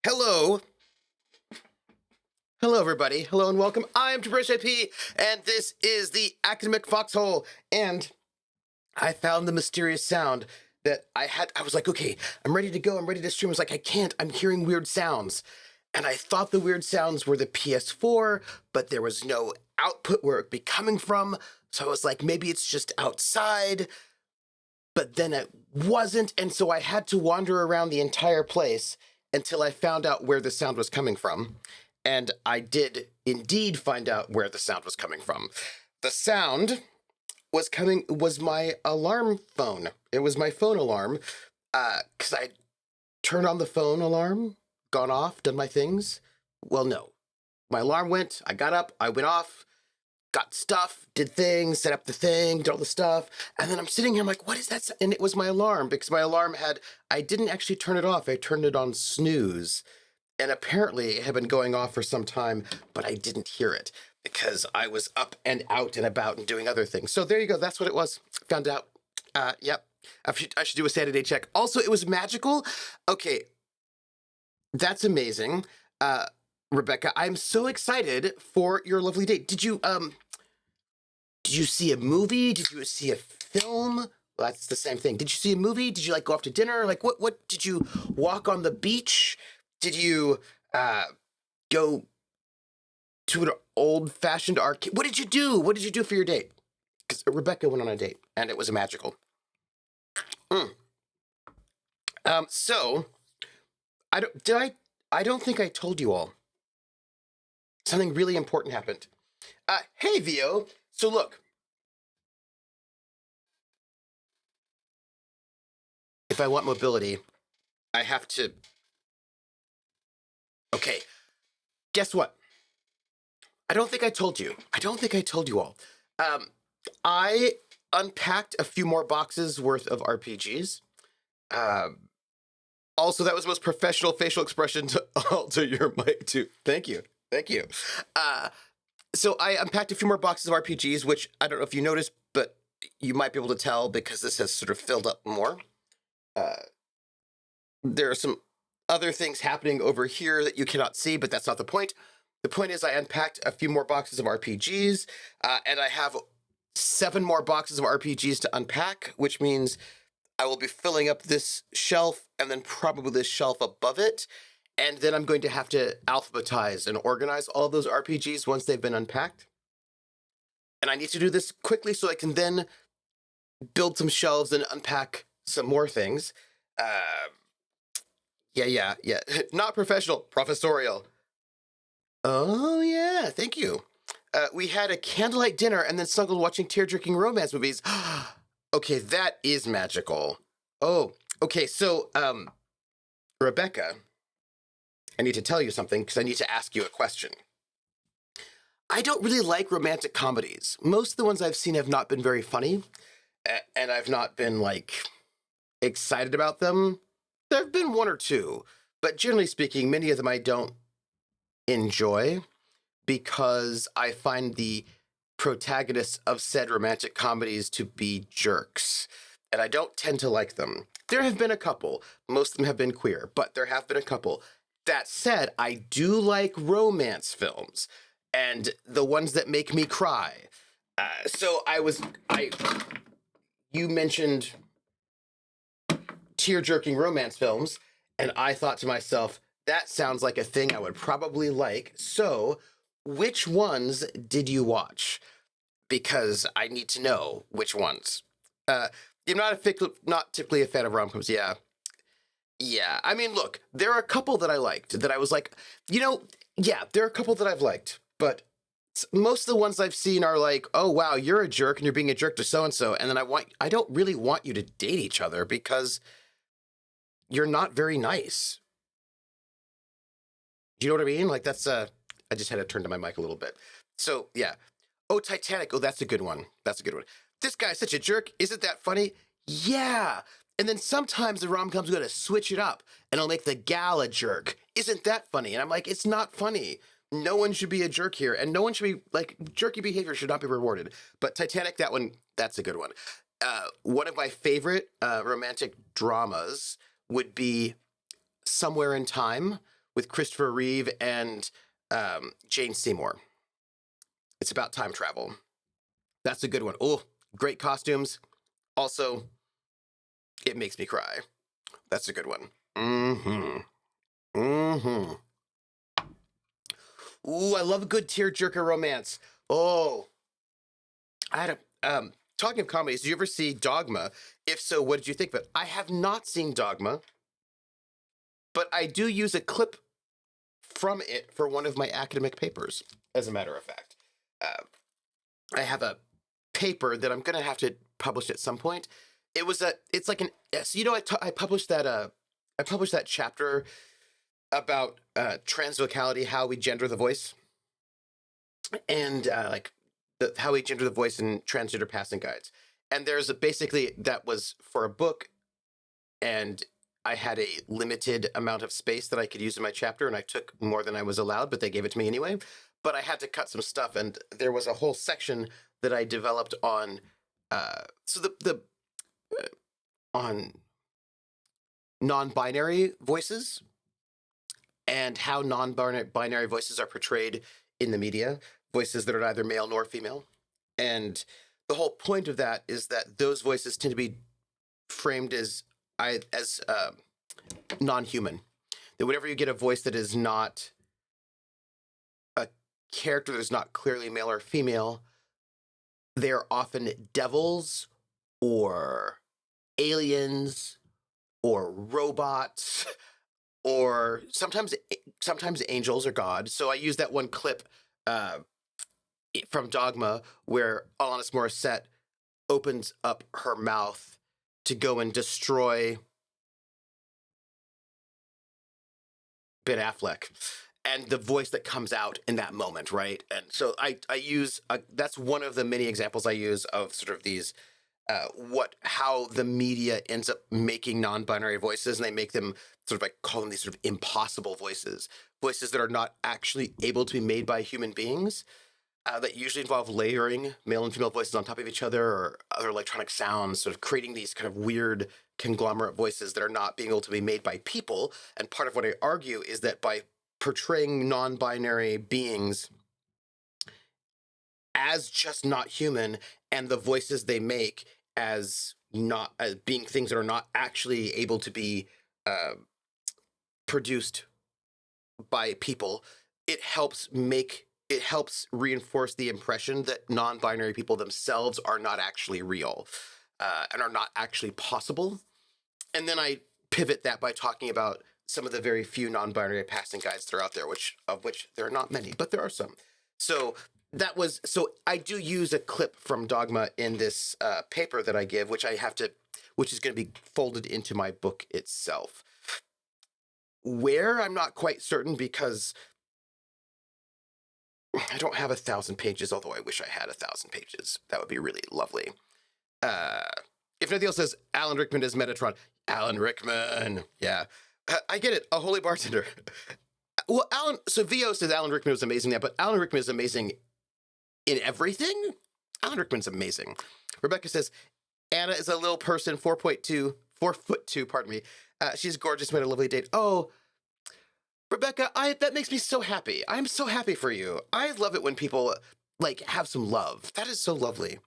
Hello. Hello, everybody. Hello and welcome. I am Traverse IP, and this is the Academic Foxhole. And I found the mysterious sound that I was like, okay, I'm ready to go. I'm ready to stream. I was like, I can't. I'm hearing weird sounds. And I thought the weird sounds were the PS4, but there was no output where it'd be coming from. So I was like, maybe it's just outside. But then it wasn't. And so I had to wander around the entire place until I found out where the sound was coming from. And I did indeed find out where the sound was coming from. The sound was my alarm phone. It was my phone alarm. Because I turned on the phone alarm, gone off, done my things. Well, no. My alarm went, I got up, I went off, got stuff, did things, set up the thing, did all the stuff. And then I'm sitting here, I'm like, what is that? And it was my alarm, because my alarm I didn't actually turn it off. I turned it on snooze. And apparently it had been going off for some time, but I didn't hear it because I was up and out and about and doing other things. So there you go. That's what it was. Found out. Yep. I should do a sanity check. Also, it was magical. Okay. That's amazing. Rebecca, I'm so excited for your lovely date. Did you see a movie? Did you see a film? Well, that's the same thing. Did you see a movie? Did you like go off to dinner? Like what did you walk on the beach? Did you go to an old-fashioned arcade? What did you do? What did you do for your date? Because Rebecca went on a date, and it was magical. So I don't think I told you all. Something really important happened. Hey, Vio. So look, if I want mobility, I have to. Okay. Guess what? I don't think I told you. I don't think I told you all. I unpacked a few more boxes worth of RPGs. Also, that was the most professional facial expression to alter your mic too. Thank you. Thank you. So I unpacked a few more boxes of RPGs, which I don't know if you noticed, but you might be able to tell because this has sort of filled up more. There are some other things happening over here that you cannot see, but that's not the point. The point is I unpacked a few more boxes of RPGs, and I have 7 more boxes of RPGs to unpack, which means I will be filling up this shelf and then probably this shelf above it. And then I'm going to have to alphabetize and organize all of those RPGs once they've been unpacked. And I need to do this quickly so I can then build some shelves and unpack some more things. Yeah. Not professional, professorial. Oh, yeah, thank you. We had a candlelight dinner and then snuggled watching tear-jerking romance movies. Okay, that is magical. Oh, okay, so, Rebecca, I need to tell you something because I need to ask you a question. I don't really like romantic comedies. Most of the ones I've seen have not been very funny, and I've not been, like, excited about them. There have been 1 or 2, but generally speaking, many of them I don't enjoy because I find the protagonists of said romantic comedies to be jerks, and I don't tend to like them. There have been a couple. Most of them have been queer, but there have been a couple. That said, I do like romance films, and the ones that make me cry. You mentioned tear-jerking romance films, and I thought to myself, that sounds like a thing I would probably like. So, which ones did you watch? Because I need to know which ones. You're not typically a fan of rom-coms, yeah. Yeah, I mean, look, there are a couple that I liked that I was like, there are a couple that I've liked, but most of the ones I've seen are like, oh, wow, you're a jerk and you're being a jerk to so-and-so. And then I don't really want you to date each other because you're not very nice. Do you know what I mean? Like I just had to turn to my mic a little bit. So yeah. Oh, Titanic. Oh, that's a good one. That's a good one. This guy's such a jerk. Isn't that funny? Yeah. And then sometimes the rom-com's going to switch it up and it'll make the gal a jerk. Isn't that funny? And I'm like, it's not funny. No one should be a jerk here. And no one should be, like, jerky behavior should not be rewarded. But Titanic, that's a good one. One of my favorite romantic dramas would be Somewhere in Time, with Christopher Reeve and Jane Seymour. It's about time travel. That's a good one. Oh, great costumes. Also, it makes me cry. That's a good one. Mm-hmm. Mm-hmm. Ooh, I love a good tearjerker romance. Oh, I had talking of comedies, did you ever see Dogma? If so, what did you think of it? I have not seen Dogma, but I do use a clip from it for one of my academic papers, as a matter of fact. Uh, I have a paper that I'm going to have to publish at some point. It's like an, yes, I published that chapter about transvocality, how we gender the voice, and how we gender the voice in transgender passing guides. And basically that was for a book, and I had a limited amount of space that I could use in my chapter, and I took more than I was allowed, but they gave it to me anyway. But I had to cut some stuff, and there was a whole section that I developed on on non-binary voices and how non-binary voices are portrayed in the media, voices that are neither male nor female. And the whole point of that is that those voices tend to be framed as non-human. That whenever you get a voice that is not a character that is not clearly male or female, they're often devils or aliens or robots or sometimes angels or God. So I use that one clip from Dogma where Alanis Morissette opens up her mouth to go and destroy Ben Affleck, and the voice that comes out in that moment, right? And so I use that's one of the many examples I use of sort of these how the media ends up making non-binary voices, and they make them sort of like call them these sort of impossible voices that are not actually able to be made by human beings. That usually involve layering male and female voices on top of each other, or other electronic sounds, sort of creating these kind of weird conglomerate voices that are not being able to be made by people. And part of what I argue is that by portraying non-binary beings as just not human, and the voices they make as being things that are not actually able to be produced by people, it helps reinforce the impression that non-binary people themselves are not actually real and are not actually possible. And then I pivot that by talking about some of the very few non-binary passing guides that are out there, of which there are not many, but there are some. So I do use a clip from Dogma in this paper that I give, which is going to be folded into my book itself. Where, I'm not quite certain, because I don't have 1,000 pages, although I wish I had 1,000 pages. That would be really lovely. If nothing else says Alan Rickman is Metatron. Alan Rickman. Yeah. I get it. A holy bartender. Well, VO says Alan Rickman was amazing there, but Alan Rickman is amazing in everything. Alan Rickman's amazing. Rebecca says, Anna is a little person, 4'2", pardon me. She's gorgeous, made a lovely date. Oh, Rebecca, that makes me so happy. I'm so happy for you. I love it when people have some love. That is so lovely.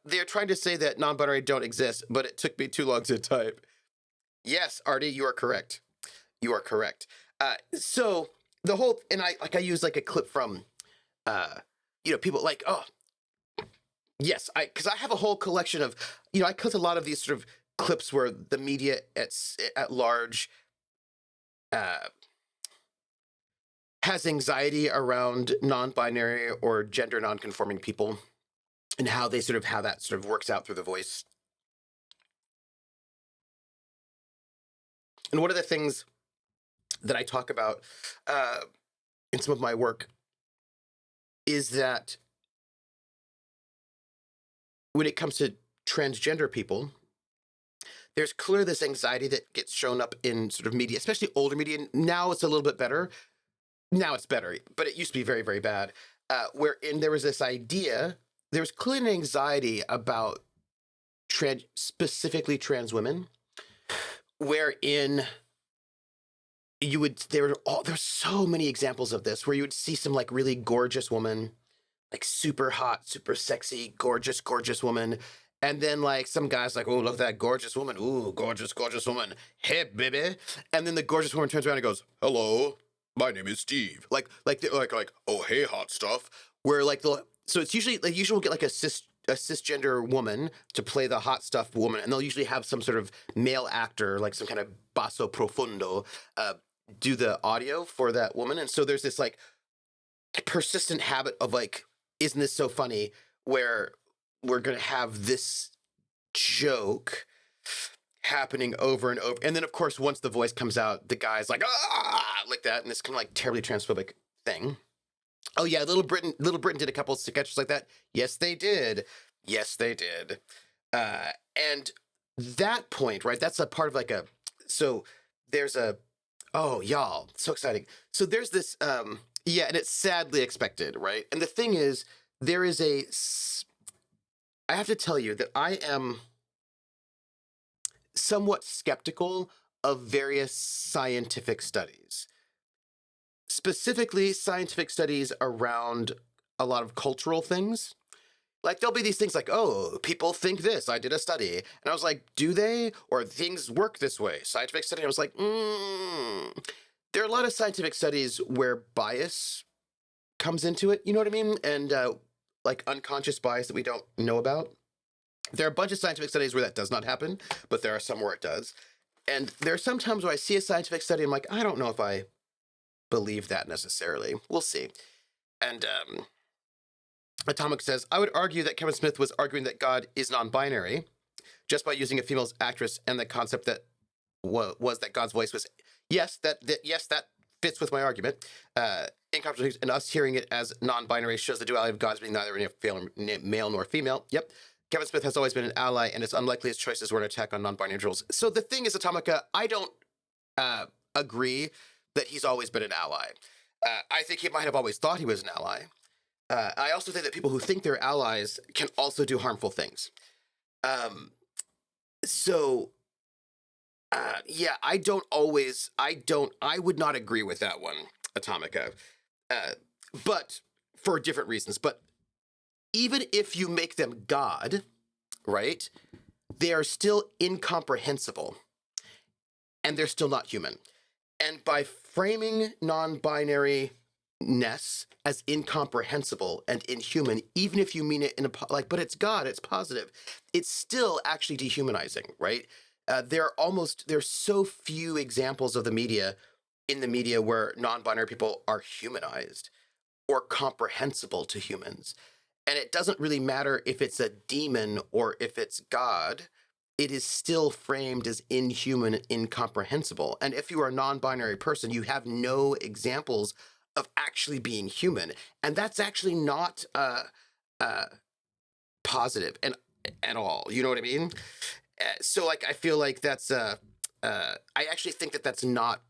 They're trying to say that non-binary don't exist, but it took me too long to type. Yes, Artie, you are correct. You are correct. So the whole, and I use a clip from, people yes, because I have a whole collection of, I cut a lot of these sort of clips where the media at large has anxiety around non-binary or gender non-conforming people, and how that sort of works out through the voice. And one of the things that I talk about in some of my work is that when it comes to transgender people, there's clearly this anxiety that gets shown up in sort of media, especially older media. Now it's a little bit better. Now it's better, but it used to be very, very bad, wherein there was this idea, there was clearly an anxiety about specifically trans women, wherein there's so many examples of this where you would see some like really gorgeous woman, like super hot, super sexy, gorgeous, gorgeous woman. And then like some guys like, oh, look at that gorgeous woman. Ooh, gorgeous, gorgeous woman. Hey, baby. And then the gorgeous woman turns around and goes, hello, my name is Steve. Like, oh, hey, hot stuff. Where like so it's usually like usually we'll get like a cisgender woman to play the hot stuff woman, and they'll usually have some sort of male actor, like some kind of basso profundo, do the audio for that woman. And so there's this like persistent habit of like, isn't this so funny, where we're gonna have this joke happening over and over, and then of course once the voice comes out, the guy's like, ah, like that, and this kind of like terribly transphobic thing. Oh yeah, Little Britain did a couple of sketches like that. Yes they did. Yes they did. And that point, right, that's a part of like a, so there's a, oh y'all, so exciting. So there's this yeah, and it's sadly expected, right? And the thing is, there is I have to tell you that I am somewhat skeptical of various scientific studies, specifically scientific studies around a lot of cultural things. Like there'll be these things like, oh, people think this. I did a study, and I was like, do they? Or things work this way? Scientific study. I was like, there are a lot of scientific studies where bias comes into it. You know what I mean? And like unconscious bias that we don't know about. There are a bunch of scientific studies where that does not happen, but there are some where it does. And there are some times where I see a scientific study, I'm like, I don't know if I believe that necessarily. We'll see. And Atomic says, I would argue that Kevin Smith was arguing that God is non-binary just by using a female actress, and the concept that was that God's voice was, yes, that fits with my argument. Incomprehensible, and us hearing it as non-binary shows the duality of God's being neither male nor female. Yep. Kevin Smith has always been an ally, and it's unlikely his choices were an attack on non-binary individuals. So the thing is, Atomica, I don't agree that he's always been an ally. I think he might have always thought he was an ally. I also think that people who think they're allies can also do harmful things. Yeah, I would not agree with that one, Atomica. But for different reasons. But even if you make them God, right, they are still incomprehensible, and they're still not human. And by framing non-binary-ness as incomprehensible and inhuman, even if you mean it in a like, but it's God, it's positive, it's still actually dehumanizing, right? There's so few examples of in the media where non-binary people are humanized or comprehensible to humans. And it doesn't really matter if it's a demon or if it's God, it is still framed as inhuman and incomprehensible. And if you are a non-binary person, you have no examples of actually being human. And that's actually not positive and at all. You know what I mean? So like, I feel like that's, I actually think that that's not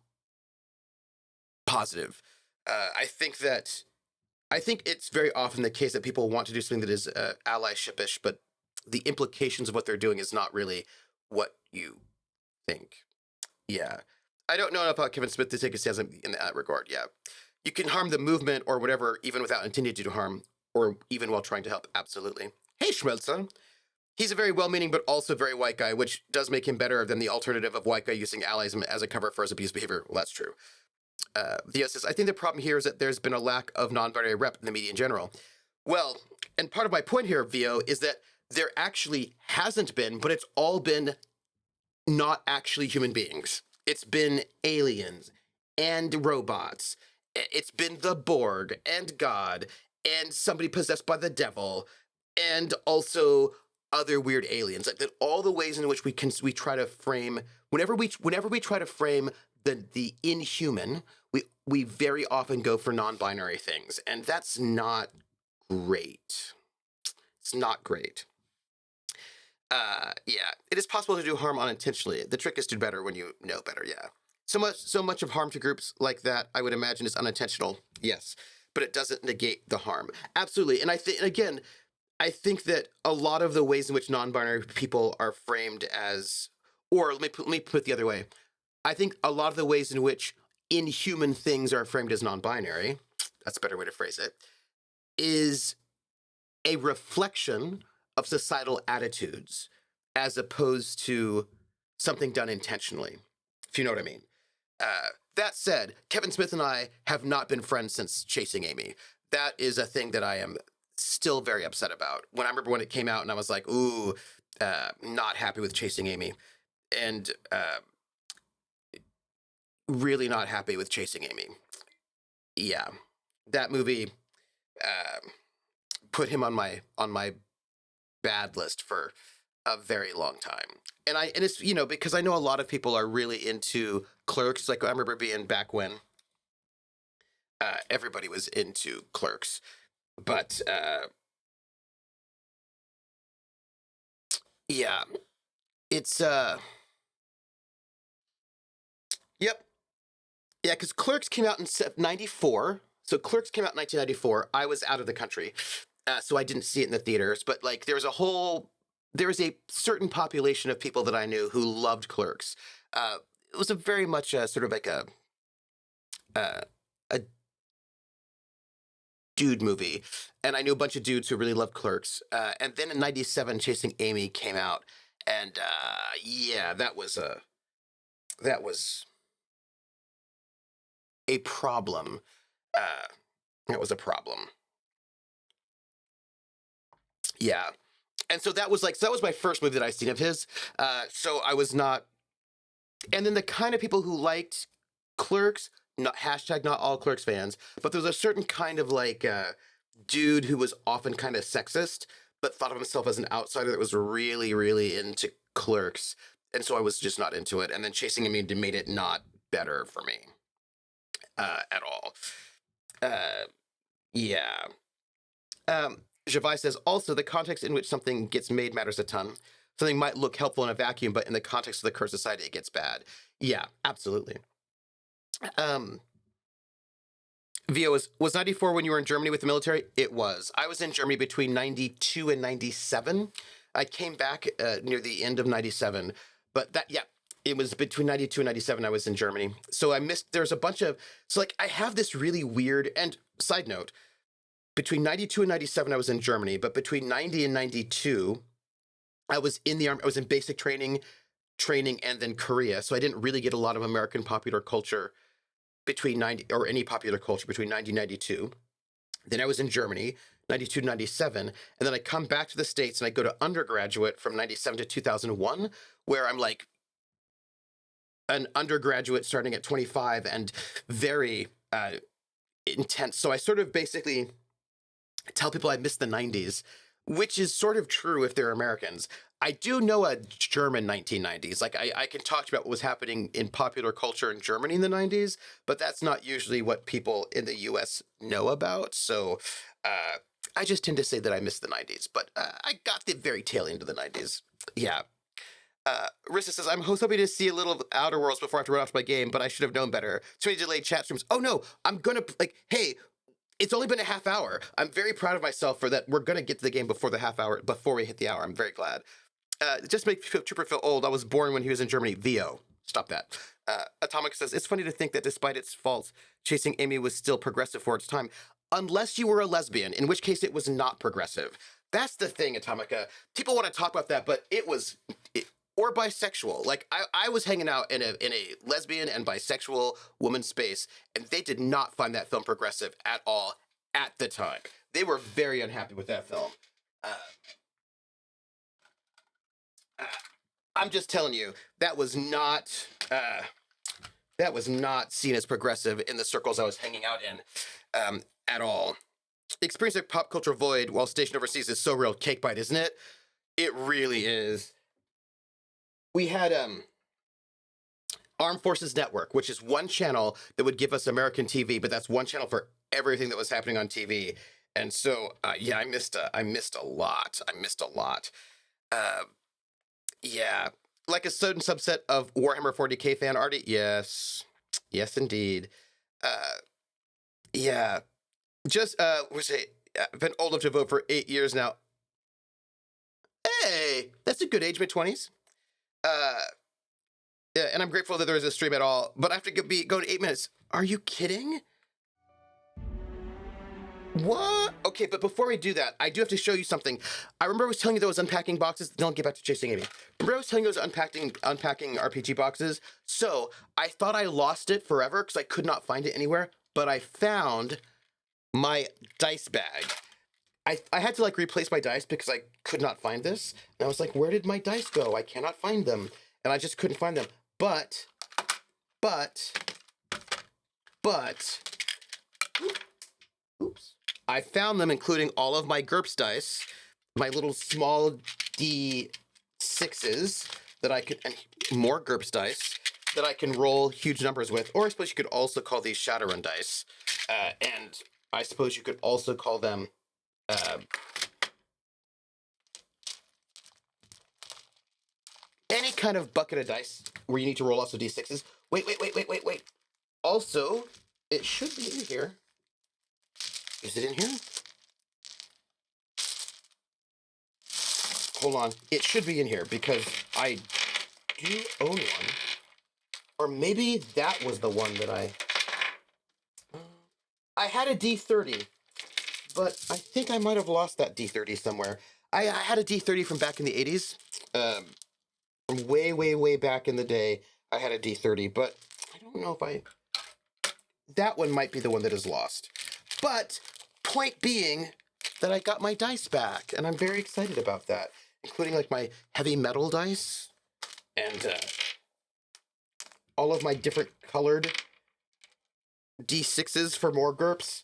positive. I think it's very often the case that people want to do something that is allyship-ish, but the implications of what they're doing is not really what you think. Yeah. I don't know enough about Kevin Smith to take a stance in that regard. Yeah. You can harm the movement or whatever, even without intending to do harm, or even while trying to help. Absolutely. Hey, Schmelzer. He's a very well-meaning but also very white guy, which does make him better than the alternative of white guy using allyism as a cover for his abusive behavior. Well, that's true. Theo says, I think the problem here is that there's been a lack of non-binary rep in the media in general. Well, and part of my point here, Vio, is that there actually hasn't been, but it's all been not actually human beings. It's been aliens and robots. It's been the Borg and God and somebody possessed by the devil and also other weird aliens. Like that, all the ways in which we try to frame, whenever we try to frame the inhuman, we very often go for non-binary things, and that's not great. It's not great. Yeah, it is possible to do harm unintentionally. The trick is to do better when you know better. Yeah, so much of harm to groups like that, I would imagine, is unintentional. Yes, but it doesn't negate the harm. Absolutely, and I think that a lot of the ways in which non-binary people are framed as, or let me put it the other way. I think a lot of the ways in which inhuman things are framed as non-binary, that's a better way to phrase it, is a reflection of societal attitudes as opposed to something done intentionally, if you know what I mean. That said, Kevin Smith and I have not been friends since Chasing Amy. That is a thing that I am still very upset about. When I remember when it came out and I was like, ooh, not happy with Chasing Amy. And really not happy with Chasing Amy. Yeah. That movie put him on my bad list for a very long time. And it's, you know, because I know a lot of people are really into Clerks. Like I remember being back when everybody was into Clerks, but yeah, it's yep, yeah, because Clerks came out in '94. So Clerks came out in 1994. I was out of the country, so I didn't see it in the theaters. But like, there was a certain population of people that I knew who loved Clerks. It was a very much sort of like uh, a dude movie, and I knew a bunch of dudes who really loved Clerks. And then in '97, Chasing Amy came out, and yeah, that was a problem. Uh, that was a problem. Yeah, and so that was my first movie that I seen of his. So I was not, and then the kind of people who liked Clerks, not hashtag not all Clerks fans, but there was a certain kind of like dude who was often kind of sexist, but thought of himself as an outsider that was really, really into Clerks. And so I was just not into it. And then Chasing Amy made it not better for me at all. Uh, yeah. Gervais says also the context in which something gets made matters a ton. Something might look helpful in a vacuum, but in the context of the current society, it gets bad. Yeah, absolutely. Um, VO was 94 when you were in Germany with the military? It was. I was in Germany between 92 and 97. I came back near the end of 97, but that, yeah, it was between 92 and 97 I was in Germany. So I missed, there's a bunch of, so like I have this really weird, and side note, between 92 and 97 I was in Germany, but between 90 and 92 I was in the army, I was in basic training and then Korea. So I didn't really get a lot of American popular culture between 90 or any popular culture between 1992. Then I was in Germany, 92 to 97. And then I come back to the States and I go to undergraduate from 97 to 2001, where I'm like an undergraduate starting at 25 and very intense. So I sort of basically tell people I miss the 90s, which is sort of true if they're Americans. I do know a German 1990s. Like I can talk to you about what was happening in popular culture in Germany in the 90s, but that's not usually what people in the US know about. So I just tend to say that I miss the 90s, but I got the very tail end of the 90s. Yeah. Rissa says, I'm hoping to see a little of Outer Worlds before I have to run off to my game, but I should have known better. Too many delayed chat streams. Oh no, I'm gonna, like, hey, it's only been a half hour. I'm very proud of myself for that. We're gonna get to the game before the half hour, before we hit the hour. I'm very glad. Just to make Trooper feel old, I was born when he was in Germany. VO. Stop that. Atomic says, it's funny to think that despite its faults, Chasing Amy was still progressive for its time. Unless you were a lesbian, in which case it was not progressive. That's the thing, Atomica. People want to talk about that, but it was... or bisexual. Like I was hanging out in a lesbian and bisexual woman space, and they did not find that film progressive at all at the time. They were very unhappy with that film. I'm just telling you, that was not seen as progressive in the circles I was hanging out in at all. Experiencing pop culture void while stationed overseas is so real. Cake bite, isn't it? It really is. We had Armed Forces Network, which is one channel that would give us American TV, but that's one channel for everything that was happening on TV. And so, yeah, I missed a lot. I missed a lot. Yeah, like a certain subset of Warhammer 40K fan, Artie. Yes, yes, indeed. Uh, yeah, just we say I've been old enough to vote for 8 years now. Hey, that's a good age, mid 20s. Uh, and I'm grateful that there is a stream at all, but I have to go to 8 minutes. Are you kidding? What? Okay, but before we do that, I do have to show you something. I remember I was telling you that I was unpacking boxes. Don't get back to chasing Amy. Remember I was telling you I was unpacking RPG boxes? So I thought I lost it forever because I could not find it anywhere, but I found my dice bag. I had to like replace my dice because I could not find this. And I was like, where did my dice go? I cannot find them. And I just couldn't find them. But, oops. I found them, including all of my GURPS dice, my little small D6s that I could, and more GURPS dice that I can roll huge numbers with. Or I suppose you could also call these Shadowrun dice. And I suppose you could also call them any kind of bucket of dice where you need to roll lots of D6s. Wait. Also, it should be in here. Is it in here? Hold on. It should be in here because I do own one. Or maybe that was the one that I had a D30, but I think I might have lost that D30 somewhere. I had a D30 from back in the 80s. From way back in the day, I had a D30, but I don't know if that one might be the one that is lost. But point being that I got my dice back, and I'm very excited about that, including like my heavy metal dice and all of my different colored D6s for more GURPS,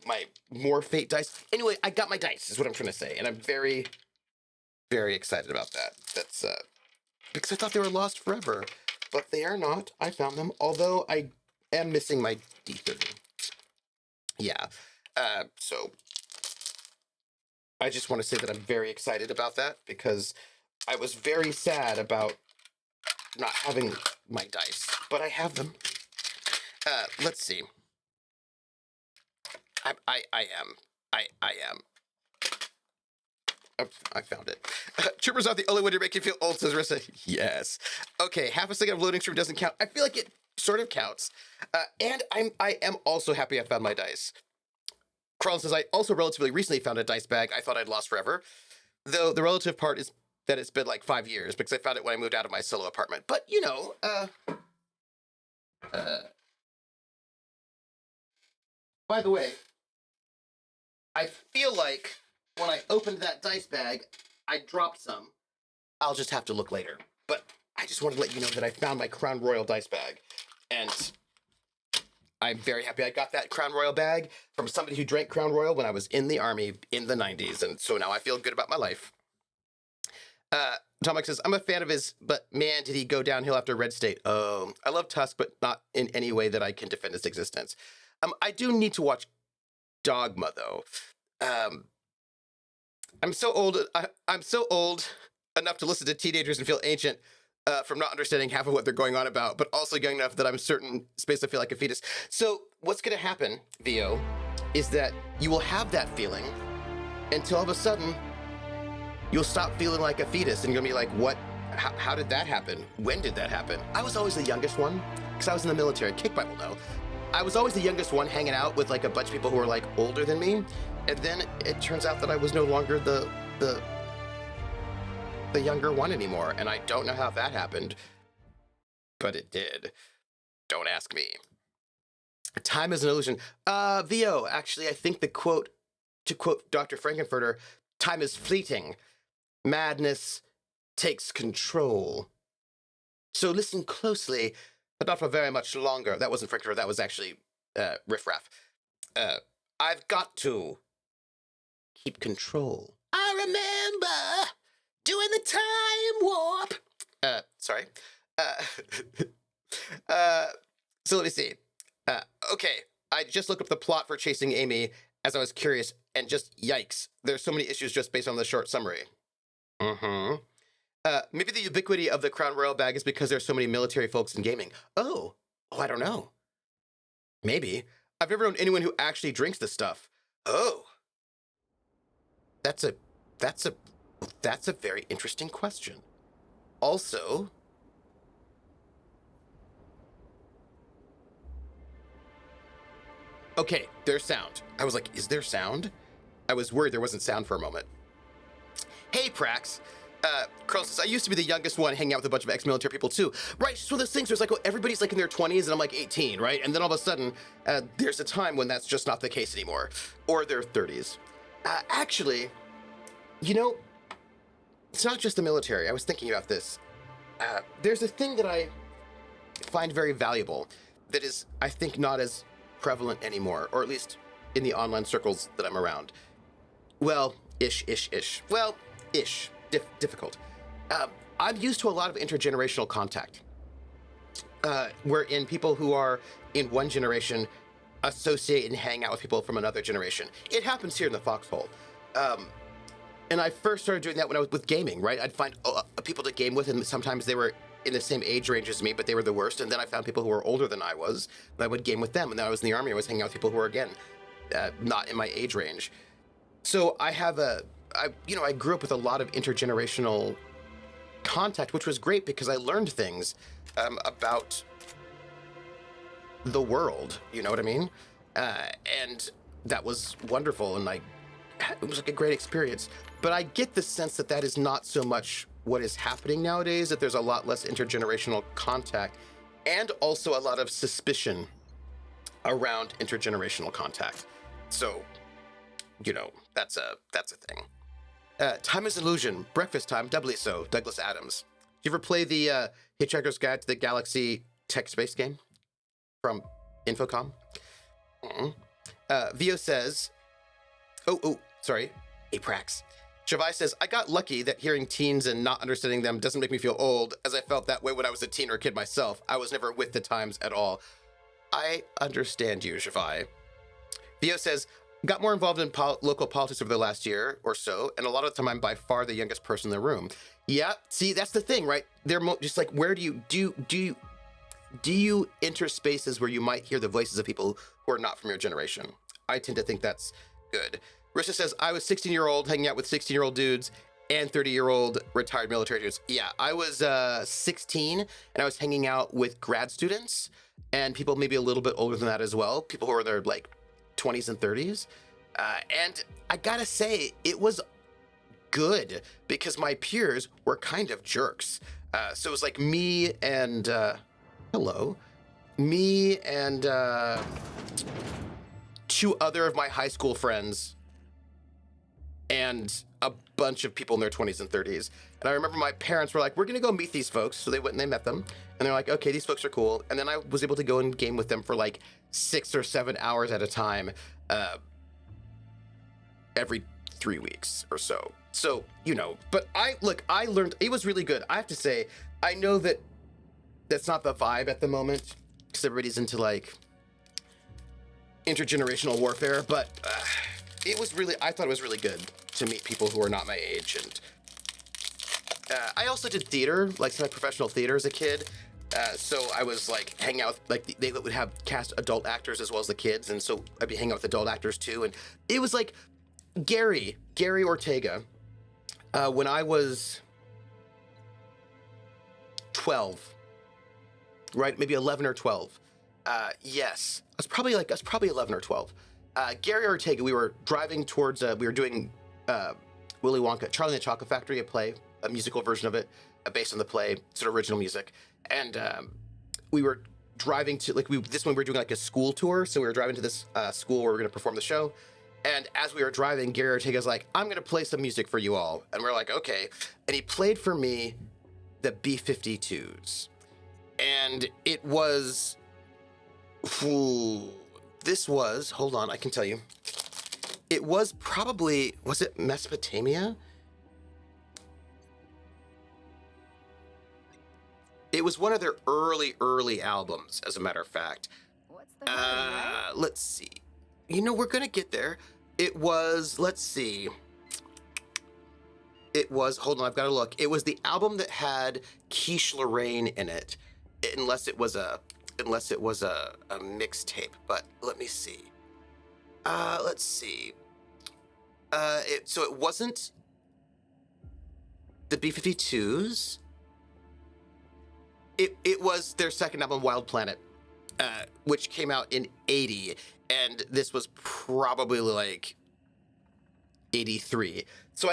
my more fate dice. Anyway, I got my dice, is what I'm trying to say, and I'm very, very excited about that. That's because I thought they were lost forever, but they are not. I found them, although I am missing my D30. Yeah, so I just want to say that I'm very excited about that because I was very sad about not having my dice, but I have them. Let's see. I am. Oh, I found it. Troopers are the only one to make you feel old, says Rissa. Yes. Okay, half a second of loading stream doesn't count. I feel like it sort of counts. And I am also happy I found my dice. Carl says, I also relatively recently found a dice bag I thought I'd lost forever. Though the relative part is that it's been like 5 years because I found it when I moved out of my solo apartment. But, you know, by the way, I feel like when I opened that dice bag, I dropped some. I'll just have to look later. But I just wanted to let you know that I found my Crown Royal dice bag. And I'm very happy I got that Crown Royal bag from somebody who drank Crown Royal when I was in the Army in the 90s. And so now I feel good about my life. Tomek says, I'm a fan of his, but man, did he go downhill after Red State. Oh, I love Tusk, but not in any way that I can defend its existence. I do need to watch Dogma, though. I'm so old. I'm so old enough to listen to teenagers and feel ancient from not understanding half of what they're going on about, but also young enough that I'm certain space I feel like a fetus. So what's going to happen, Vio, is that you will have that feeling until all of a sudden you'll stop feeling like a fetus and you're going to be like, what? How did that happen? When did that happen? I was always the youngest one because I was in the military. Kickbite will know. I was always the youngest one hanging out with like a bunch of people who were like older than me. And then it turns out that I was no longer the younger one anymore. And I don't know how that happened, but it did. Don't ask me. Time is an illusion. Vio, actually, I think the quote, to quote Dr. Frankenfurter, time is fleeting. Madness takes control. So listen closely, but not for very much longer. That wasn't Frankenfurter, that was actually Riff Raff. I've got to keep control. I remember doing the time warp. Sorry. So let me see. Okay, I just looked up the plot for Chasing Amy as I was curious, and just yikes. There's so many issues just based on the short summary. Maybe the ubiquity of the Crown Royal bag is because there's so many military folks in gaming. Oh, I don't know. Maybe. I've never known anyone who actually drinks this stuff. Oh. That's a very interesting question. Also, Okay, there's sound. I was like, is there sound? I was worried there wasn't sound for a moment. Hey, Prax. Colonel says, I used to be the youngest one hanging out with a bunch of ex-military people too. Right, it's just one of those things where it's like, oh, everybody's like in their 20s and I'm like 18, right? And then all of a sudden, there's a time when that's just not the case anymore. Or their 30s. Actually, you know, it's not just the military. I was thinking about this. There's a thing that I find very valuable that is, I think, not as prevalent anymore, or at least in the online circles that I'm around. Well, ish. Well, ish. Difficult. I'm used to a lot of intergenerational contact, wherein people who are in one generation associate and hang out with people from another generation. It happens here in the Foxhole. And I first started doing that when I was with gaming, right? I'd find people to game with, and sometimes they were in the same age range as me, but they were the worst. And then I found people who were older than I was, and I would game with them. And then I was in the Army, I was hanging out with people who were, again, not in my age range. So I have I grew up with a lot of intergenerational contact, which was great because I learned things about the world, you know what I mean? And that was wonderful, and it was like a great experience. But I get the sense that that is not so much what is happening nowadays, that there's a lot less intergenerational contact and also a lot of suspicion around intergenerational contact. So, you know, that's a thing. Time is Illusion, Breakfast Time, doubly so, Douglas Adams. Did you ever play the Hitchhiker's Guide to the Galaxy text-based game from Infocom? Vio says, sorry, Aprax. Shavai says, I got lucky that hearing teens and not understanding them doesn't make me feel old, as I felt that way when I was a teen or a kid myself. I was never with the times at all. I understand you, Shavai. Vio says, got more involved in local politics over the last year or so, and a lot of the time I'm by far the youngest person in the room. Yeah, see, that's the thing, right? They're just like, where do you enter spaces where you might hear the voices of people who are not from your generation? I tend to think that's good. Rissa says, I was 16-year-old hanging out with 16-year-old dudes and 30-year-old retired military dudes. Yeah, I was 16, and I was hanging out with grad students and people maybe a little bit older than that as well, people who are in their, like, 20s and 30s. And I gotta say, it was good because my peers were kind of jerks. So it was like me and, two other of my high school friends and a bunch of people in their 20s and 30s. And I remember my parents were like, we're gonna go meet these folks. So they went and they met them. And they're like, okay, these folks are cool. And then I was able to go and game with them for like 6 or 7 hours at a time, every 3 weeks or so. So, you know, but I learned, it was really good. I have to say, I know that that's not the vibe at the moment because everybody's into like intergenerational warfare, but I thought it was really good to meet people who are not my age. And I also did theater, like semi-professional theater as a kid. So I was like hanging out with, like, they would have cast adult actors as well as the kids. And so I'd be hanging out with adult actors too. And it was like Gary Ortega, when I was 12, right? Maybe 11 or 12. Yes, I was probably 11 or 12. Gary Ortega, we were driving towards, we were doing Willy Wonka, Charlie and the Chocolate Factory, a musical version of it, based on the play, sort of original music. And we were driving to, like, this one we were doing like a school tour. So we were driving to this school where we were going to perform the show. And as we were driving, Gary Ortega's like, I'm going to play some music for you all. And we're like, okay. And he played for me the B-52s. And it was, hold on, I can tell you. It was probably, was it Mesopotamia? It was one of their early albums, as a matter of fact. What's the right? Let's see. You know, we're gonna get there. It was, let's see. It was, hold on, I've got to look. It was the album that had Quiche Lorraine in it, unless it was a mixtape. But let me see. Let's see. So it wasn't the B-52s. It was their second album, Wild Planet. which came out in 80, and this was probably like 83. So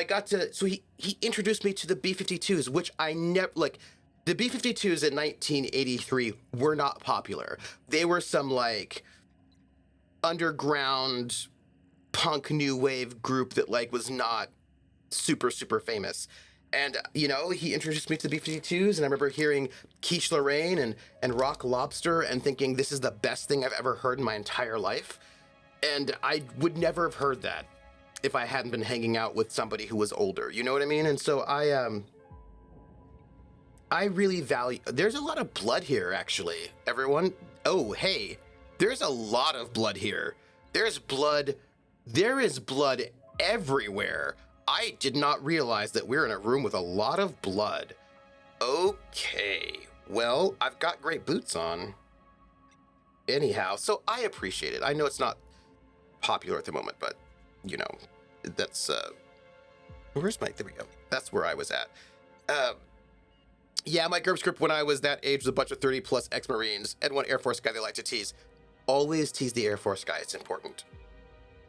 he introduced me to the B-52s, which I never, like, the B-52s in 1983 were not popular. They were some, like, underground punk new wave group that, like, was not super, super famous. And, you know, he introduced me to the B-52s, and I remember hearing Quiche Lorraine and Rock Lobster and thinking this is the best thing I've ever heard in my entire life. And I would never have heard that if I hadn't been hanging out with somebody who was older. You know what I mean? And so I really value... There's a lot of blood here, actually, everyone. Oh, hey, there's a lot of blood here. There is blood everywhere. I did not realize that we're in a room with a lot of blood. Okay, well, I've got great boots on. Anyhow, so I appreciate it. I know it's not popular at the moment, but, you know, that's, where's my... There we go. That's where I was at. Yeah, my GURPS group when I was that age was a bunch of 30-plus ex-Marines and one Air Force guy they like to tease. Always tease the Air Force guy. It's important.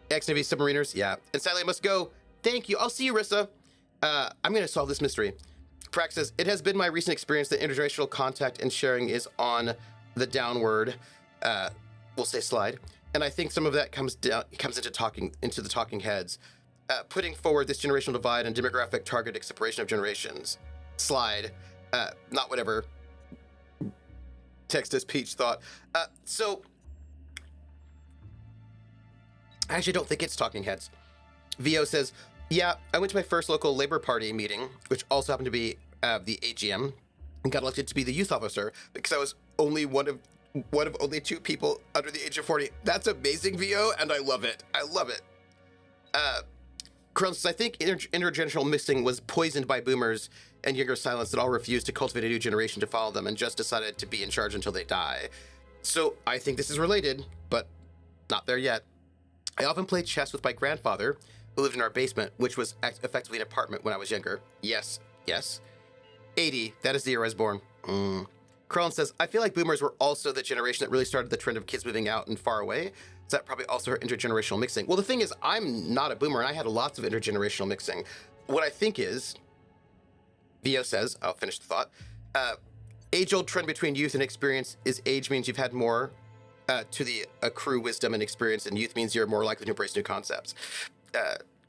Ex-Navy submariners, yeah. And sadly, I must go. Thank you. I'll see you, Rissa. I'm going to solve this mystery. Praxis, it has been my recent experience that intergenerational contact and sharing is on the downward, we'll say slide. And I think some of that comes into the talking heads. Putting forward this generational divide and demographic targeted separation of generations. Slide. Not whatever. Text as Peach thought. So, I actually don't think it's talking heads. VO says, yeah, I went to my first local Labor Party meeting, which also happened to be the AGM, and got elected to be the youth officer because I was only one of only 2 people under the age of 40. That's amazing, VO, and I love it. I love it. Crown says, I think intergenerational mixing was poisoned by boomers and younger silence that all refused to cultivate a new generation to follow them and just decided to be in charge until they die. So I think this is related, but not there yet. I often played chess with my grandfather, who lived in our basement, which was effectively an apartment when I was younger. Yes, yes. 80, that is the year I was born. Krellin says, I feel like boomers were also the generation that really started the trend of kids moving out and far away. So that probably also hurt intergenerational mixing. Well, the thing is, I'm not a boomer, and I had lots of intergenerational mixing. What I think is, VO says, I'll finish the thought, age-old trend between youth and experience is age means you've had more to the accrue wisdom and experience, and youth means you're more likely to embrace new concepts.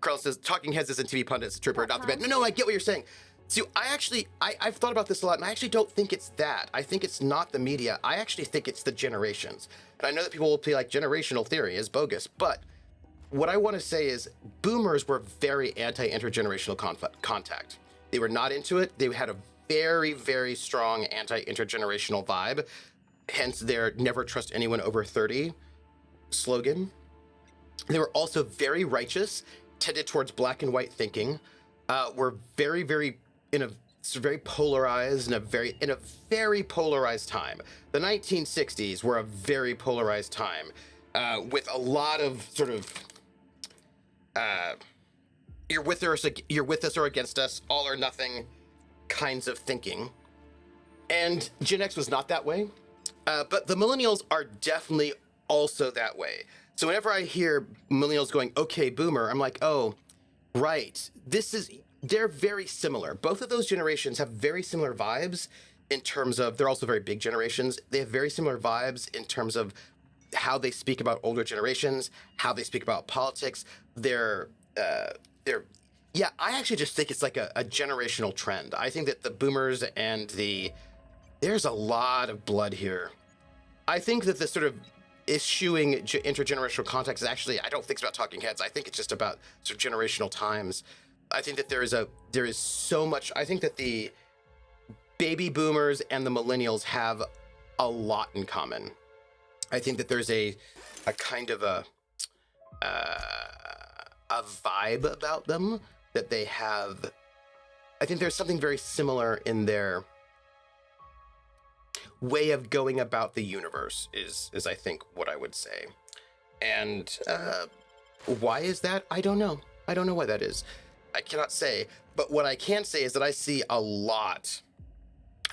Carl says, talking heads isn't TV pundits, tripper, not the bed. No, I get what you're saying. See, I've thought about this a lot, and I actually don't think it's that. I think it's not the media. I actually think it's the generations. And I know that people will be like, generational theory is bogus, but what I want to say is boomers were very anti-intergenerational contact. They were not into it. They had a very, very strong anti-intergenerational vibe, hence their never trust anyone over 30 slogan. They were also very righteous, tended towards black and white thinking, were very, very very polarized in a very polarized time. The 1960s were a very polarized time, with a lot of sort of you're with us or against us, all or nothing kinds of thinking. And Gen X was not that way, but the millennials are definitely also that way. So whenever I hear millennials going, okay, boomer, I'm like, oh, right. They're very similar. Both of those generations have very similar vibes in terms of, they're also very big generations. They have very similar vibes in terms of how they speak about older generations, how they speak about politics. Yeah, I actually just think it's like a generational trend. I think that the boomers and there's a lot of blood here. I think that the sort of eschewing intergenerational context is actually, I don't think it's about talking heads. I think it's just about sort of generational times. I think that there is so much. I think that the baby boomers and the millennials have a lot in common. I think that there's a kind of a vibe about them that they have. I think there's something very similar in their way of going about the universe is I think what I would say. And why is that? I don't know. I don't know why that is. I cannot say, but what I can say is that I see a lot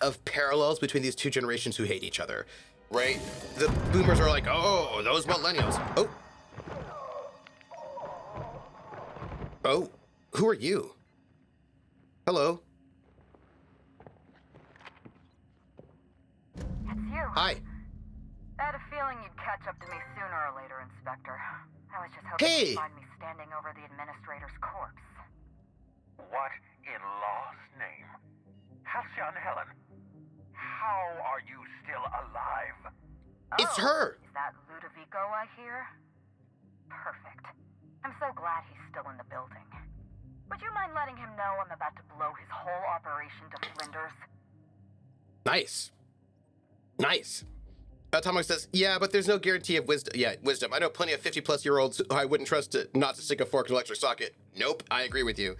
of parallels between these two generations who hate each other. right? The boomers are like, oh, those millennials. Oh, who are you? Hello. It's you. Hi. I had a feeling you'd catch up to me sooner or later, Inspector. I was just hoping Hey. you'd find me standing over the administrator's corpse. What in law's name? Halcyon Helen, how are you still alive? It's Oh, her. Is that Ludovico I hear? Perfect. I'm so glad he's still in the building. Would you mind letting him know I'm about to blow his whole operation to flinders? Nice. Nice. Atomic says, yeah, but there's no guarantee of wisdom. Yeah, wisdom. I know plenty of 50-plus-year-olds who I wouldn't trust not to stick a fork in an electric socket. Nope, I agree with you.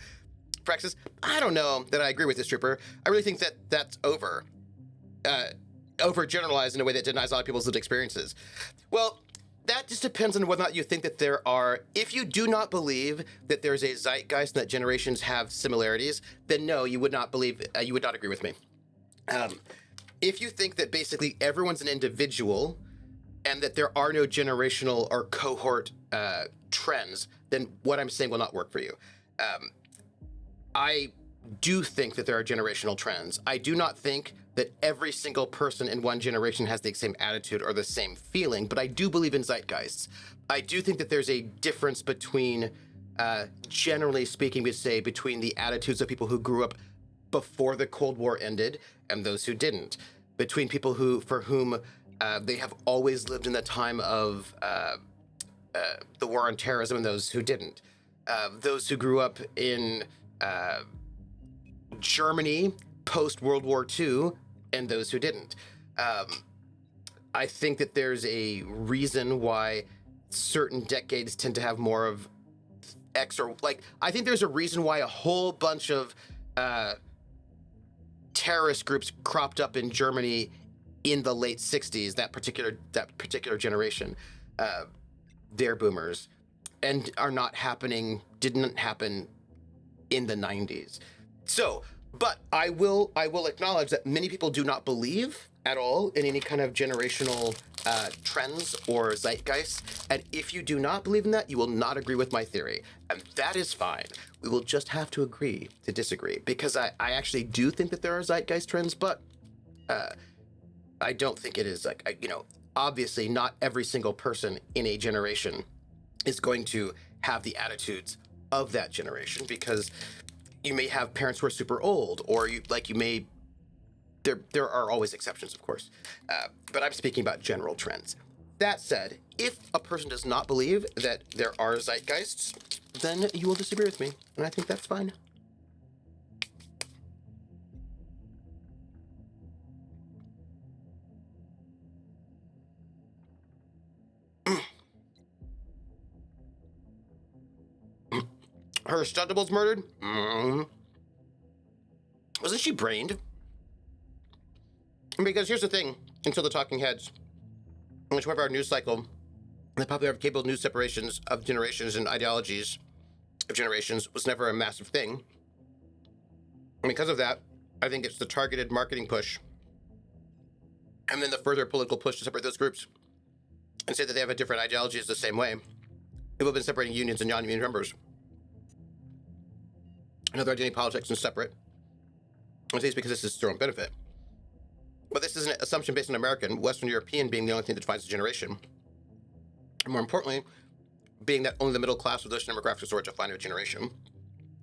Praxis, I don't know that I agree with this trooper. I really think that that's overgeneralized in a way that denies a lot of people's lived experiences. Well, that just depends on whether or not you think that there are, if you do not believe that there's a zeitgeist and that generations have similarities, then no, you would not believe, you would not agree with me. If you think that basically everyone's an individual and that there are no generational or cohort trends, then what I'm saying will not work for you. I do think that there are generational trends. I do not think that every single person in one generation has the same attitude or the same feeling, but I do believe in zeitgeists. I do think that there's a difference between, generally speaking, we say, between the attitudes of people who grew up before the Cold War ended and those who didn't, between people who, for whom they have always lived in the time of the war on terrorism and those who didn't, those who grew up in Germany post-World War II and those who didn't. I think that there's a reason why certain decades tend to have more of X or like, I think there's a reason why a whole bunch of terrorist groups cropped up in Germany in the late 60s, that particular generation. They're boomers and didn't happen in the 90s. So, but I will acknowledge that many people do not believe at all in any kind of generational trends or zeitgeist. And if you do not believe in that, you will not agree with my theory. And that is fine. We will just have to agree to disagree, because I actually do think that there are zeitgeist trends, but I don't think it is like, obviously not every single person in a generation is going to have the attitudes of that generation, because you may have parents who are super old, or there are always exceptions, of course. But I'm speaking about general trends. That said, if a person does not believe that there are zeitgeists, then you will disagree with me, and I think that's fine. Her stuntables murdered? Wasn't she brained? Because here's the thing, until the talking heads, which of our news cycle, the popular capable news separations of generations and ideologies of generations was never a massive thing. And because of that, I think it's the targeted marketing push and then the further political push to separate those groups and say that they have a different ideologies the same way. People have been separating unions and non-union members. Another identity politics and separate. I say it's because this is their own benefit. But this is an assumption based on American, Western European being the only thing that defines a generation. And more importantly, being that only the middle class of those demographics are defined a generation.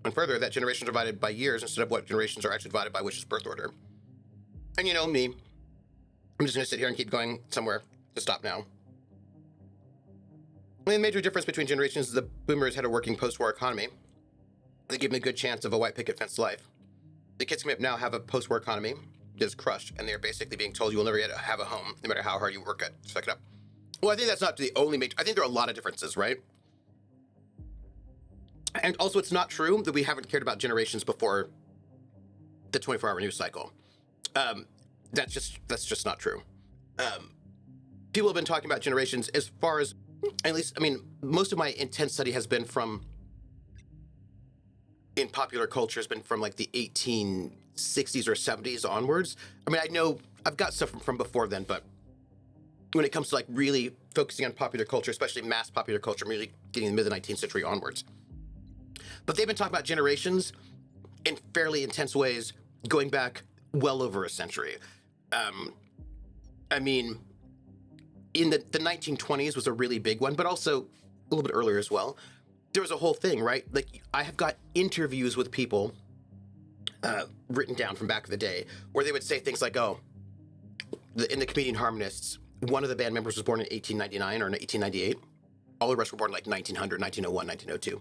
And further, that generations are divided by years instead of what generations are actually divided by, which is birth order. And you know me, I'm just going to sit here and keep going somewhere to stop now. The major difference between generations is the boomers had a working post-war economy. They give them a good chance of a white picket fence life. The kids coming up now have a post-war economy that is crushed, and they're basically being told you will never yet have a home, no matter how hard you work at. Suck it up. Well, I think that's not the only major. I think there are a lot of differences, right? And also, it's not true that we haven't cared about generations before the 24-hour news cycle. That's just not true. People have been talking about generations as far as, at least, I mean, most of my intense study has been from, in popular culture, has been from like the 1860s or 70s onwards. I mean, I know I've got stuff from before then, but when it comes to like really focusing on popular culture, especially mass popular culture, really getting in the mid 19th century onwards. But they've been talking about generations in fairly intense ways going back well over a century. I mean, in the 1920s was a really big one, but also a little bit earlier as well. There was a whole thing, right? Like, I have got interviews with people written down from back in the day where they would say things like, oh, in the Comedian Harmonists, one of the band members was born in 1899 or in 1898. All the rest were born like 1900, 1901, 1902.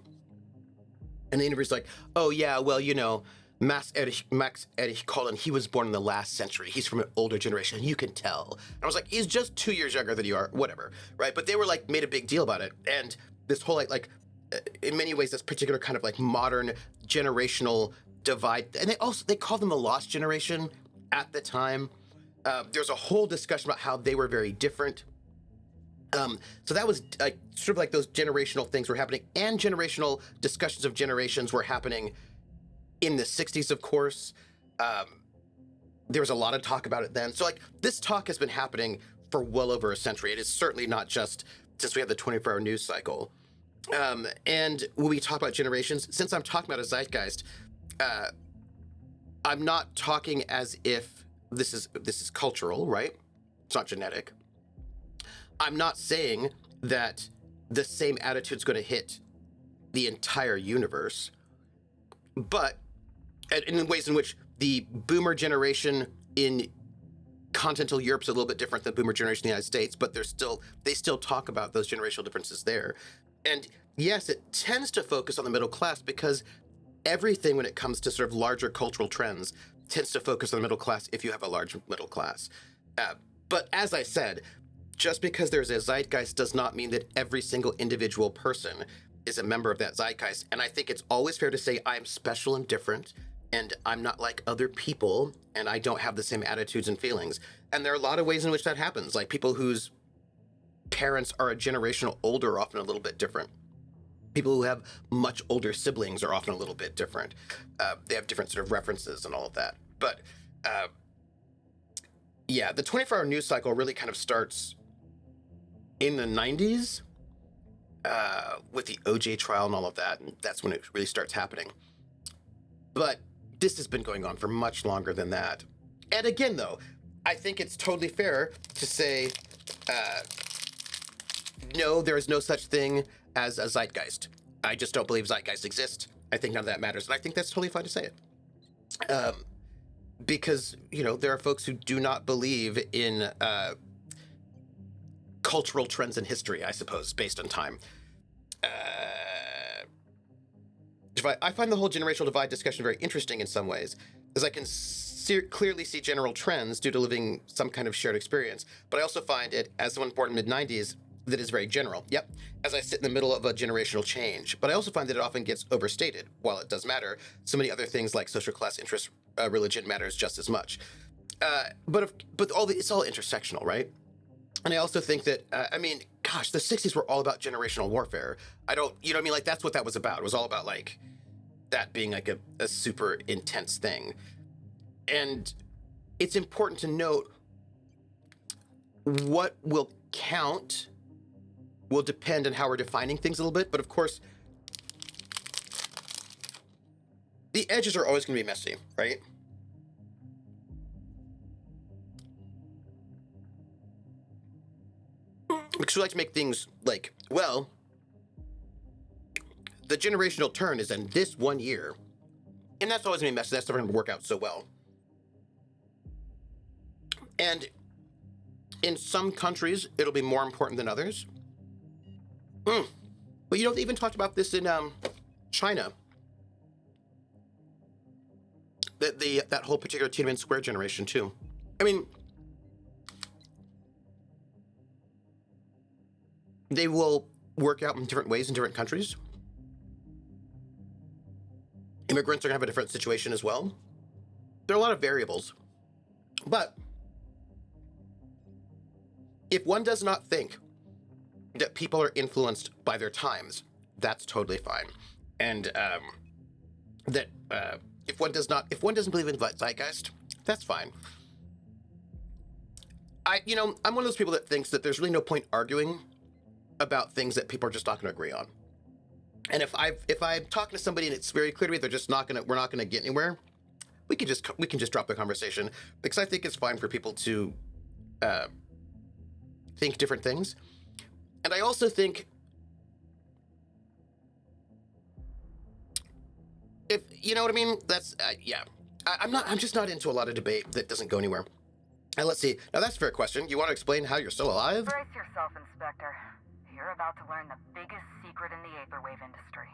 And the interview's like, oh, yeah, well, you know, Max Erich Collin, he was born in the last century. He's from an older generation. You can tell. And I was like, he's just 2 years younger than you are, whatever, right? But they were like, made a big deal about it. And this whole like in many ways, this particular kind of like modern generational divide. And they called them the lost generation at the time. There's a whole discussion about how they were very different. So that was like sort of like those generational things were happening, and generational discussions of generations were happening in the 60s, of course. There was a lot of talk about it then. So like this talk has been happening for well over a century. It is certainly not just since we have the 24-hour news cycle. And when we talk about generations, since I'm talking about a zeitgeist, I'm not talking as if this is cultural, right? It's not genetic. I'm not saying that the same attitude's going to hit the entire universe, but in ways in which the boomer generation in continental Europe's a little bit different than boomer generation in the United States, but they still talk about those generational differences there. And yes, it tends to focus on the middle class because everything when it comes to sort of larger cultural trends tends to focus on the middle class if you have a large middle class. But as I said, just because there's a zeitgeist does not mean that every single individual person is a member of that zeitgeist. And I think it's always fair to say I'm special and different, and I'm not like other people, and I don't have the same attitudes and feelings. And there are a lot of ways in which that happens. Like people whose parents are a generation older are often a little bit different. People who have much older siblings are often a little bit different. They have different sort of references and all of that. But yeah, the 24-hour news cycle really kind of starts in the 90s with the OJ trial and all of that, and that's when it really starts happening. But this has been going on for much longer than that. And again, though, I think it's totally fair to say, no, there is no such thing as a zeitgeist. I just don't believe zeitgeist exists. I think none of that matters, and I think that's totally fine to say it. Because, you know, there are folks who do not believe in cultural trends in history, I suppose, based on time. I find the whole generational divide discussion very interesting in some ways, as I can clearly see general trends due to living some kind of shared experience. But I also find it, as someone born in the mid-90s, that is very general. Yep, as I sit in the middle of a generational change. But I also find that it often gets overstated. While it does matter, so many other things like social class, interest, religion matters just as much. But it's all intersectional, right? And I also think that, I mean, gosh, the 60s were all about generational warfare. You know what I mean? Like, that's what that was about. It was all about, like, that being, like, a super intense thing. And it's important to note what will count will depend on how we're defining things a little bit. But, of course, the edges are always going to be messy, right? Because we like to make things like, well, the generational turn is in this 1 year. And that's always going to be messy. That's never going to work out so well. And in some countries, it'll be more important than others. But you know, they even talked about this in China. That whole particular Tiananmen Square generation, too. I mean, they will work out in different ways in different countries. Immigrants are going to have a different situation as well. There are a lot of variables. But if one does not think that people are influenced by their times, that's totally fine. And if one doesn't believe in zeitgeist, that's fine. I'm one of those people that thinks that there's really no point arguing about things that people are just not going to agree on. And if I'm talking to somebody and it's very clear to me we're not gonna get anywhere, we can just drop the conversation, because I think it's fine for people to think different things. And I also think if you know what I mean, that's yeah. I'm just not into a lot of debate that doesn't go anywhere. And let's see. Now that's a fair question. You want to explain how you're still alive? Brace yourself, Inspector. You're about to learn the biggest secret in the Aetherwave industry.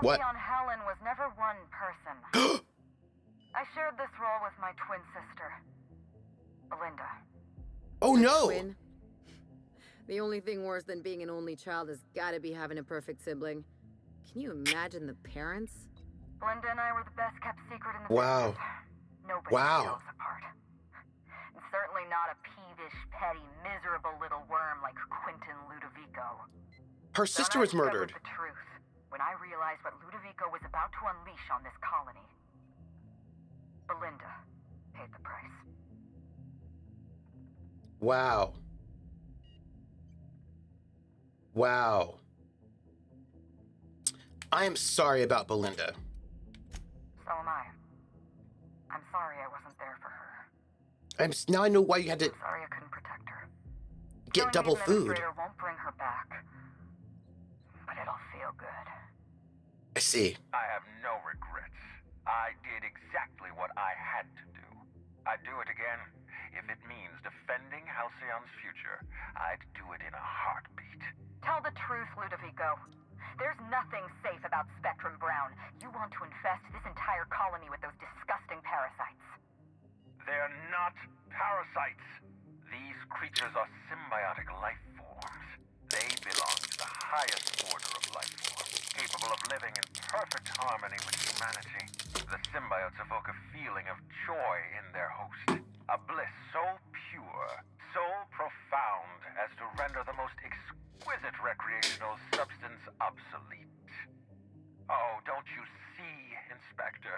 What? Halcyon Helen was never one person. I shared this role with my twin sister, Belinda. Oh no! Twin. The only thing worse than being an only child has gotta be having a perfect sibling. Can you imagine the parents? Belinda and I were the best kept secret in the Wow. business. Nobody Wow. knows apart. And certainly not a peevish, petty, miserable little worm like Quentin Ludovico. Her Then sister I was discovered murdered. the truth when I realized what Ludovico was about to unleash on this colony. Belinda paid the price. Wow. Wow. I am sorry about Belinda. So am I. I'm sorry I wasn't there for her. Now I know why you had to I'm sorry I couldn't protect her. get Killing double the food. administrator won't bring her back, but it'll feel good. I see. I have no regrets. I did exactly what I had to do. I'd do it again. If it means defending Halcyon's future, I'd do it in a heartbeat. Tell the truth, Ludovico. There's nothing safe about Spectrum Brown. You want to infest this entire colony with those disgusting parasites. They're not parasites. These creatures are symbiotic life forms. They belong to the highest order of life forms, capable of living in perfect harmony with humanity. The symbiotes evoke a feeling of joy in their host, a bliss so pure, so profound as to render the most exquisite recreational substance obsolete. Oh, don't you see, Inspector?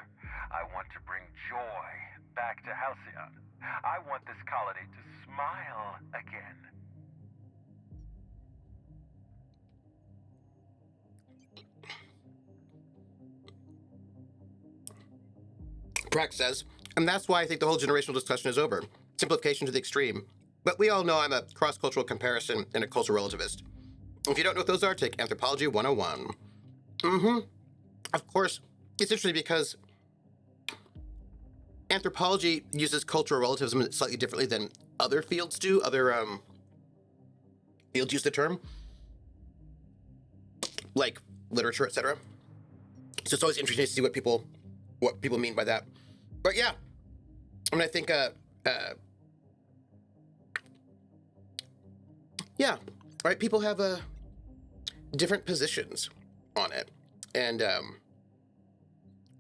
I want to bring joy back to Halcyon. I want this colony to smile again. Brack says, and that's why I think the whole generational discussion is over. Simplification to the extreme. But we all know I'm a cross-cultural comparison and a cultural relativist. If you don't know what those are, take Anthropology 101. Of course, it's interesting because anthropology uses cultural relativism slightly differently than other fields do. Other fields use the term, like literature, etc. So it's always interesting to see what people mean by that. But yeah, I mean, I think yeah, right. People have different positions on it, and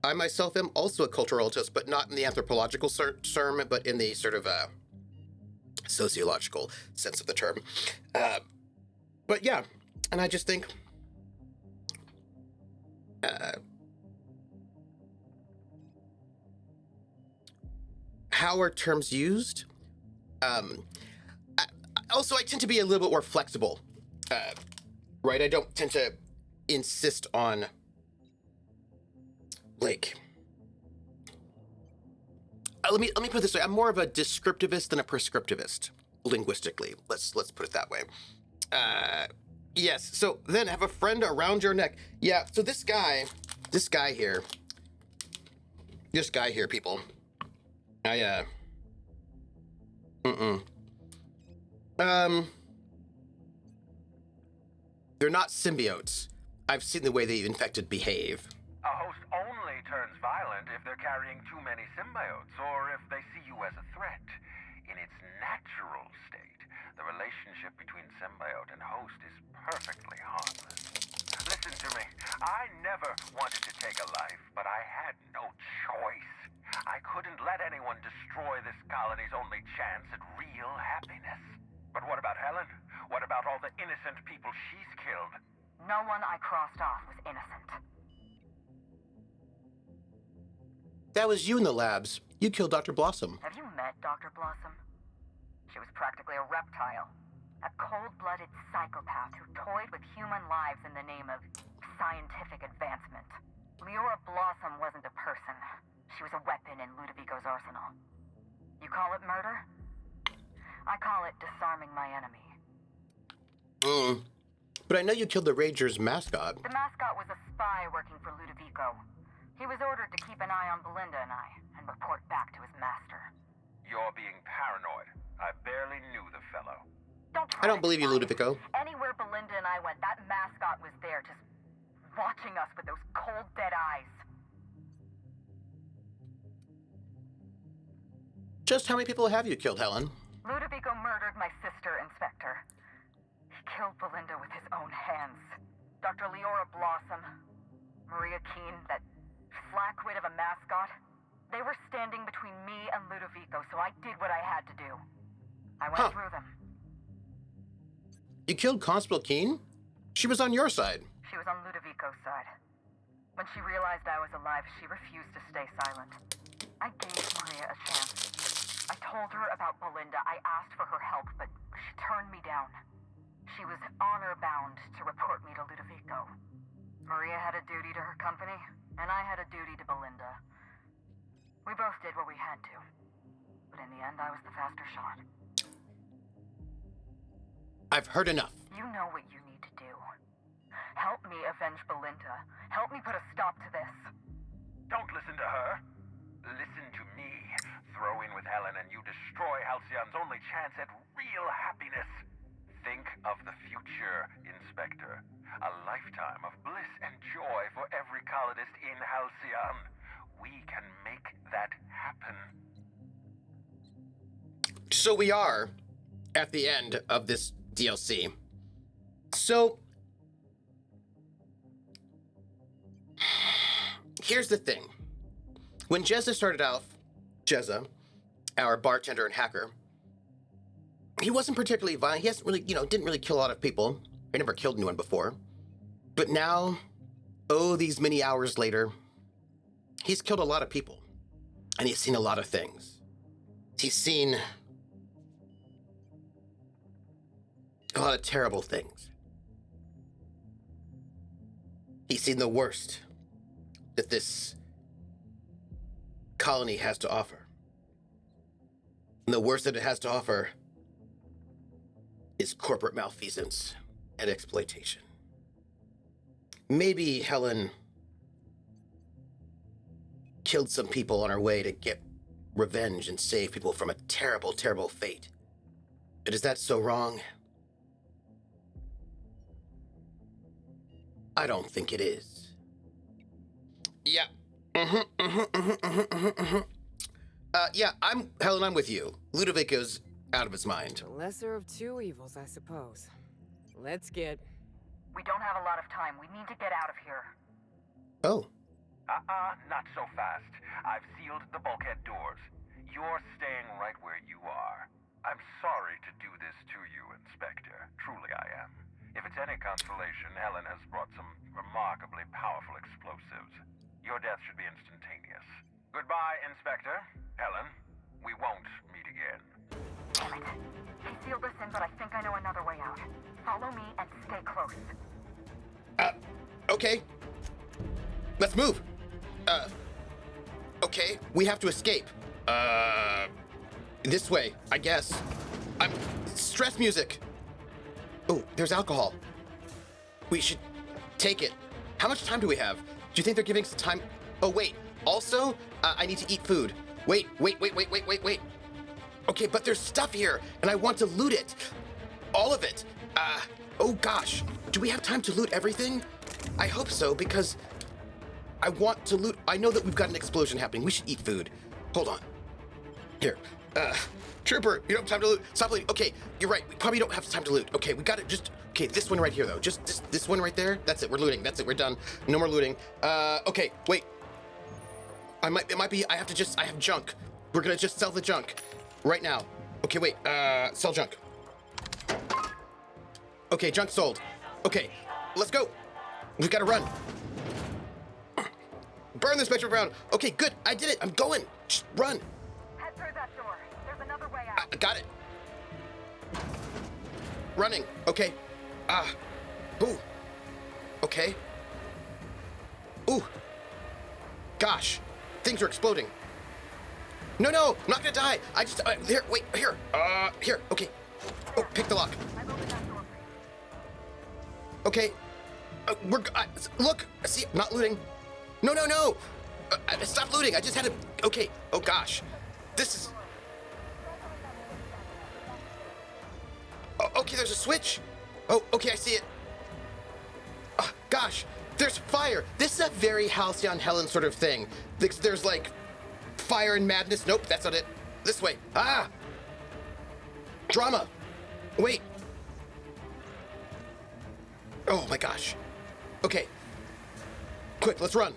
I myself am also a cultural relativist, but not in the anthropological term, but in the sort of sociological sense of the term. But yeah, and I just think how are terms used? Also, I tend to be a little bit more flexible, right? I don't tend to insist on, like, let me put it this way. I'm more of a descriptivist than a prescriptivist, linguistically. Let's put it that way. Yes. So then have a friend around your neck. Yeah. So this guy here, people. They're not symbiotes. I've seen the way the infected behave. A host only turns violent if they're carrying too many symbiotes, or if they see you as a threat. In its natural state, the relationship between symbiote and host is perfectly harmless. Listen to me. I never wanted to take a life, but I had no choice. I couldn't let anyone destroy this colony's only chance at real happiness. But what about Helen? What about all the innocent people she's killed? No one I crossed off was innocent. That was you in the labs. You killed Dr. Blossom. Have you met Dr. Blossom? She was practically a reptile. A cold-blooded psychopath who toyed with human lives in the name of scientific advancement. Leora Blossom wasn't a person. She was a weapon in Ludovico's arsenal. You call it murder? I call it disarming my enemy. But I know you killed the Rangers mascot. The mascot was a spy working for Ludovico. He was ordered to keep an eye on Belinda and I, and report back to his master. You're being paranoid. I barely knew the fellow. I don't believe you, Ludovico. Anywhere Belinda and I went, that mascot was there, just watching us with those cold, dead eyes. Just how many people have you killed, Helen? Ludovico murdered my sister, Inspector. He killed Belinda with his own hands. Dr. Leora Blossom, Maria Keene, that flackwit of a mascot, they were standing between me and Ludovico, so I did what I had to do. I went through them. You killed Constable Keene? She was on your side. She was on Ludovico's side. When she realized I was alive, she refused to stay silent. I gave Maria a chance. I told her about Belinda. I asked for her help, but she turned me down. She was honor-bound to report me to Ludovico. Maria had a duty to her company, and I had a duty to Belinda. We both did what we had to. But in the end, I was the faster shot. I've heard enough. You know what you need to do. Help me avenge Belinda. Help me put a stop to this. Don't listen to her. Listen to me. Throw in with Helen and you destroy Halcyon's only chance at real happiness. Think of the future, Inspector. A lifetime of bliss and joy for every colonist in Halcyon. We can make that happen. So we are at the end of this DLC. So here's the thing. When Jezza started out, Jezza, our bartender and hacker, he wasn't particularly violent. He hasn't really, didn't really kill a lot of people. He never killed anyone before. But now, these many hours later, he's killed a lot of people. And he's seen a lot of things. He's seen a lot of terrible things. He's seen the worst that this colony has to offer. And the worst that it has to offer is corporate malfeasance and exploitation. Maybe Helen killed some people on her way to get revenge and save people from a terrible, terrible fate. But is that so wrong? I don't think it is. Yeah. Yeah, Helen, I'm with you. Ludovico's out of his mind. The lesser of two evils, I suppose. Let's get... We don't have a lot of time. We need to get out of here. Oh. Not so fast. I've sealed the bulkhead doors. You're staying right where you are. I'm sorry to do this to you, Inspector. Truly I am. If it's any consolation, Helen has brought some remarkably powerful explosives. Your death should be instantaneous. Goodbye, Inspector. Helen, we won't meet again. Damn it. He sealed us in, but I think I know another way out. Follow me and stay close. Okay. Let's move. Okay, we have to escape. This way, I guess. Stress music. Oh, there's alcohol. We should take it. How much time do we have? Do you think they're giving us time? Oh, wait. Also, I need to eat food. Wait. Okay, but there's stuff here, and I want to loot it. All of it. Oh gosh. Do we have time to loot everything? I hope so, because I want to loot. I know that we've got an explosion happening. We should eat food. Hold on. Here. Trooper, you don't have time to loot. Stop looting. Okay, you're right. We probably don't have time to loot. Okay, we got it. Okay, this one right here, though. Just this one right there. That's it. We're looting. That's it. We're done. No more looting. Okay, wait. I have junk. We're gonna just sell the junk right now. Okay, wait. Sell junk. Okay, junk sold. Okay, let's go. We've got to run. Burn this Metro Brown. Okay, good. I did it. I'm going. Just run. Head through that door. There's another way out. Got it. running. Okay. Ah. Ooh. Okay. Ooh. Gosh. Things are exploding. No, no, I'm not gonna die. I just, here, wait, here. Here, okay. Oh, pick the lock. Okay. Look, see, I'm not looting. No, no, no. Stop looting. I just had to, okay. Oh, gosh. This is... Oh, okay, there's a switch. Oh, okay, I see it. Gosh, there's fire. This is a very Halcyon Helen sort of thing. There's like fire and madness. Nope, that's not it. This way. Ah! Drama. Wait. Oh my gosh. Okay. Quick, let's run.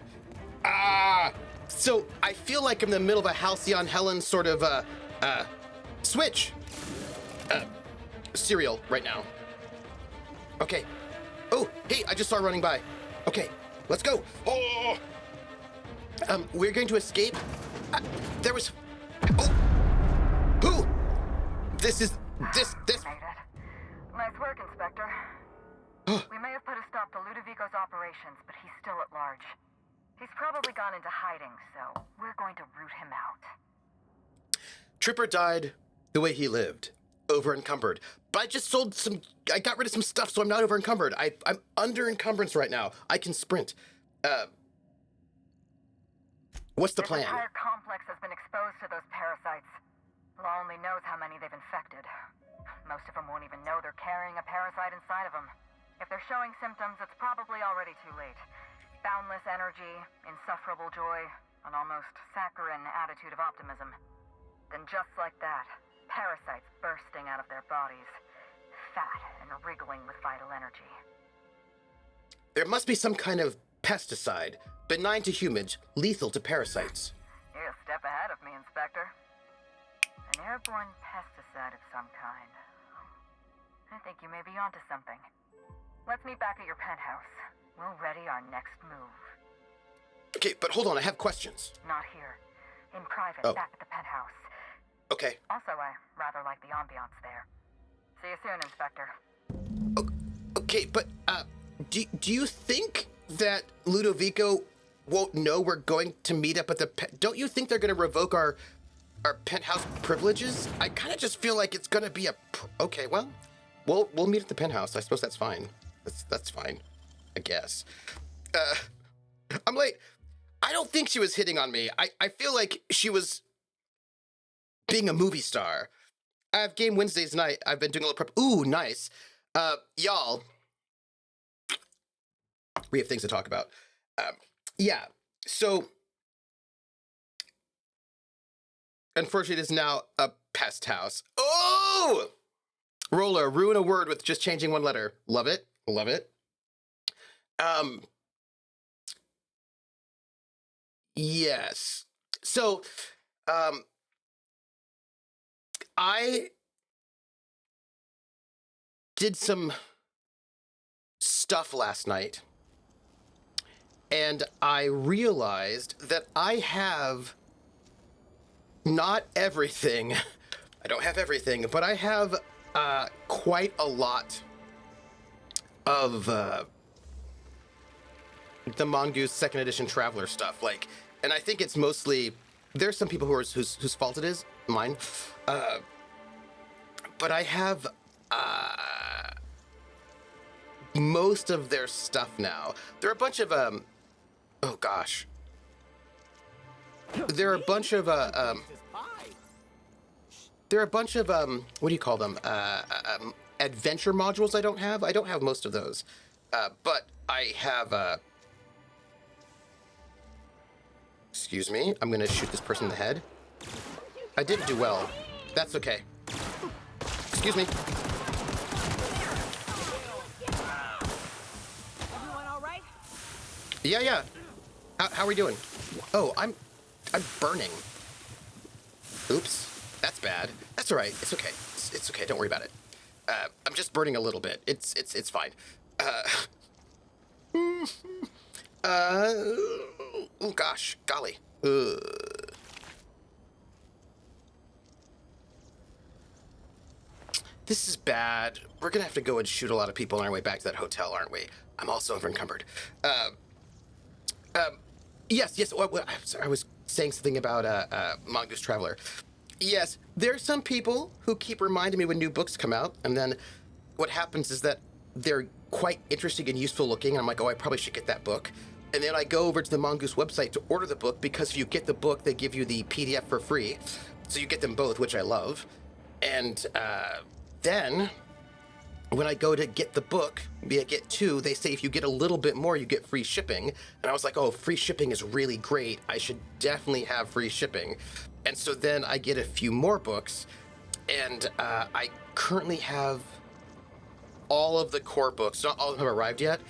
Ah! So I feel like I'm in the middle of a Halcyon Helen sort of switch. Serial right now. Okay. Oh, hey, I just saw her running by. Okay, let's go. Oh! We're going to escape. There was... Oh! Who? This is... This... Made it. Nice work, Inspector. We may have put a stop to Ludovico's operations, but he's still at large. He's probably gone into hiding, so we're going to root him out. Tripper died the way he lived, over encumbered. But I just sold some... I got rid of some stuff, so I'm not over encumbered. I'm under encumbrance right now. I can sprint. What's the plan? This entire complex has been exposed to those parasites. Law only knows how many they've infected. Most of them won't even know they're carrying a parasite inside of them. If they're showing symptoms, it's probably already too late. Boundless energy, insufferable joy, an almost saccharine attitude of optimism. Then just like that, parasites bursting out of their bodies, fat and wriggling with vital energy. There must be some kind of pesticide, benign to humans, lethal to parasites. You're a step ahead of me, Inspector. An airborne pesticide of some kind. I think you may be onto something. Let's meet back at your penthouse. We'll ready our next move. Okay, but hold on, I have questions. Not here. In private, Oh. back at the penthouse. Okay. Also, I rather like the ambiance there. See you soon, Inspector. Okay, but, do you think that Ludovico won't know we're going to meet up at the don't you think they're gonna revoke our penthouse privileges? I kind of just feel like it's gonna be okay, well, we'll meet at the penthouse. I suppose that's fine. That's fine, I guess. I'm late. I don't think she was hitting on me. I feel like she was being a movie star. I have game Wednesdays night. I've been doing a little prep. Ooh, nice. Y'all, we have things to talk about. Yeah, so unfortunately, it is now a pest house. Oh! Roller, ruin a word with just changing one letter. Love it. Love it. Yes. So, I did some stuff last night, and I realized that I have not everything. I don't have everything, but I have quite a lot of the Mongoose second edition Traveler stuff. Like, and I think it's mostly there's some people whose fault it is, mine. But I have most of their stuff now. There are a bunch of oh gosh. There are a bunch of what do you call them? Adventure modules I don't have. I don't have most of those. But I have excuse me, I'm gonna shoot this person in the head. I didn't do well. That's okay. Excuse me. Everyone all right? Yeah. How are we doing? Oh, I'm burning. Oops, that's bad. That's all right. It's okay. It's okay. Don't worry about it. I'm just burning a little bit. It's fine. Oh gosh, golly. this is bad. We're gonna have to go and shoot a lot of people on our way back to that hotel, aren't we? I'm also over encumbered. Yes. I'm sorry, I was saying something about Mongoose Traveler. Yes, there are some people who keep reminding me when new books come out, and then what happens is that they're quite interesting and useful looking, and I'm like, oh, I probably should get that book. And then I go over to the Mongoose website to order the book, because if you get the book, they give you the PDF for free. So you get them both, which I love. And then when I go to get the book, I get two, they say if you get a little bit more, you get free shipping. And I was like, oh, free shipping is really great. I should definitely have free shipping. And so then I get a few more books, and I currently have all of the core books. Not all of them have arrived yet.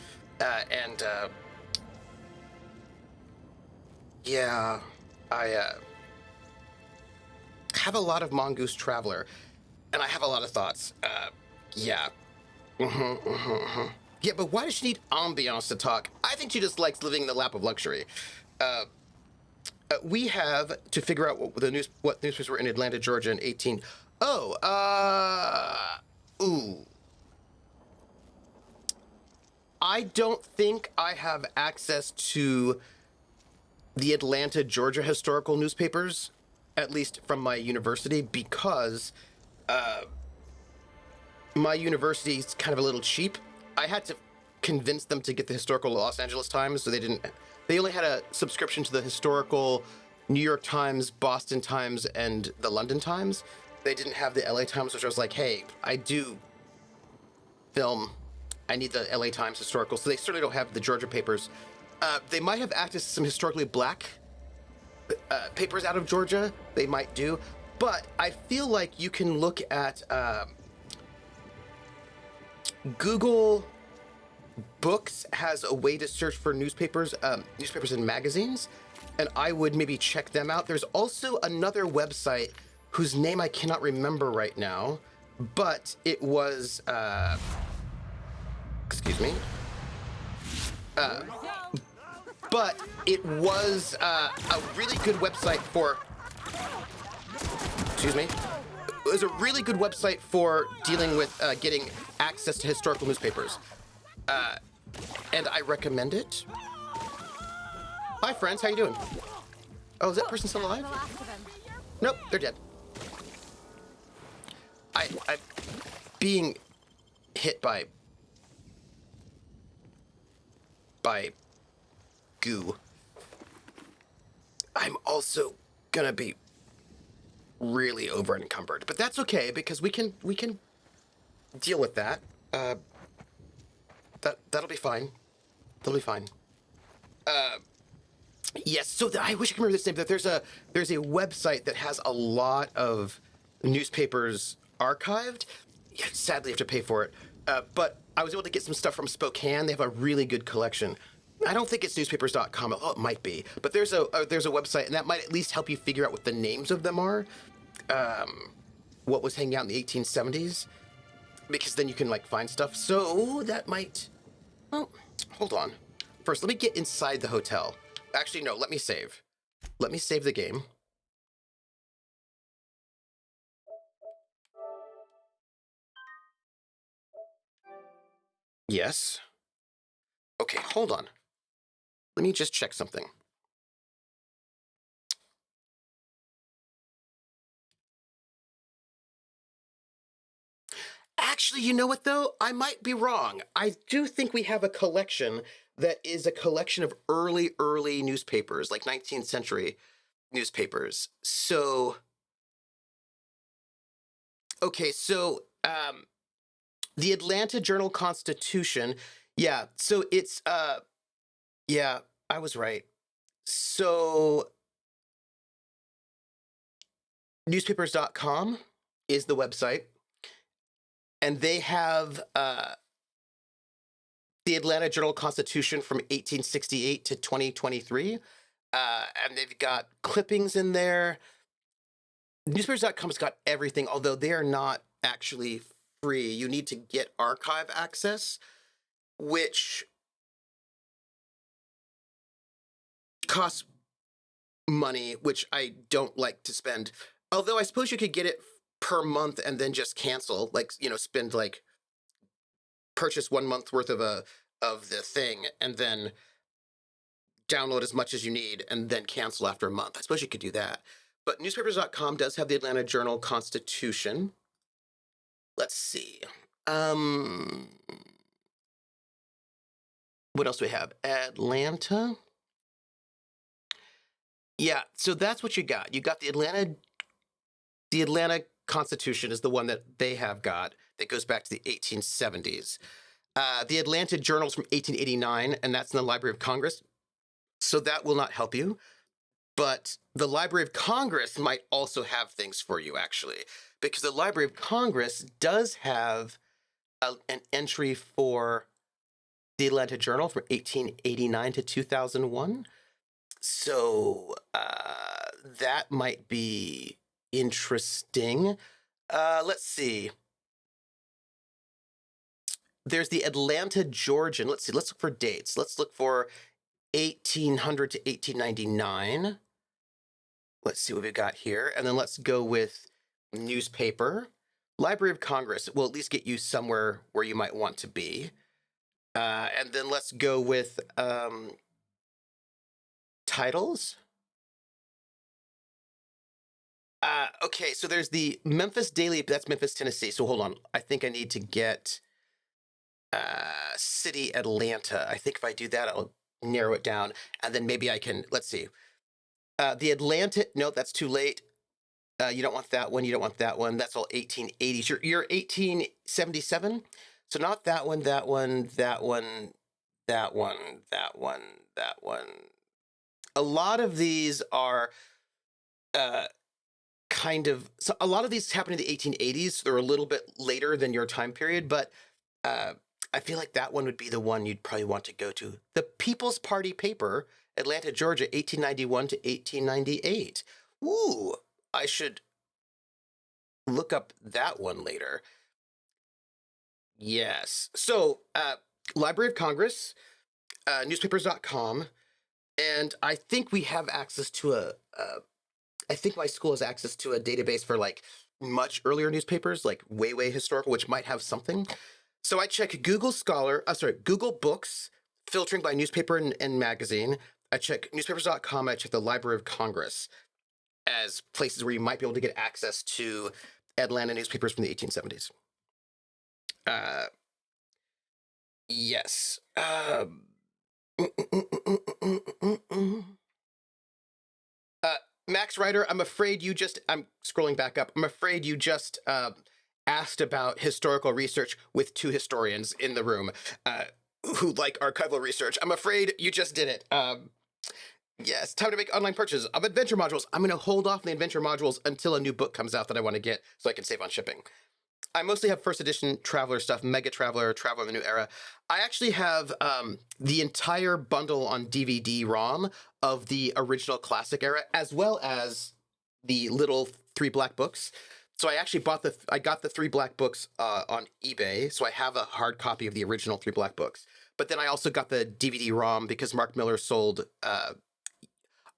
Yeah, I have a lot of Mongoose Traveler, and I have a lot of thoughts. Yeah. Yeah, but why does she need ambiance to talk? I think she just likes living in the lap of luxury. We have to figure out what newspapers were in Atlanta, Georgia in 18... Ooh. I don't think I have access to the Atlanta, Georgia historical newspapers, at least from my university, because my university is kind of a little cheap. I had to convince them to get the historical Los Angeles Times, so they only had a subscription to the historical New York Times, Boston Times, and the London Times. They didn't have the LA Times, which I was like, hey, I do film. I need the LA Times historical, so they certainly don't have the Georgia papers. They might have access to some historically black papers out of Georgia. They might do. But I feel like you can look at Google Books has a way to search for newspapers and magazines, and I would maybe check them out. There's also another website whose name I cannot remember right now, but it was, excuse me. But it was a really good website for, excuse me. It was a really good website for dealing with getting access to historical newspapers. And I recommend it. Hi, friends. How you doing? Oh, is that person still alive? Nope, they're dead. I'm being hit by goo. I'm also gonna be really over encumbered, but that's okay because we can deal with that. That'll be fine. That'll be fine. Yes. So I wish I could remember this name. But there's a website that has a lot of newspapers archived. Yeah, sadly, you have to pay for it. But I was able to get some stuff from Spokane. They have a really good collection. I don't think it's newspapers.com. Oh, it might be. But there's a website, and that might at least help you figure out what the names of them are. What was hanging out in the 1870s. Because then you can, like, find stuff. So that might... Well, hold on. First, let me get inside the hotel. Actually, no, let me save. Let me save the game. Yes. Okay, hold on. Let me just check something. Actually, you know what, though? I might be wrong. I do think we have a collection that is a collection of early newspapers, like 19th century newspapers. So, okay, so the Atlanta Journal-Constitution, yeah, so it's, yeah, I was right. So, newspapers.com is the website. And they have the Atlanta Journal-Constitution from 1868 to 2023. And they've got clippings in there. Newspapers.com's got everything, although they are not actually free. You need to get archive access, which costs money, which I don't like to spend. Although I suppose you could get it per month and then just cancel, like, spend like purchase 1 month worth of the thing and then download as much as you need and then cancel after a month. I suppose you could do that. But newspapers.com does have the Atlanta Journal-Constitution. Let's see. What else do we have? Atlanta. Yeah, so that's what you got. You got the Atlanta Constitution is the one that they have got that goes back to the 1870s. The Atlanta Journal's from 1889, and that's in the Library of Congress. So that will not help you. But the Library of Congress might also have things for you, actually, because the Library of Congress does have an entry for the Atlanta Journal from 1889 to 2001. So that might be interesting. Let's see. There's the Atlanta Georgian. Let's see. Let's look for dates. Let's look for 1800 to 1899. Let's see what we've got here. And then let's go with newspaper. Library of Congress will at least get you somewhere where you might want to be. And then let's go with titles. Okay, so there's the Memphis Daily. That's Memphis, Tennessee. So hold on. I think I need to get City Atlanta. I think if I do that, I'll narrow it down. And then maybe I can, let's see. The Atlanta, no, that's too late. You don't want that one. You don't want that one. That's all 1880s. You're 1877. So not that one, that one, that one, that one, that one, that one. A lot of these are so a lot of these happen in the 1880s. So they're a little bit later than your time period, but I feel like that one would be the one you'd probably want to go to. The People's Party paper, Atlanta, Georgia, 1891 to 1898. Ooh, I should look up that one later. Yes. So, Library of Congress, newspapers.com, and I think we have access to I think my school has access to a database for like much earlier newspapers, like way historical, which might have something. So I check Google Books, filtering by newspaper and magazine. I check newspapers.com. I check the Library of Congress as places where you might be able to get access to Atlanta newspapers from the 1870s. Yes. Max Ryder, I'm scrolling back up. I'm afraid you just asked about historical research with two historians in the room who like archival research. I'm afraid you just did it. Yes, time to make online purchases of adventure modules. I'm going to hold off on the adventure modules until a new book comes out that I want to get so I can save on shipping. I mostly have first edition Traveler stuff, Mega Traveler, Traveler in the New Era. I actually have the entire bundle on DVD-ROM of the original Classic Era, as well as the little 3 black books. So I actually got the 3 black books on eBay, so I have a hard copy of the original 3 black books. But then I also got the DVD-ROM because Mark Miller sold.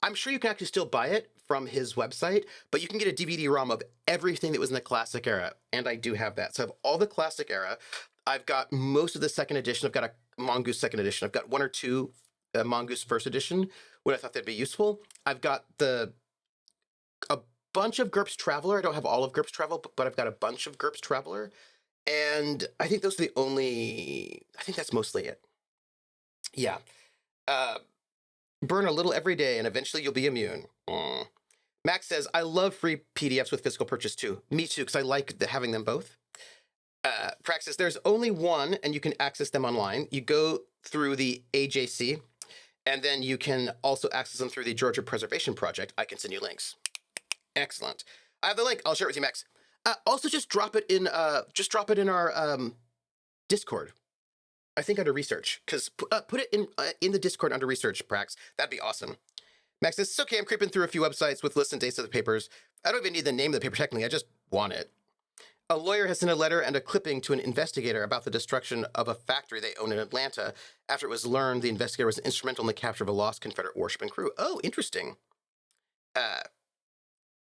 I'm sure you can actually still buy it from his website, but you can get a DVD-ROM of everything that was in the Classic Era, and I do have that. So I have all the Classic Era. I've got most of the second edition. I've got a Mongoose second edition. I've got 1 or 2 Mongoose first edition when I thought they'd be useful. I've got a bunch of GURPS Traveler. I don't have all of GURPS Travel, but I've got a bunch of GURPS Traveler, and I think those are the only. I think that's mostly it. Yeah. Burn a little every day, and eventually you'll be immune. Max says, I love free PDFs with physical purchase too. Me too, because I like having them both. Praxis, there's only one, and you can access them online. You go through the AJC, and then you can also access them through the Georgia Preservation Project. I can send you links. Excellent. I have the link. I'll share it with you, Max. Also, just drop it in our Discord. I think under research, because put it in the Discord under research, Prax. That'd be awesome. Max says, it's okay, I'm creeping through a few websites with lists and dates of the papers. I don't even need the name of the paper technically, I just want it. A lawyer has sent a letter and a clipping to an investigator about the destruction of a factory they own in Atlanta after it was learned the investigator was instrumental in the capture of a lost Confederate warship and crew. Oh, interesting.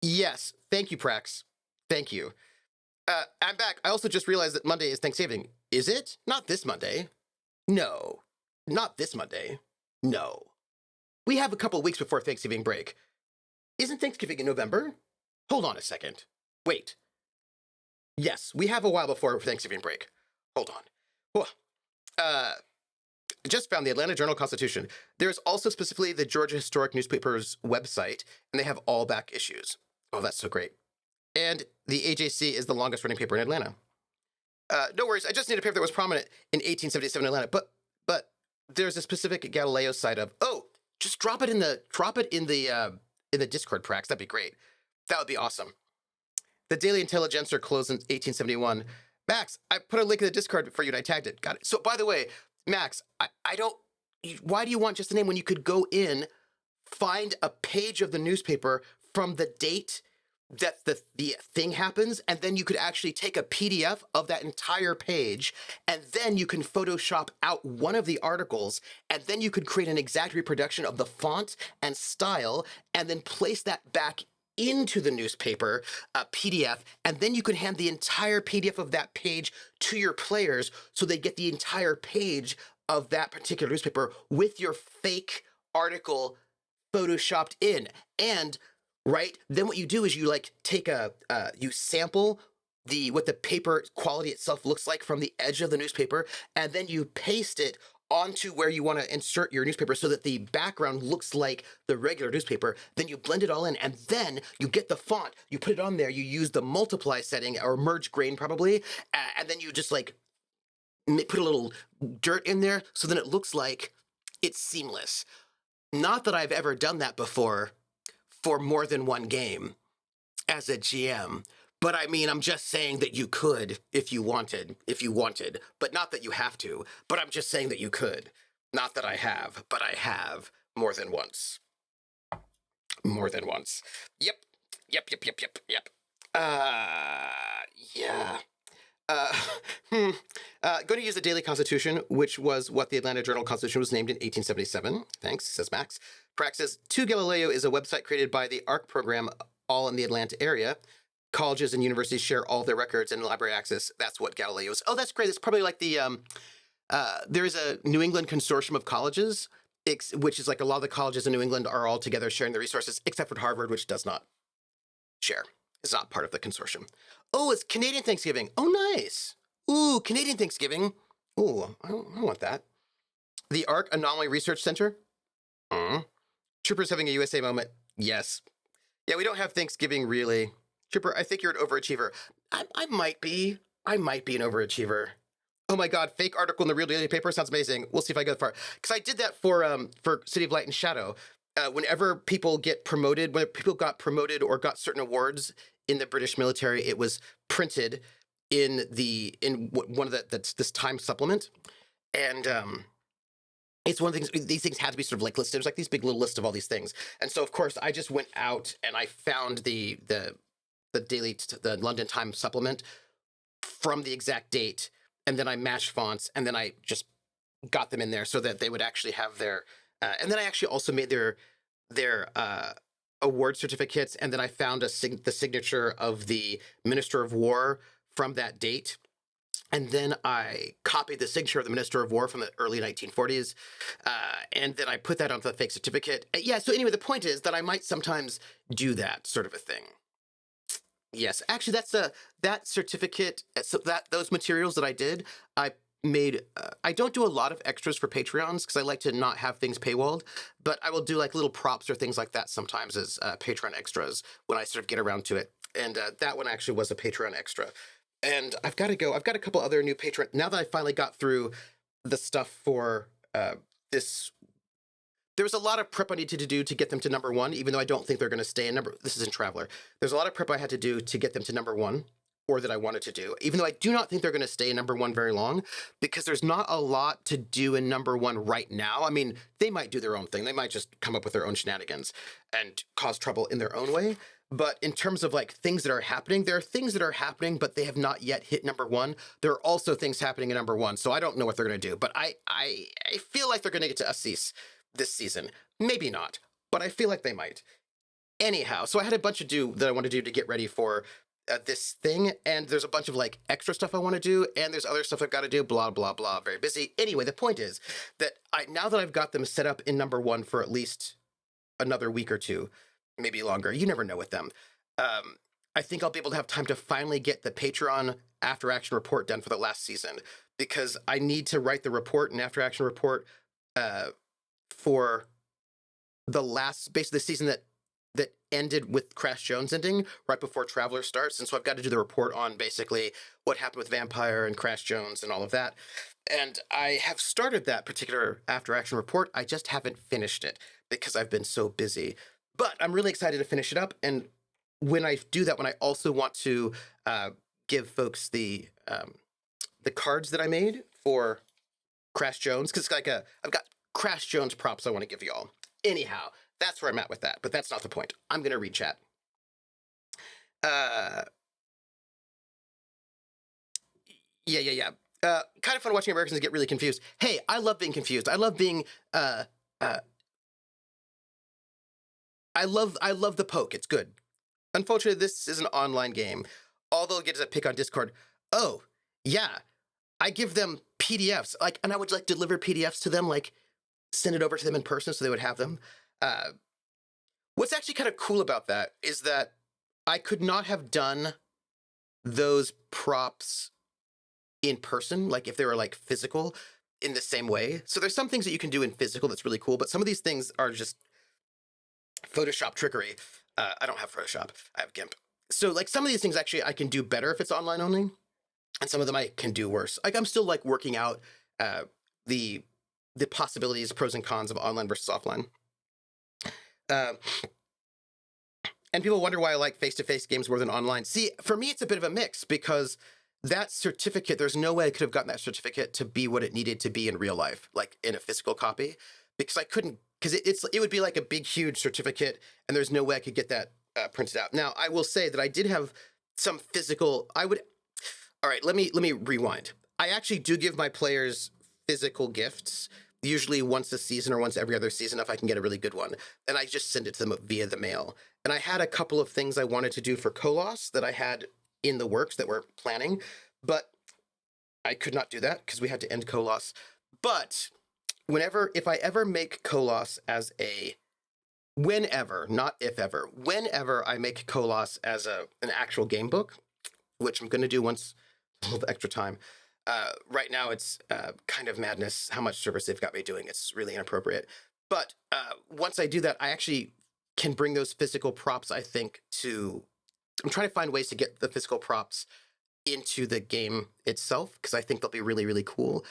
Yes, thank you, Prax. Thank you. I'm back. I also just realized that Monday is Thanksgiving. Is it? Not this Monday. No. Not this Monday. No. We have a couple weeks before Thanksgiving break. Isn't Thanksgiving in November? Hold on a second. Wait. Yes, we have a while before Thanksgiving break. Hold on. Whoa. Just found the Atlanta Journal-Constitution. There's also specifically the Georgia Historic Newspaper's website, and they have all back issues. Oh, that's so great. And the AJC is the longest running paper in Atlanta. No worries, I just need a paper that was prominent in 1877 in Atlanta. But there's a specific Galileo site of, oh, just drop it in the Discord, Prax. That'd be great. That would be awesome. The Daily Intelligencer closed in 1871. Max, I put a link in the Discord for you and I tagged it. Got it. So by the way, Max, I don't, why do you want just the name when you could go in, find a page of the newspaper from the date that the thing happens, and then you could actually take a PDF of that entire page, and then you can Photoshop out one of the articles, and then you could create an exact reproduction of the font and style, and then place that back into the newspaper PDF, and then you could hand the entire PDF of that page to your players so they get the entire page of that particular newspaper with your fake article photoshopped in. And right then what you do is you like take you sample what the paper quality itself looks like from the edge of the newspaper, and then you paste it onto where you want to insert your newspaper so that the background looks like the regular newspaper. Then you blend it all in, and then you get the font, you put it on there, you use the multiply setting or merge grain probably, and then you just like put a little dirt in there so then it looks like it's seamless. Not that I've ever done that before for more than one game as a GM. But I mean, I'm just saying that you could if you wanted, but not that you have to. But I'm just saying that you could. Not that I have, but I have more than once. More than once. Yep. Yeah. Going to use the Daily Constitution, which was what the Atlanta Journal-Constitution was named in 1877. Thanks, says Max. Prax says, To Galileo is a website created by the ARC program, all in the Atlanta area. Colleges and universities share all their records and library access. That's what Galileo is. Oh, that's great. It's probably like the, there is a New England consortium of colleges, which is like a lot of the colleges in New England are all together sharing the resources, except for Harvard, which does not share. It's not part of the consortium. Oh, it's Canadian Thanksgiving. Oh, nice. Ooh, Canadian Thanksgiving. Ooh, I want that. The ARC Anomaly Research Center. Troopers having a USA moment. Yes. Yeah, we don't have Thanksgiving really. Trooper, I think you're an overachiever. I might be. I might be an overachiever. Oh my God, fake article in the Real Daily paper sounds amazing. We'll see if I go far. Because I did that for City of Light and Shadow. Whenever people get promoted, when people got promoted or got certain awards in the British military, it was printed in one of this time supplement, and it's one of the things. These things had to be sort of like listed. There's like these big little list of all these things, and so of course I just went out and I found the London Times supplement from the exact date, and then I matched fonts, and then I just got them in there so that they would actually have their. And then I actually also made their award certificates, and then I found the signature of the Minister of War from that date, and then I copied the signature of the Minister of War from the early 1940s, and then I put that onto the fake certificate. Yeah. So anyway, the point is that I might sometimes do that sort of a thing. Yes, actually, that's that certificate. So those materials that I did, I made. I don't do a lot of extras for Patreons because I like to not have things paywalled, but I will do like little props or things like that sometimes as Patreon extras when I sort of get around to it. And that one actually was a Patreon extra. And I've got to go. I've got a couple other new Patreon now that I finally got through the stuff for this. There was a lot of prep I needed to do to get them to number one, even though I don't think they're going to stay in number. This is in Traveler. There's a lot of prep I had to do to get them to number one, or that I wanted to do, even though I do not think they're going to stay in number one very long, because there's not a lot to do in number one right now. I mean, they might do their own thing. They might just come up with their own shenanigans and cause trouble in their own way. But in terms of like things that are happening, there are things that are happening, but they have not yet hit number one. There are also things happening in number one. So I don't know what they're going to do, but I feel like they're going to get to Assis this season. Maybe not, but I feel like they might. Anyhow, so I had a bunch to do that I want to do to get ready for this thing, and there's a bunch of like extra stuff I want to do, and there's other stuff I've got to do, blah blah blah, very busy. Anyway, the point is that now that I've got them set up in #1 for at least another week or two, maybe longer, you never know with them, I think I'll be able to have time to finally get the Patreon after action report done for the last season, because I need to write the report and after action report for the last, basically the season that ended with Crash Jones ending right before Traveler starts. And so I've got to do the report on basically what happened with Vampire and Crash Jones and all of that. And I have started that particular after action report. I just haven't finished it because I've been so busy. But I'm really excited to finish it up. And when I do that, when I also want to give folks the cards that I made for Crash Jones, because like I've got Crash Jones props I want to give you all. Anyhow, that's where I'm at with that, but that's not the point. I'm going to read chat. Yeah. Kind of fun watching Americans get really confused. Hey, I love being confused. I love being, I love the poke. It's good. Unfortunately, this is an online game. All they'll get is a pick on Discord. Oh, yeah. I give them PDFs, like, and I would like deliver PDFs to them, like send it over to them in person so they would have them. What's actually kind of cool about that is that I could not have done those props in person, like if they were like physical in the same way. So there's some things that you can do in physical that's really cool, but some of these things are just Photoshop trickery. I don't have Photoshop, I have GIMP. So like some of these things actually I can do better if it's online only, and some of them I can do worse. Like I'm still like working out the possibilities, pros and cons of online versus offline. And people wonder why I like face-to-face games more than online. See, for me, it's a bit of a mix because that certificate, there's no way I could have gotten that certificate to be what it needed to be in real life, like in a physical copy, because I couldn't, because it would be like a big, huge certificate, and there's no way I could get that printed out. Now, I will say that I did have some physical, all right, let me rewind. I actually do give my players physical gifts, usually once a season or once every other season if I can get a really good one. And I just send it to them via the mail. And I had a couple of things I wanted to do for Kolos that I had in the works that we're planning, but I could not do that because we had to end Kolos. But if I ever make Kolos as whenever, not if ever, whenever I make Kolos as an actual game book, which I'm going to do once a little extra time. Right now, it's kind of madness how much service they've got me doing. It's really inappropriate. But once I do that, I actually can bring those physical props, I think, I'm trying to find ways to get the physical props into the game itself, because I think they'll be really, really cool.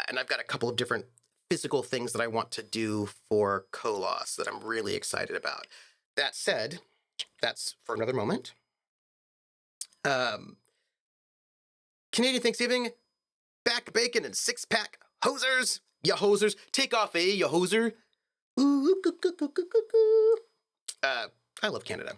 And I've got a couple of different physical things that I want to do for Kolos that I'm really excited about. That said, that's for another moment. Canadian Thanksgiving, back bacon and 6-pack hosers. Ya hosers, take off, ya hoser. I love Canada.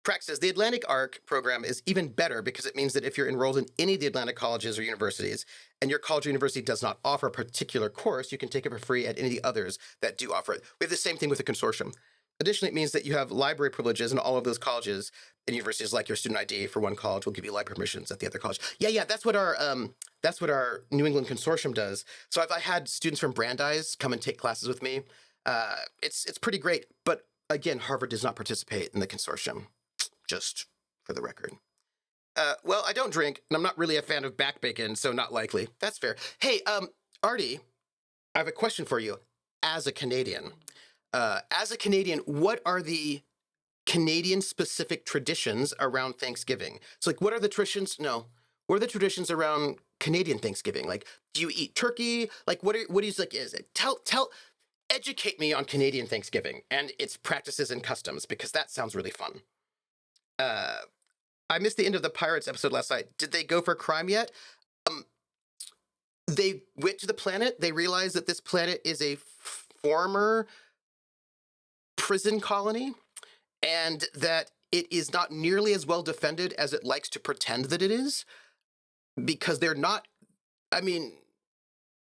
Prax says the Atlantic Arc program is even better because it means that if you're enrolled in any of the Atlantic colleges or universities and your college or university does not offer a particular course, you can take it for free at any of the others that do offer it. We have the same thing with the consortium. Additionally, it means that you have library privileges in all of those colleges and universities, like your student ID for one college will give you library permissions at the other college. Yeah, that's what our New England consortium does. So if I had students from Brandeis come and take classes with me, it's pretty great. But again, Harvard does not participate in the consortium, just for the record. Well, I don't drink, and I'm not really a fan of back bacon, so not likely. That's fair. Hey, Artie, I have a question for you as a Canadian. What are the Canadian-specific traditions around Thanksgiving? So, like, what are the traditions? No. What are the traditions around Canadian Thanksgiving? Like, do you eat turkey? Like, what is, like, is it? Educate me on Canadian Thanksgiving and its practices and customs, because that sounds really fun. I missed the end of the Pirates episode last night. Did they go for crime yet? They went to the planet. They realized that this planet is a former prison colony and that it is not nearly as well defended as it likes to pretend that it is, because they're not,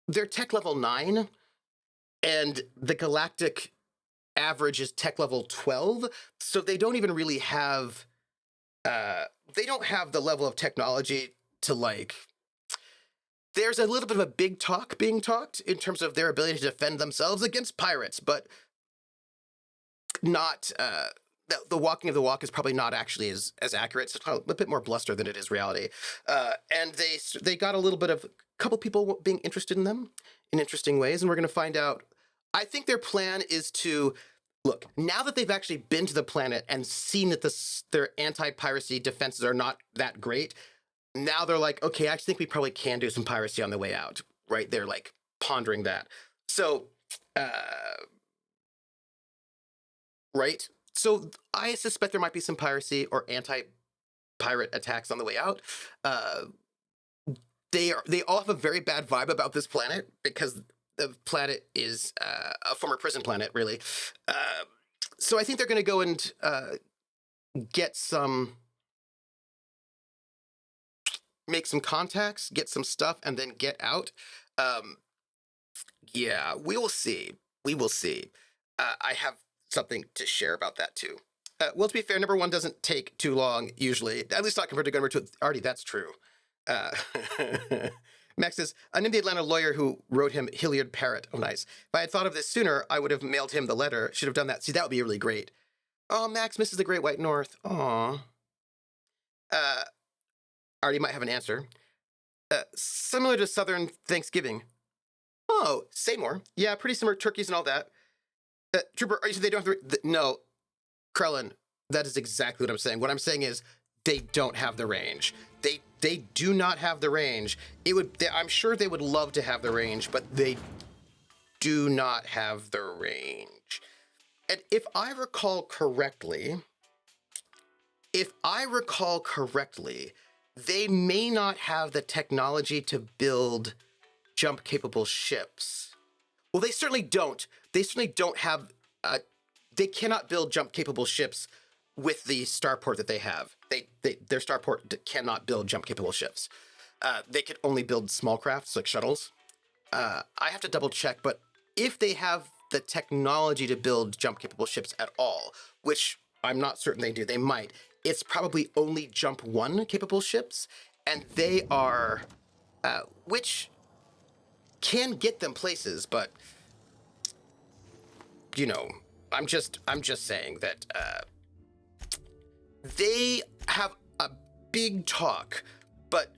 they're tech level 9 and the galactic average is tech level 12. So they don't even really have they don't have the level of technology to like. There's a little bit of a big talk being talked in terms of their ability to defend themselves against pirates, but not the walking of the walk is probably not actually as accurate. It's a bit more bluster than it is reality. And they got a little bit of a couple people being interested in them in interesting ways, and we're going to find out. I think their plan is to look, now that they've actually been to the planet and seen that their anti-piracy defenses are not that great. Now they're like, okay, I think we probably can do some piracy on the way out, right? They're like pondering that. So, right? So I suspect there might be some piracy or anti-pirate attacks on the way out. They all have a very bad vibe about this planet because the planet is a former prison planet, really. So I think they're going to go and make some contacts, get some stuff, and then get out. Yeah, we will see. We will see. I have something to share about that too. Well, to be fair, number one doesn't take too long usually, at least not compared to number two. Already, that's true. Max says, I named the Atlanta lawyer who wrote him Hilliard Parrott. Oh, nice. If I had thought of this sooner, I would have mailed him the letter. Should have done that. See, that would be really great. Oh, Max misses the Great White North. Aw. Already might have an answer. Similar to Southern Thanksgiving. Oh, say more. Yeah, pretty similar. Turkeys and all that. Trooper, are you saying they don't have no, Krellin, that is exactly what I'm saying. What I'm saying is they don't have the range. They do not have the range. I'm sure they would love to have the range, but they do not have the range. And if I recall correctly, they may not have the technology to build jump-capable ships. Well, they certainly don't. They certainly don't have. They cannot build jump-capable ships with the starport that they have. Their starport cannot build jump-capable ships. They could only build small crafts like shuttles. I have to double-check, but if they have the technology to build jump-capable ships at all, which I'm not certain they do, they might. It's probably only Jump 1 capable ships, and they are, which can get them places, but, you know, I'm just saying that they have a big talk, but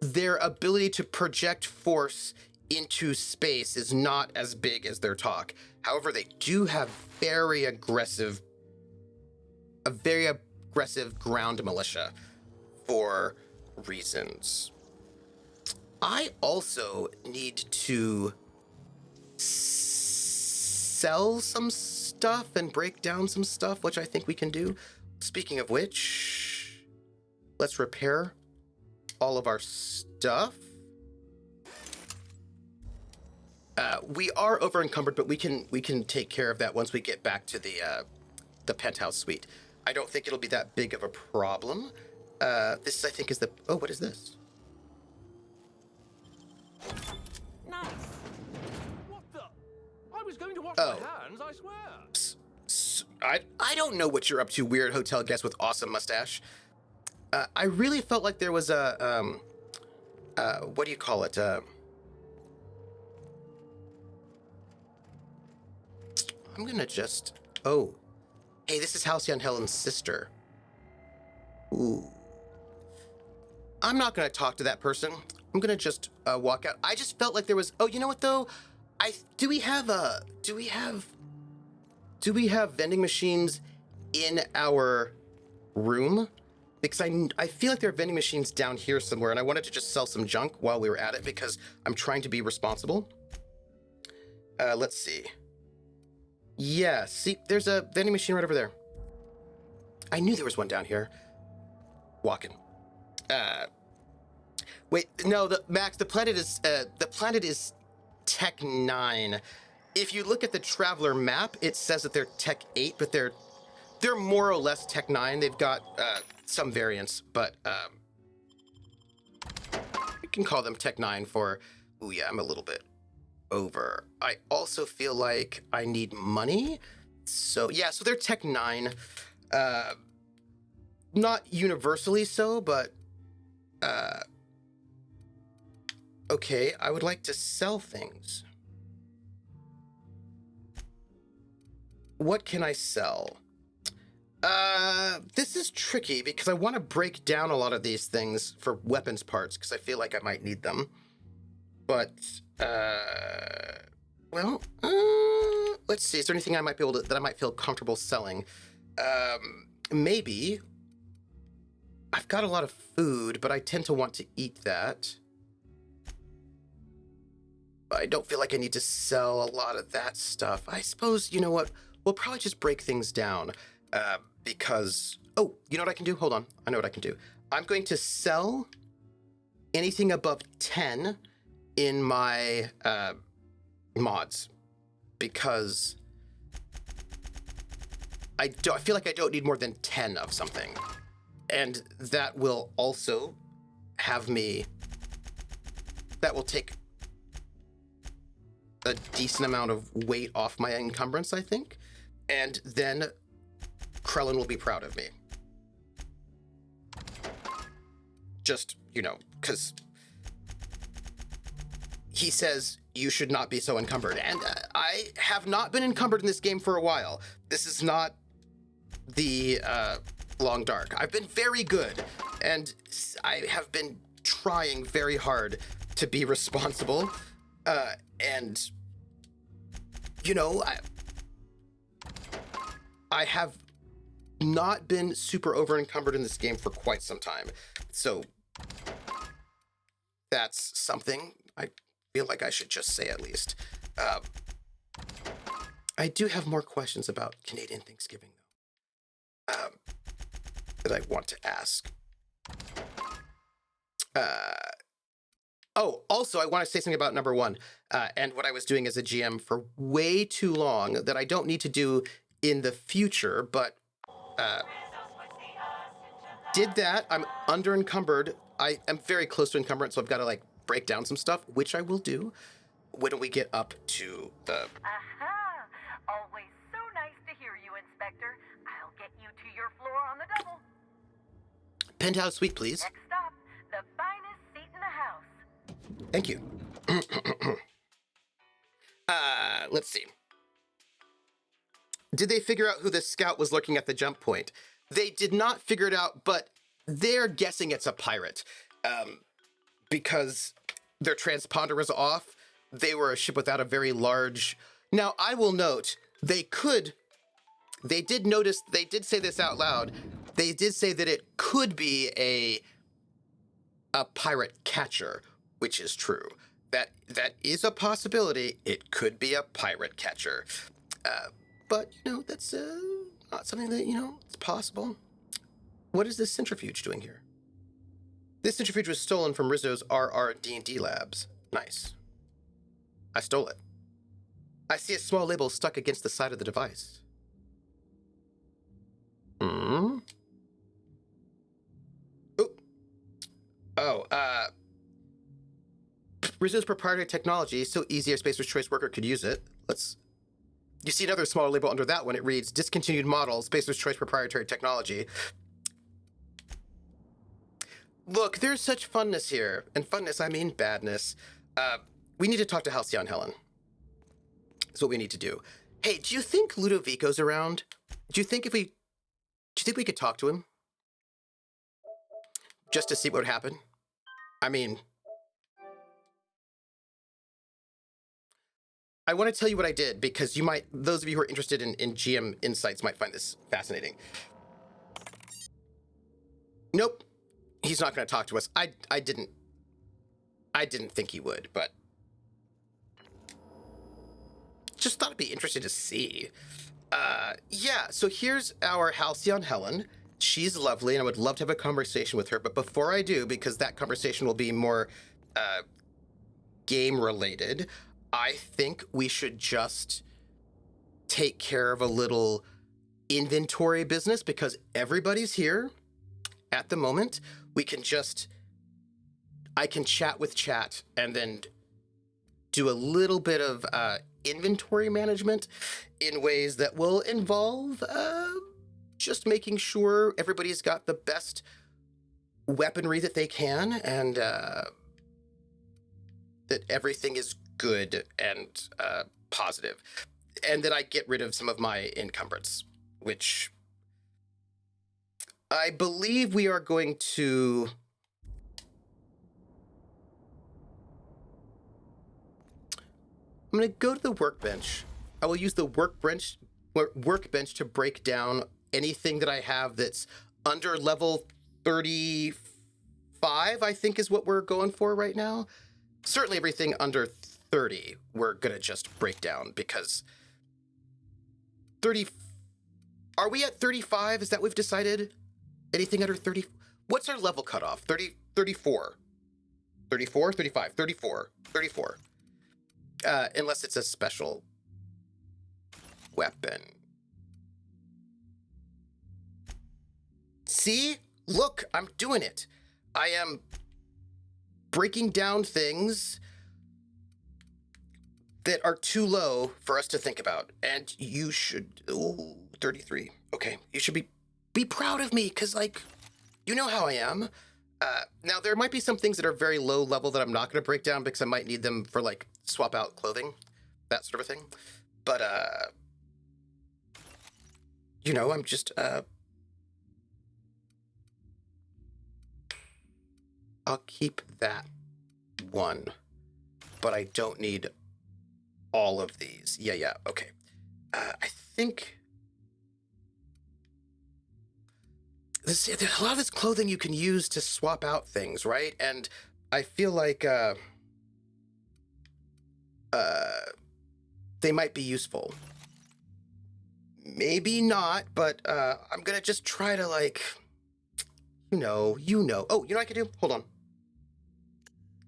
their ability to project force into space is not as big as their talk. However, they do have a very aggressive ground militia for reasons. I also need to sell some stuff and break down some stuff, which I think we can do. Speaking of which, let's repair all of our stuff. We are over encumbered, but we can take care of that once we get back to the penthouse suite. I don't think it'll be that big of a problem. This, I think, is the... Oh, what is this? Nice. What the? I was going to wash my hands, I swear. I don't know what you're up to, weird hotel guest with awesome mustache. I really felt like there was a... what do you call it? I'm gonna just... Oh. Hey, this is Halcyon Helen's sister. Ooh. I'm not gonna talk to that person. I'm gonna just walk out. I just felt like there was... Oh, you know what though? Do we have vending machines in our room? Because I feel like there are vending machines down here somewhere, and I wanted to just sell some junk while we were at it because I'm trying to be responsible. Let's see. Yeah, see, there's a vending machine right over there. I knew there was one down here. Walking. Wait, no, Max, the planet is Tech 9. If you look at the Traveler map, it says that they're Tech 8, but they're more or less Tech 9. They've got some variants, but you can call them Tech 9 for... Ooh, yeah, I'm a little bit over. I also feel like I need money. So, yeah, so they're Tech 9. not universally so, but okay, I would like to sell things. What can I sell? This is tricky because I want to break down a lot of these things for weapons parts because I feel like I might need them. But, well, let's see. Is there anything I might be able to, that I might feel comfortable selling? Maybe. I've got a lot of food, but I tend to want to eat that. I don't feel like I need to sell a lot of that stuff. I suppose, you know what? We'll probably just break things down because... Oh, you know what I can do? Hold on. I know what I can do. I'm going to sell anything above 10 in my mods because I feel like I don't need more than 10 of something. And that will also have me... That will take a decent amount of weight off my encumbrance, I think. And then Krellin will be proud of me. Just, you know, because he says you should not be so encumbered. And I have not been encumbered in this game for a while. This is not the Long Dark. I've been very good, and I have been trying very hard to be responsible. And, you know, I have not been super over encumbered in this game for quite some time. So that's something I feel like I should just say at least. I do have more questions about Canadian Thanksgiving, though, that I want to ask. Oh, also, I want to say something about number one and what I was doing as a GM for way too long that I don't need to do in the future, but did that. I'm under encumbered. I am very close to encumbrance, so I've got to like break down some stuff, which I will do when we get up to the... Aha! Always so nice to hear you, Inspector. I'll get you to your floor on the double. Penthouse suite, please. Next stop, the finest seat in the house. Thank you. Let's see. Did they figure out who the scout was lurking at the jump point? They did not figure it out, but they're guessing it's a pirate. Because their transponder was off. They were a ship without a very large... Now, I will note, they did notice, they did say this out loud. They did say that it could be a pirate catcher, which is true. That is a possibility. It could be a pirate catcher. But, you know, that's not something that, you know, it's possible. What is this centrifuge doing here? This centrifuge was stolen from Rizzo's RR&D labs. Nice. I stole it. I see a small label stuck against the side of the device. Hmm? Rizzo's proprietary technology, so easy a Spacer's Choice worker could use it. You see another small label under that one. It reads, Discontinued Model, Spacer's Choice Proprietary Technology. Look, there's such funness here. And funness, I mean badness. We need to talk to Halcyon Helen. That's what we need to do. Hey, do you think Ludovico's around? Do you think we could talk to him? Just to see what would happen? I mean... I want to tell you what I did, because those of you who are interested in GM insights might find this fascinating. Nope. He's not going to talk to us. I didn't think he would, but just thought it'd be interesting to see. Yeah, so here's our Halcyon Helen. She's lovely, and I would love to have a conversation with her, but before I do, because that conversation will be more game-related, I think we should just take care of a little inventory business, because everybody's here at the moment. I can chat with chat and then do a little bit of inventory management in ways that will involve just making sure everybody's got the best weaponry that they can, and that everything is good and positive, and that I get rid of some of my encumbrance, which I believe we are going to... I'm going to go to the workbench. I will use the workbench to break down anything that I have that's under level 35, I think is what we're going for right now. Certainly everything under 30, we're going to just break down, because 30... Are we at 35? Is that what we've decided? Anything under 30? What's our level cutoff? 30, 34. 34, 35, 34, 34. Unless it's a special weapon. See? Look, I'm doing it. I am breaking down things that are too low for us to think about. And you should... Ooh, 33. Okay. You should be proud of me, because, like, you know how I am. Now, there might be some things that are very low level that I'm not going to break down, because I might need them for, like, swap out clothing, that sort of a thing. But, you know, I'm just, I'll keep that one, but I don't need all of these. Yeah, okay. I think... There's a lot of this clothing you can use to swap out things, right? And I feel like they might be useful. Maybe not, but I'm gonna just try to, like, you know. Oh, you know what I can do? Hold on.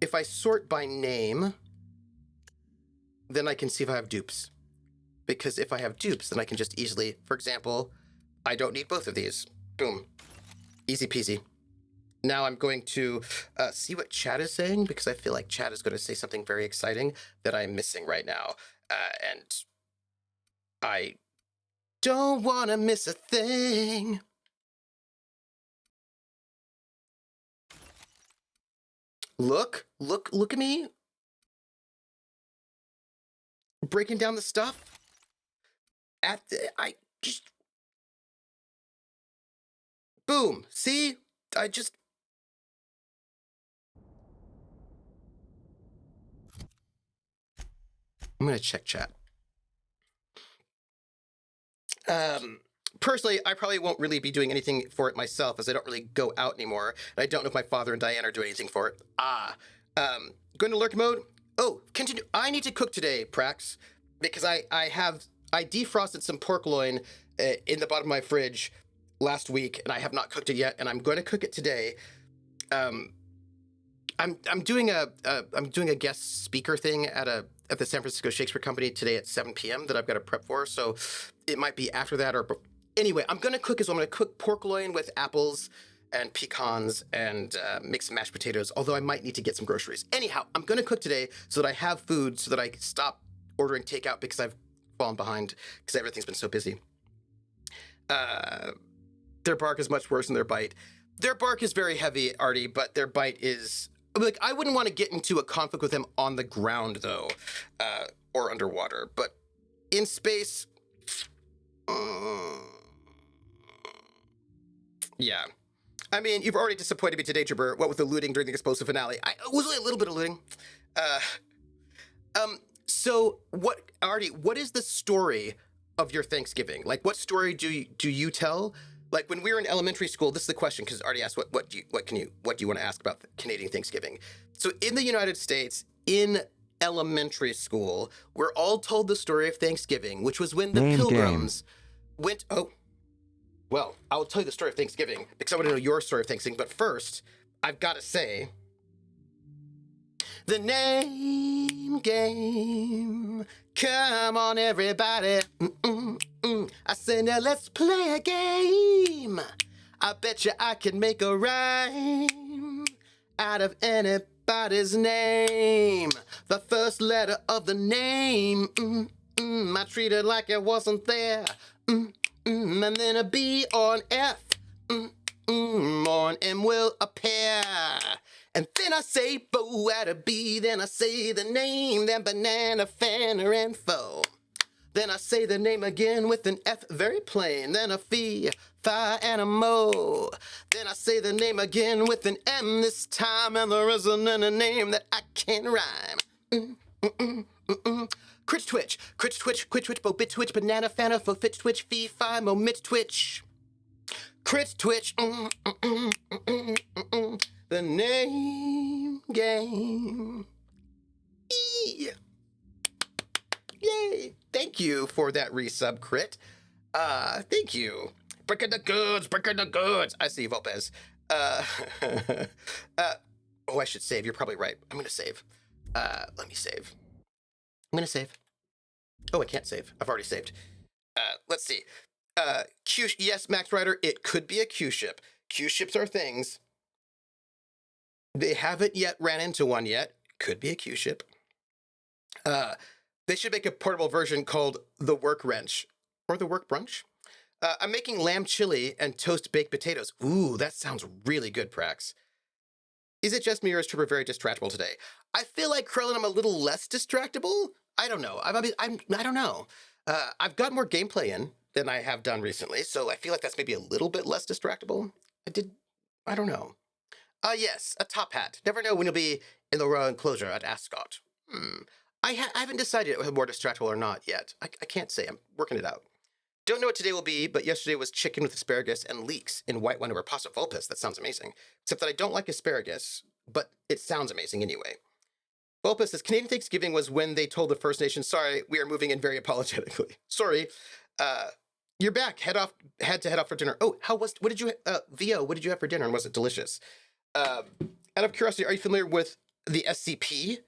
If I sort by name, then I can see if I have dupes. Because if I have dupes, then I can just easily, for example, I don't need both of these. Boom. Easy peasy. Now I'm going to see what chat is saying, because I feel like chat is going to say something very exciting that I'm missing right now. And I don't want to miss a thing. Look at me. Breaking down the stuff. Boom. See? I'm going to check chat. Personally, I probably won't really be doing anything for it myself, as I don't really go out anymore. And I don't know if my father and Diane are doing anything for it. Going to lurk mode. Oh, continue. I need to cook today, Prax, because I defrosted some pork loin in the bottom of my fridge last week, and I have not cooked it yet, and I'm going to cook it today. I'm doing a guest speaker thing at the San Francisco Shakespeare Company today at 7 p.m. that I've got to prep for, so it might be after that, or anyway, I'm going to cook I'm going to cook pork loin with apples and pecans and mixed mashed potatoes, although I might need to get some groceries. Anyhow, I'm going to cook today so that I have food, so that I can stop ordering takeout, because I've fallen behind because everything's been so busy. Their bark is much worse than their bite. Their bark is very heavy, Artie, but their bite is... Like, I wouldn't want to get into a conflict with them on the ground, though, or underwater. But in space... yeah. I mean, you've already disappointed me today, Jabber, what with the looting during the explosive finale. It was only a little bit of looting. So, Artie, what is the story of your Thanksgiving? Like, what story do you tell? Like, when we were in elementary school, this is the question, because Artie asked, what do you want to ask about Canadian Thanksgiving? So in the United States, in elementary school, we're all told the story of Thanksgiving, which was when the Pilgrims went... Oh, well, I'll tell you the story of Thanksgiving, because I want to know your story of Thanksgiving. But first, I've got to say... The name game. Come on, everybody. I say, now let's play a game. I bet you I can make a rhyme out of anybody's name. The first letter of the name. I treat it like it wasn't there. and then a B or an F, or an M will appear. And then I say bo at a B, then I say the name, then banana, fanner, and foe. Then I say the name again with an F very plain, then a fee, fi, and a mo. Then I say the name again with an M this time, and there isn't any name that I can't rhyme. Crit twitch, quit twitch, bo bit twitch, banana, fanner, fo fit twitch, fee, fi, mo mit twitch. Crit twitch, the name game. Yay! Thank you for that resub, Crit. Thank you. Breaking the goods, breaking the goods. I see, Volpez. Oh, I should save. You're probably right. I'm gonna save. Let me save. I'm gonna save. Oh, I can't save. I've already saved. Let's see. Q. Yes, Max Rider. It could be a Q ship. Q ships are things. They haven't yet ran into one yet. Could be a Q ship. They should make a portable version called the Work Wrench or the Work Brunch. I'm making lamb chili and toast baked potatoes. Ooh, that sounds really good, Prax. Is it just me or is Tripper very distractible today? I feel like Krellin, I'm a little less distractible. I don't know. I don't know. I've got more gameplay in than I have done recently, so I feel like that's maybe a little bit less distractible. I don't know. Yes, a top hat. Never know when you'll be in the royal enclosure at Ascot. I haven't decided if I'm more distractible or not yet. I can't say. I'm working it out. Don't know what today will be, but yesterday was chicken with asparagus and leeks in white wine over pasta vulpes. That sounds amazing. Except that I don't like asparagus, but it sounds amazing anyway. Vulpes says, Canadian Thanksgiving was when they told the First Nation, sorry, we are moving in very apologetically. Sorry. You're back. Had to head off for dinner. Oh, what did you, VO, what did you have for dinner and was it delicious? Out of curiosity, are you familiar with the SCP?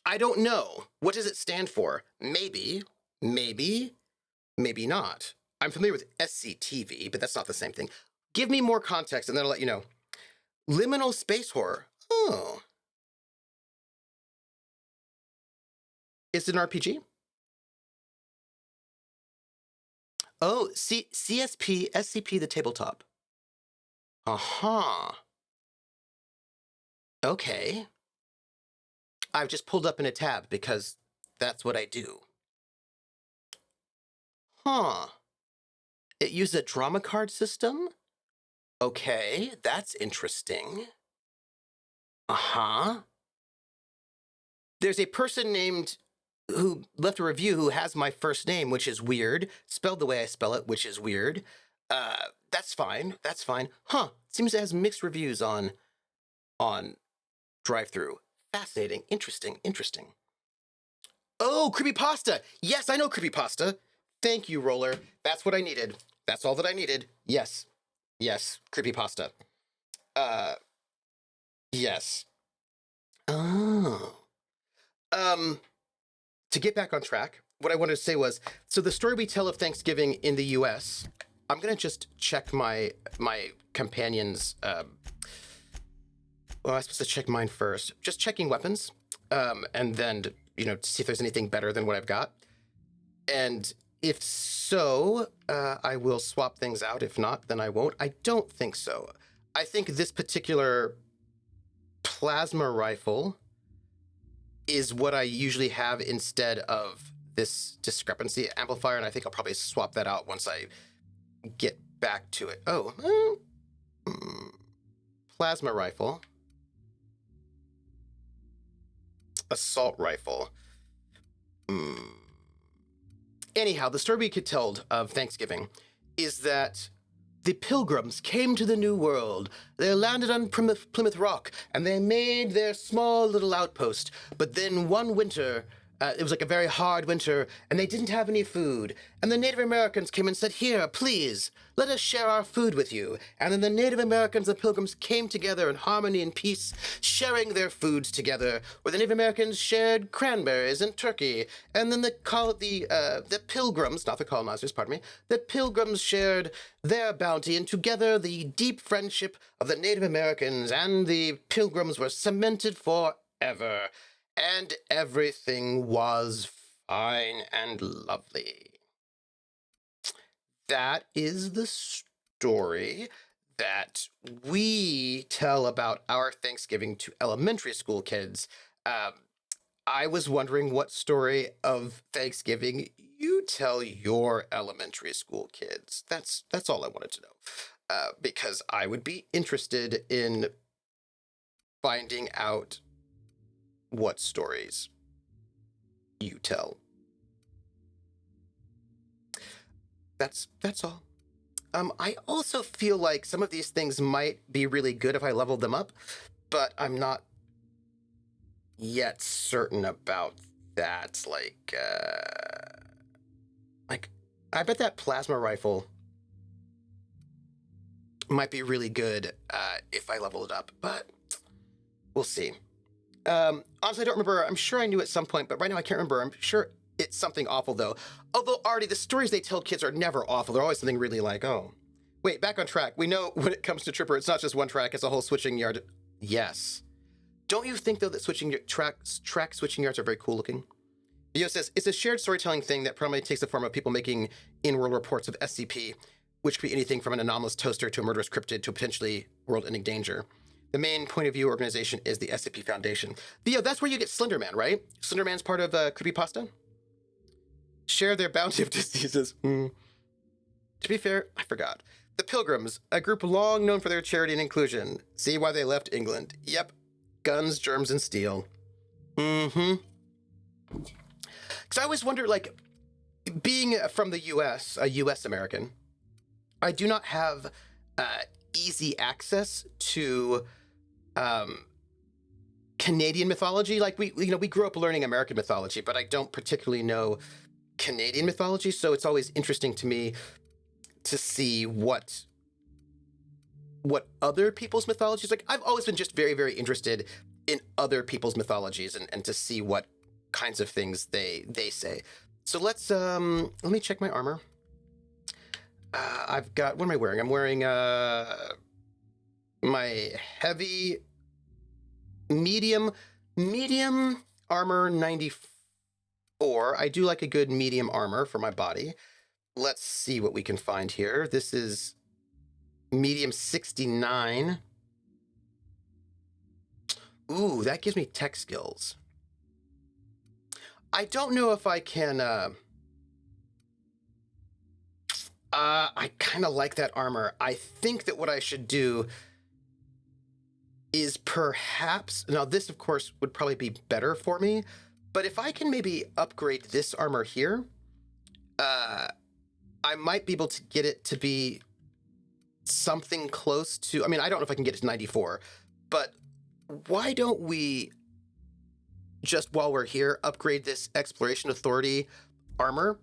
I don't know. What does it stand for? Maybe not. I'm familiar with SCTV, but that's not the same thing. Give me more context and then I'll let you know. Liminal space horror. Oh. Is it an RPG? Oh, CSP, SCP, the tabletop. Uh-huh. Okay. I've just pulled up in a tab because that's what I do. Huh. It used a drama card system? Okay, that's interesting. Uh-huh. There's a person named who left a review who has my first name, which is weird. Spelled the way I spell it, which is weird. That's fine. That's fine. Huh. Seems it has mixed reviews on drive-thru. Fascinating. Interesting. Oh, creepypasta. Yes, I know creepypasta. Thank you, Roller. That's what I needed. That's all that I needed. Yes, creepypasta. Yes. Oh. To get back on track, what I wanted to say was, so the story we tell of Thanksgiving in the U.S., I'm going to just check my companion's, well, I'm supposed to check mine first. Just checking weapons, and then, to see if there's anything better than what I've got. And if so, I will swap things out. If not, then I won't. I don't think so. I think this particular plasma rifle is what I usually have instead of this discrepancy amplifier, and I think I'll probably swap that out once I get back to it. Oh, plasma rifle. Assault rifle. Anyhow, the story we could tell of Thanksgiving is that the Pilgrims came to the New World. They landed on Plymouth Rock, and they made their small little outpost. But then one winter, it was like a very hard winter, and they didn't have any food. And the Native Americans came and said, here, please, let us share our food with you. And then the Native Americans and Pilgrims came together in harmony and peace, sharing their foods together, where the Native Americans shared cranberries and turkey. And then the Pilgrims, not the colonizers, pardon me, the Pilgrims shared their bounty, and together the deep friendship of the Native Americans and the Pilgrims were cemented forever. and everything was fine and lovely. That is the story that we tell about our Thanksgiving to elementary school kids. I was wondering what story of Thanksgiving you tell your elementary school kids. That's all I wanted to know, because I would be interested in finding out what stories you tell. That's all. I also feel like some of these things might be really good if I leveled them up, but I'm not yet certain about that. Like I bet that plasma rifle might be really good if I level it up, but we'll see. Honestly, I don't remember. I'm sure I knew at some point, but right now I can't remember. I'm sure it's something awful, though. Although, Artie, the stories they tell kids are never awful. They're always something really like, oh. Wait, back on track. We know when it comes to Tripper, it's not just one track, it's a whole switching yard. Yes. Don't you think, though, that track switching yards are very cool looking? Vio says, it's a shared storytelling thing that primarily takes the form of people making in-world reports of SCP, which could be anything from an anomalous toaster to a murderous cryptid to a potentially world-ending danger. The main point of view organization is the SCP Foundation. Vio, that's where you get Slenderman, right? Slenderman's part of Creepypasta? Share their bounty of diseases. To be fair, I forgot. The Pilgrims, a group long known for their charity and inclusion. See why they left England. Yep. Guns, germs, and steel. Because I always wonder, like, being from the U.S., a U.S. American, I do not have easy access to Canadian mythology. Like, we grew up learning American mythology, but I don't particularly know Canadian mythology, so it's always interesting to me to see what other people's mythologies, like I've always been just very, very interested in other people's mythologies and to see what kinds of things they say. So let me check my armor. I've got, what am I wearing? I'm wearing my heavy medium armor 94. I do like a good medium armor for my body. Let's see what we can find here. This is medium 69. Ooh, that gives me tech skills. I don't know if I can... I kind of like that armor. I think that what I should do is perhaps... Now, this, of course, would probably be better for me, but if I can maybe upgrade this armor here, I might be able to get it to be something close to... I mean, I don't know if I can get it to 94, but why don't we, just while we're here, upgrade this Exploration Authority armor,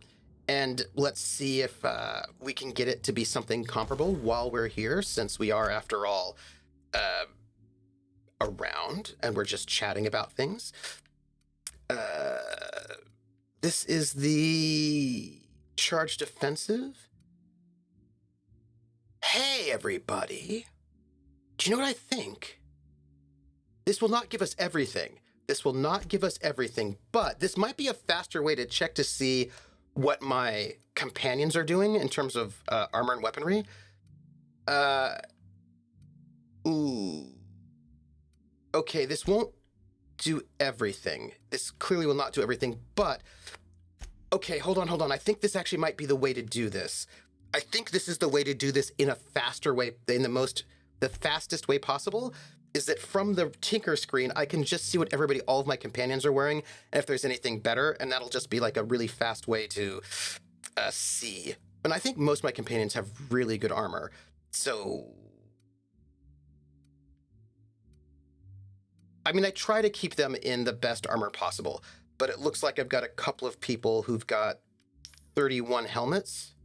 and let's see if we can get it to be something comparable while we're here, since we are, after all, around, and we're just chatting about things. This is the charged offensive. Hey, everybody. Do you know what I think? This will not give us everything. This will not give us everything, but this might be a faster way to check to see what my companions are doing in terms of armor and weaponry. Ooh. Okay, this won't do everything. This clearly will not do everything, but... Okay, hold on. I think this actually might be the way to do this. I think this is the way to do this in a faster way, in the fastest way possible, is that from the Tinker screen, I can just see what all of my companions are wearing, and if there's anything better, and that'll just be like a really fast way to see. And I think most of my companions have really good armor, so... I mean, I try to keep them in the best armor possible, but it looks like I've got a couple of people who've got 31 helmets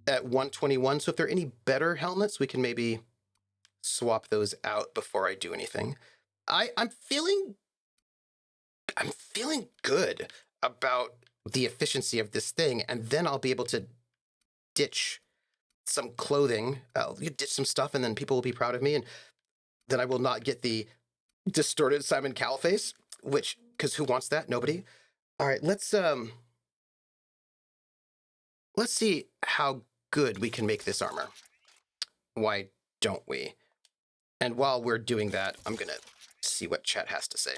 at 121, so if there are any better helmets, we can maybe swap those out before I do anything. I'm feeling good about the efficiency of this thing, and then I'll be able to ditch some clothing, ditch some stuff, and then people will be proud of me, and then I will not get the distorted Simon Cowell face. Which, because who wants that? Nobody. All right, let's see how good we can make this armor. Why don't we? And while we're doing that, I'm gonna see what chat has to say.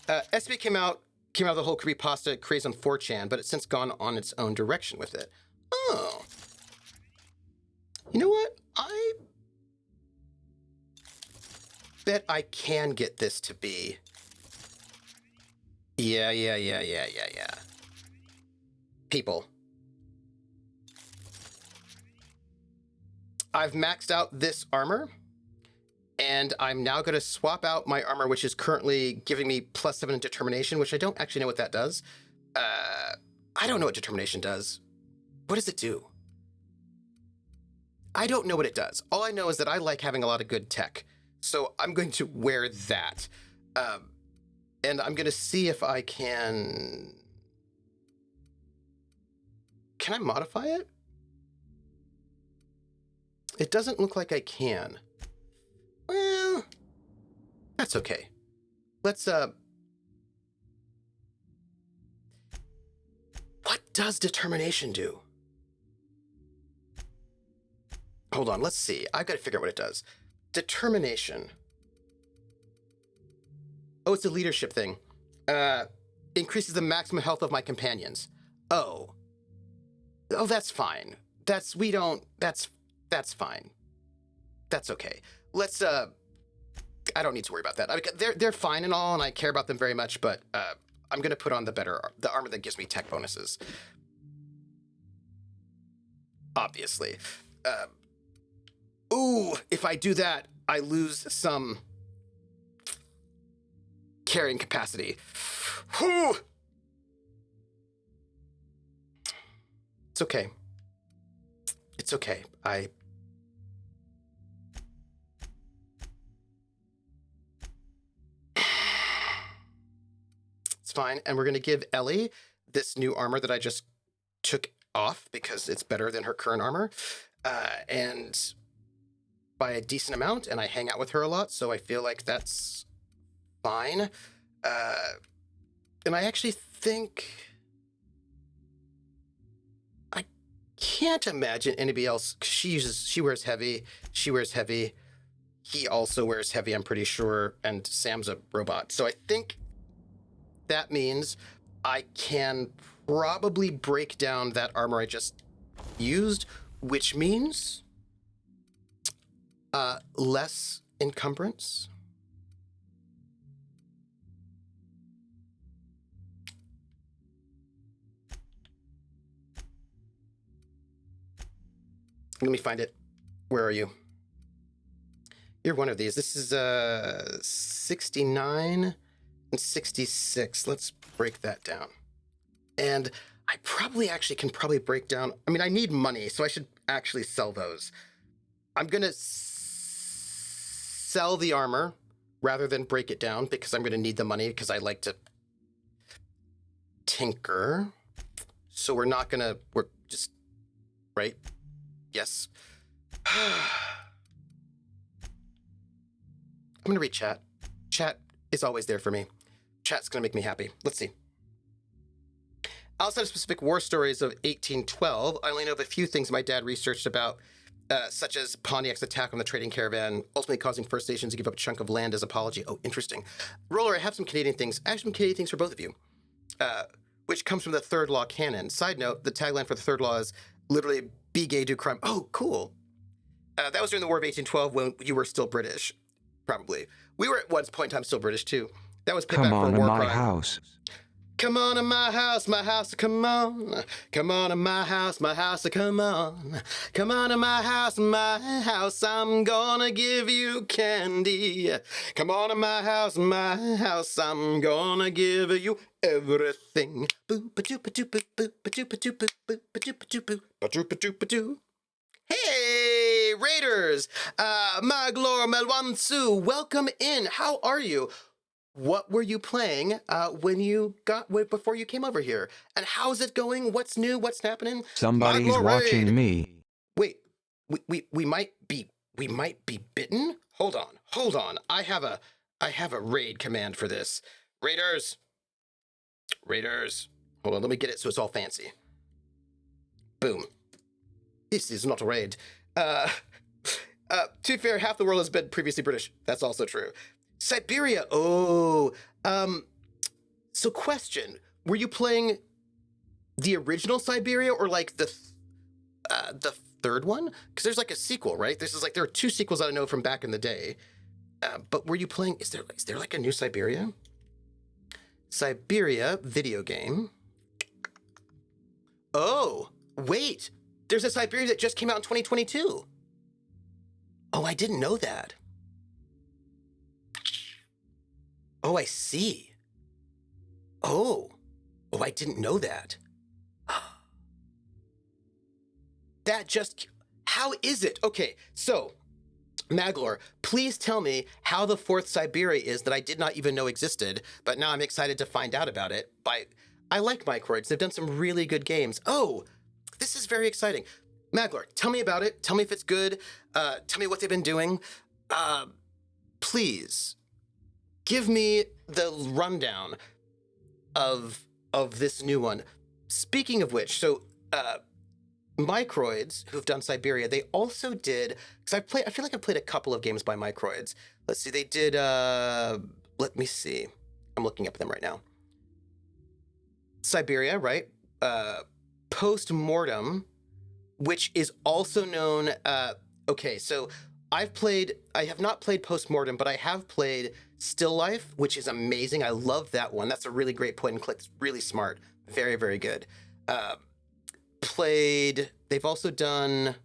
SB came out of the whole creepypasta craze on 4chan, but it's since gone on its own direction with it. Oh. You know what? I bet I can get this to be... Yeah. People. I've maxed out this armor, and I'm now going to swap out my armor, which is currently giving me +7 in determination, which I don't actually know what that does. I don't know what determination does. What does it do? I don't know what it does. All I know is that I like having a lot of good tech, so I'm going to wear that. And I'm going to see if I can... Can I modify it? It doesn't look like I can. Well, that's okay. Let's, What does determination do? Hold on, let's see. I've got to figure out what it does. Determination. Oh, it's a leadership thing. Increases the maximum health of my companions. Oh, that's fine. That's fine. That's okay. Let's, I don't need to worry about that. I mean, they're fine and all, and I care about them very much, but, I'm gonna put on the armor that gives me tech bonuses. Obviously. Ooh, if I do that, I lose some carrying capacity. Whew. It's okay. It's okay. It's fine. And we're going to give Ellie this new armor that I just took off because it's better than her current armor. And by a decent amount, and I hang out with her a lot, so I feel like that's fine. And I actually think... I can't imagine anybody else... She wears heavy. She wears heavy. He also wears heavy, I'm pretty sure. And Sam's a robot. So I think that means I can probably break down that armor I just used, which means less encumbrance. Let me find it. Where are you? You're one of these. This is 69 and 66. Let's break that down. And I probably actually can break down. I mean, I need money, so I should actually sell those. I'm going to sell the armor rather than break it down because I'm going to need the money because I like to tinker. So we're just, right? Yes. I'm going to read chat. Chat is always there for me. Chat's going to make me happy. Let's see. Outside of specific war stories of 1812, I only know of a few things my dad researched about, such as Pontiac's attack on the trading caravan, ultimately causing First Nations to give up a chunk of land as apology. Oh, interesting. Roller, I have some Canadian things. I have some Canadian things for both of you, which comes from the Third Law canon. Side note, the tagline for the Third Law is literally, be gay, do crime. Oh, cool. That was during the War of 1812 when you were still British, probably. We were at one point in time still British, too. That was payback for a war crime. Come on to my house. Come on to my house, come on. Come on to my house, come on. Come on to my house, I'm gonna give you candy. Come on to my house, I'm gonna give you everything. Hey, Raiders! Maglor Melwansu, welcome in. How are you? What were you playing before you came over here? And how's it going? What's new? What's happening? Somebody's watching me. Wait, we might be bitten? Hold on. I have a I have a raid command for this. Raiders. Raiders. Hold on, let me get it so it's all fancy. Boom. This is not a raid. To be fair, half the world has been previously British. That's also true. Siberia. Oh. So question, were you playing the original Siberia or like the third one? Because there's like a sequel, right? This is like, there are two sequels that I know from back in the day. But were you playing, is there like a new Siberia? Siberia video game. Oh, wait. There's a Siberia that just came out in 2022. Oh, I didn't know that. Oh, I see. Oh, I didn't know that. That just, how is it? Okay, so, Maglor, please tell me how the fourth Siberia is that I did not even know existed, but now I'm excited to find out about it. I like Microids. They've done some really good games. Oh, this is very exciting. Maglor, tell me about it. Tell me if it's good. Tell me what they've been doing. Please, give me the rundown of this new one. Speaking of which, so Microids, who've done Siberia, they also did, because I feel like I've played a couple of games by Microids. Let's see, they did, let me see. I'm looking up them right now. Siberia, right? Post-Mortem, which is also known, okay, so I have not played Post-Mortem, but I have played Still Life, which is amazing. I love that one. That's a really great point and click. It's really smart. Very, very good. They've also done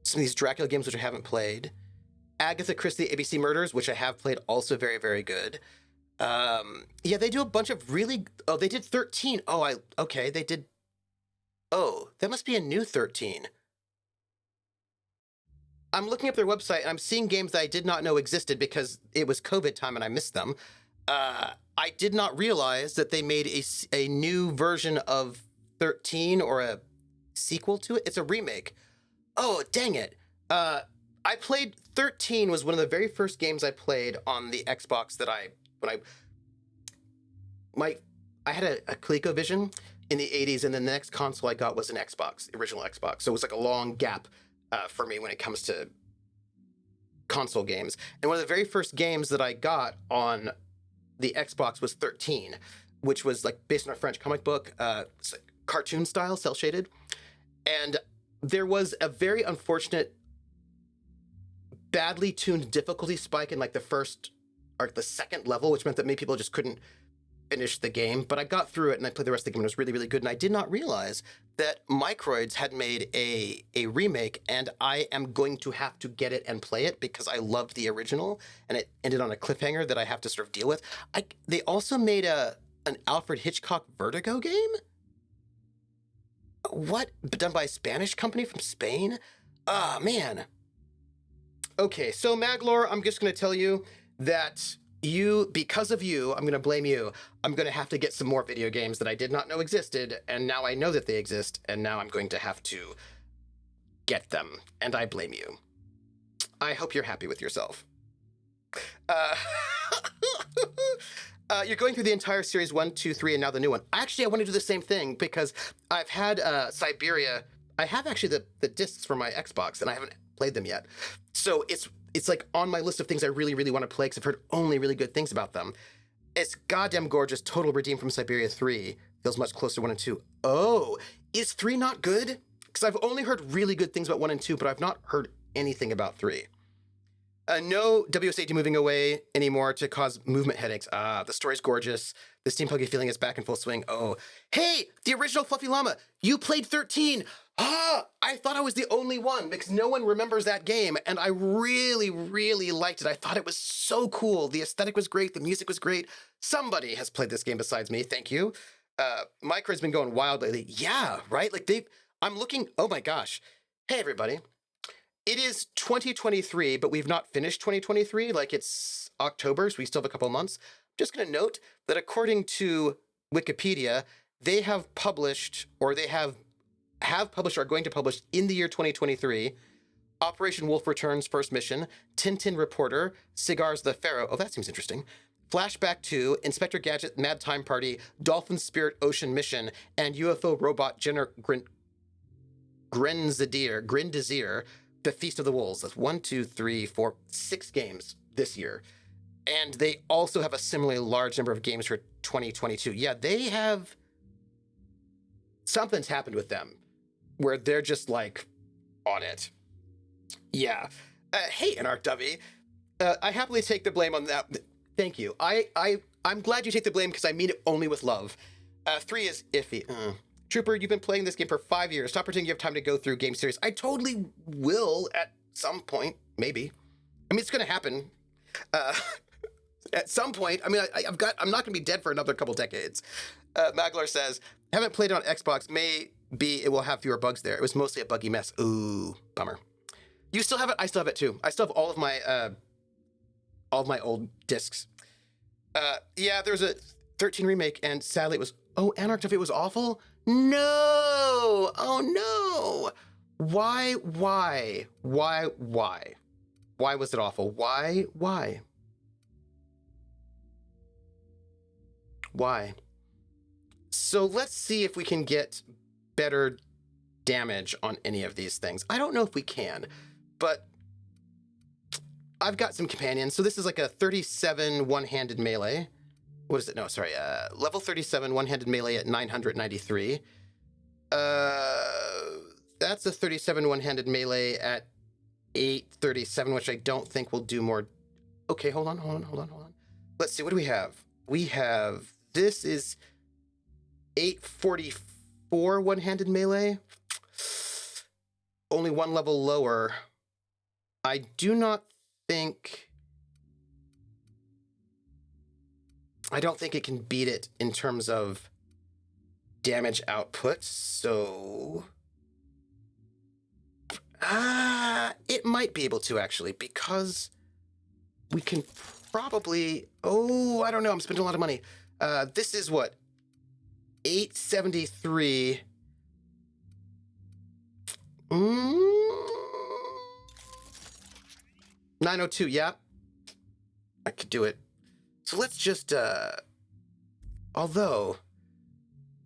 some of these Dracula games, which I haven't played. Agatha Christie ABC Murders, which I have played, also very, very good. Yeah, they do a bunch of really, oh, they did 13. Oh, okay, they did, oh, that must be a new 13. I'm looking up their website and I'm seeing games that I did not know existed because it was COVID time and I missed them. I did not realize that they made a new version of 13 or a sequel to it. It's a remake. Oh, dang it. I played 13 was one of the very first games I played on the Xbox that I had a ColecoVision in the 80s, and then the next console I got was an Xbox, the original Xbox. So it was like a long gap for me when it comes to console games. And one of the very first games that I got on the Xbox was 13, which was like based on a French comic book, it's like cartoon style, cel shaded. And there was a very unfortunate, badly tuned difficulty spike in like the first or the second level, which meant that many people just couldn't finish the game. But I got through it and I played the rest of the game and it was really, really good. And I did not realize that Microids had made a remake, and I am going to have to get it and play it because I loved the original and it ended on a cliffhanger that I have to sort of deal with. They also made an Alfred Hitchcock Vertigo game? What? Done by a Spanish company from Spain? Ah, man. Okay, so Maglor, I'm just going to tell you that because of you, I'm going to blame you. I'm going to have to get some more video games that I did not know existed, and now I know that they exist, and now I'm going to have to get them, and I blame you. I hope you're happy with yourself. You're going through the entire series 1, 2, 3, and now the new one. Actually, I want to do the same thing because I've had Siberia. I have actually the discs for my Xbox, and I haven't played them yet. So it's like on my list of things I really, really want to play because I've heard only really good things about them. It's goddamn gorgeous. Total Redeem from Siberia 3 feels much closer to 1 and 2. Oh, is 3 not good? Because I've only heard really good things about 1 and 2, but I've not heard anything about 3. No WSAD moving away anymore to cause movement headaches. The story's gorgeous. The steampunky feeling is back in full swing. Oh, hey, the original Fluffy Llama. You played 13. I thought I was the only one because no one remembers that game, and I really, really liked it. I thought it was so cool. The aesthetic was great. The music was great. Somebody has played this game besides me. Thank you. Micro's been going wild lately. Yeah, right? Like I'm looking, oh my gosh. Hey, everybody. It is 2023, but we've not finished 2023. Like it's October, so we still have a couple of months. Just going to note that according to Wikipedia, they have published, or they have published or are going to publish in the year 2023, Operation Wolf Returns First Mission, Tintin Reporter, Cigars the Pharaoh. Oh, that seems interesting. Flashback 2, Inspector Gadget Mad Time Party, Dolphin Spirit Ocean Mission, and UFO Robot Grendizier, The Feast of the Wolves. That's 1, 2, 3, 4, 6 games this year. And they also have a similarly large number of games for 2022. Yeah, they have... Something's happened with them where they're just, like, on it. Yeah. Hey, Anarchdovey. I happily take the blame on that. Thank you. I'm glad you take the blame because I mean it only with love. 3 is iffy. Trooper, you've been playing this game for 5 years. Stop pretending you have time to go through game series. I totally will at some point, maybe. I mean, it's going to happen. At some point. I mean, I'm not going to be dead for another couple decades. Maglar says, haven't played it on Xbox. Maybe it will have fewer bugs there. It was mostly a buggy mess. Ooh, bummer. You still have it? I still have it too. I still have all of my old discs. Yeah, there's a 13 remake, and sadly it was... Oh, Anarchy, it was awful? No! Oh, no! Why? Why was it awful? Why? So let's see if we can get better damage on any of these things. I don't know if we can, but I've got some companions. So this is like a 37 one-handed melee. What is it? No, sorry. Level 37 one-handed melee at 993. That's a 37 one-handed melee at 837, which I don't think will do more. Okay, hold on. Let's see. What do we have? This is 844 one-handed melee. Only one level lower. I do not think... I don't think it can beat it in terms of damage output, so... it might be able to, actually, because we can probably... Oh, I don't know, I'm spending a lot of money. This is what? 873... 902, yeah. I could do it. So let's just, although,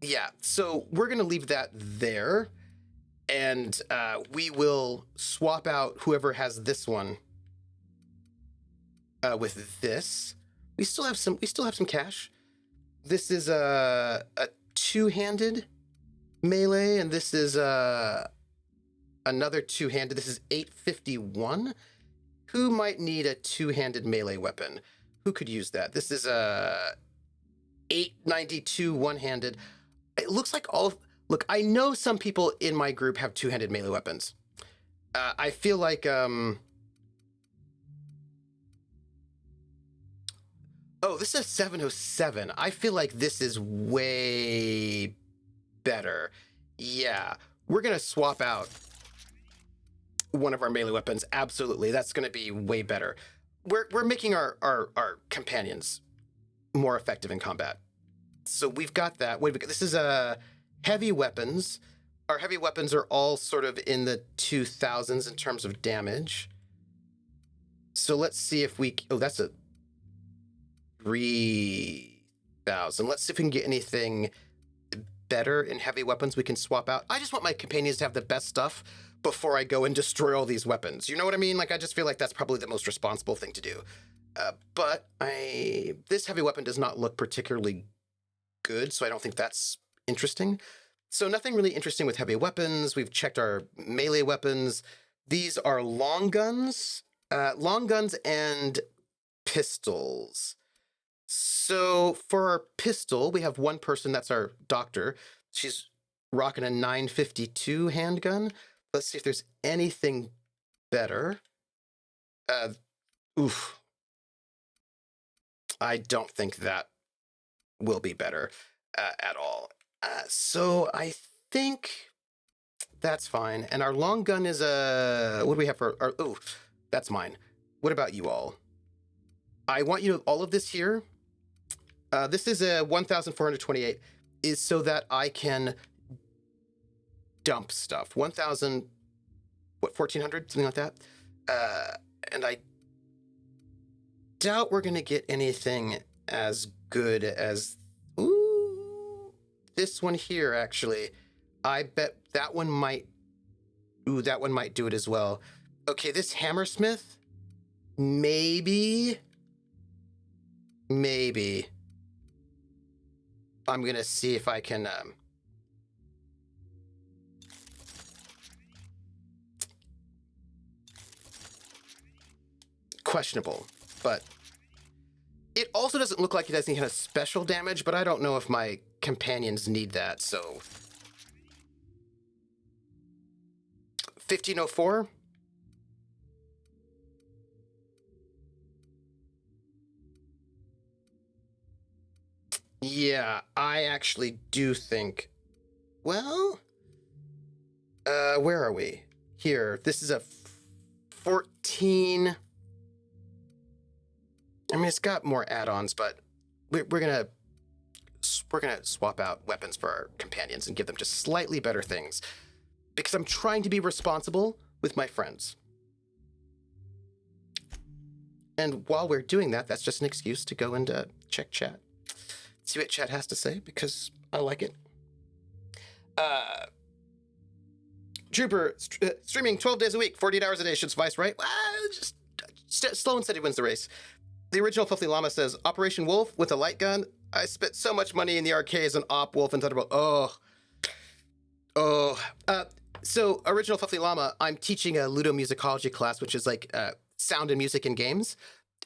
yeah, so we're going to leave that there, and we will swap out whoever has this one with this. We still have some cash. This is a two-handed melee, and this is another two-handed. This is 851. Who might need a two-handed melee weapon? Who could use that? This is a 892 one-handed. It looks like look, I know some people in my group have two-handed melee weapons. I feel like, oh, this is a 707. I feel like this is way better. Yeah, we're going to swap out one of our melee weapons. Absolutely. That's going to be way better. We're making our companions more effective in combat. So we've got that. This is heavy weapons. Our heavy weapons are all sort of in the 2000s in terms of damage. So let's see if we... Oh, that's a 3000. Let's see if we can get anything better in heavy weapons we can swap out. I just want my companions to have the best stuff before I go and destroy all these weapons. You know what I mean? Like, I just feel like that's probably the most responsible thing to do. But this heavy weapon does not look particularly good, so I don't think that's interesting. So nothing really interesting with heavy weapons. We've checked our melee weapons. These are long guns and pistols. So for our pistol, we have one person, that's our doctor. She's rocking a 952 handgun. Let's see if there's anything better. Oof. I don't think that will be better at all. So I think that's fine. And our long gun is what do we have for our... Oh, that's mine. What about you all? I want you to... All of this here, this is a 1,428, is so that I can dump stuff. 1,000... what, 1400, something like that. And I doubt we're gonna get anything as good as this one here. Actually, I bet that one might. That one might do it as well. Okay, this Hammersmith, maybe. I'm gonna see if I can. Questionable, but it also doesn't look like it has any kind of special damage, but I don't know if my companions need that, so. 1504? Yeah, I actually do think. Well, where are we? Here, this is a 14. I mean, it's got more add-ons, but we're gonna swap out weapons for our companions and give them just slightly better things, because I'm trying to be responsible with my friends. And while we're doing that, that's just an excuse to go and check chat, see what chat has to say, because I like it. Trooper, streaming 12 days a week, 48 hours a day should suffice, right? Just slow and steady wins the race. The original Filthy Llama says, Operation Wolf with a light gun. I spent so much money in the arcades on Op Wolf and Thunderbolt. So original Filthy Llama, I'm teaching a ludomusicology class, which is like sound and music in games.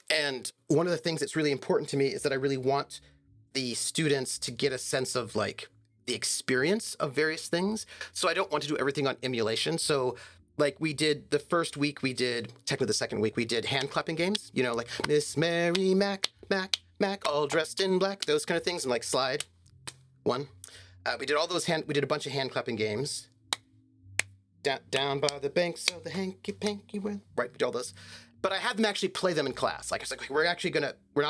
And one of the things that's really important to me is that I really want the students to get a sense of like the experience of various things. So I don't want to do everything on emulation. So like we did the first week, technically the second week, we did hand clapping games, you know, like Miss Mary Mac, all dressed in black, those kind of things, and like Slide, one. We did all those we did a bunch of hand clapping games. Down by the banks of the hanky-panky, right, we did all those. But I had them actually play them in class. Like I was like, we're not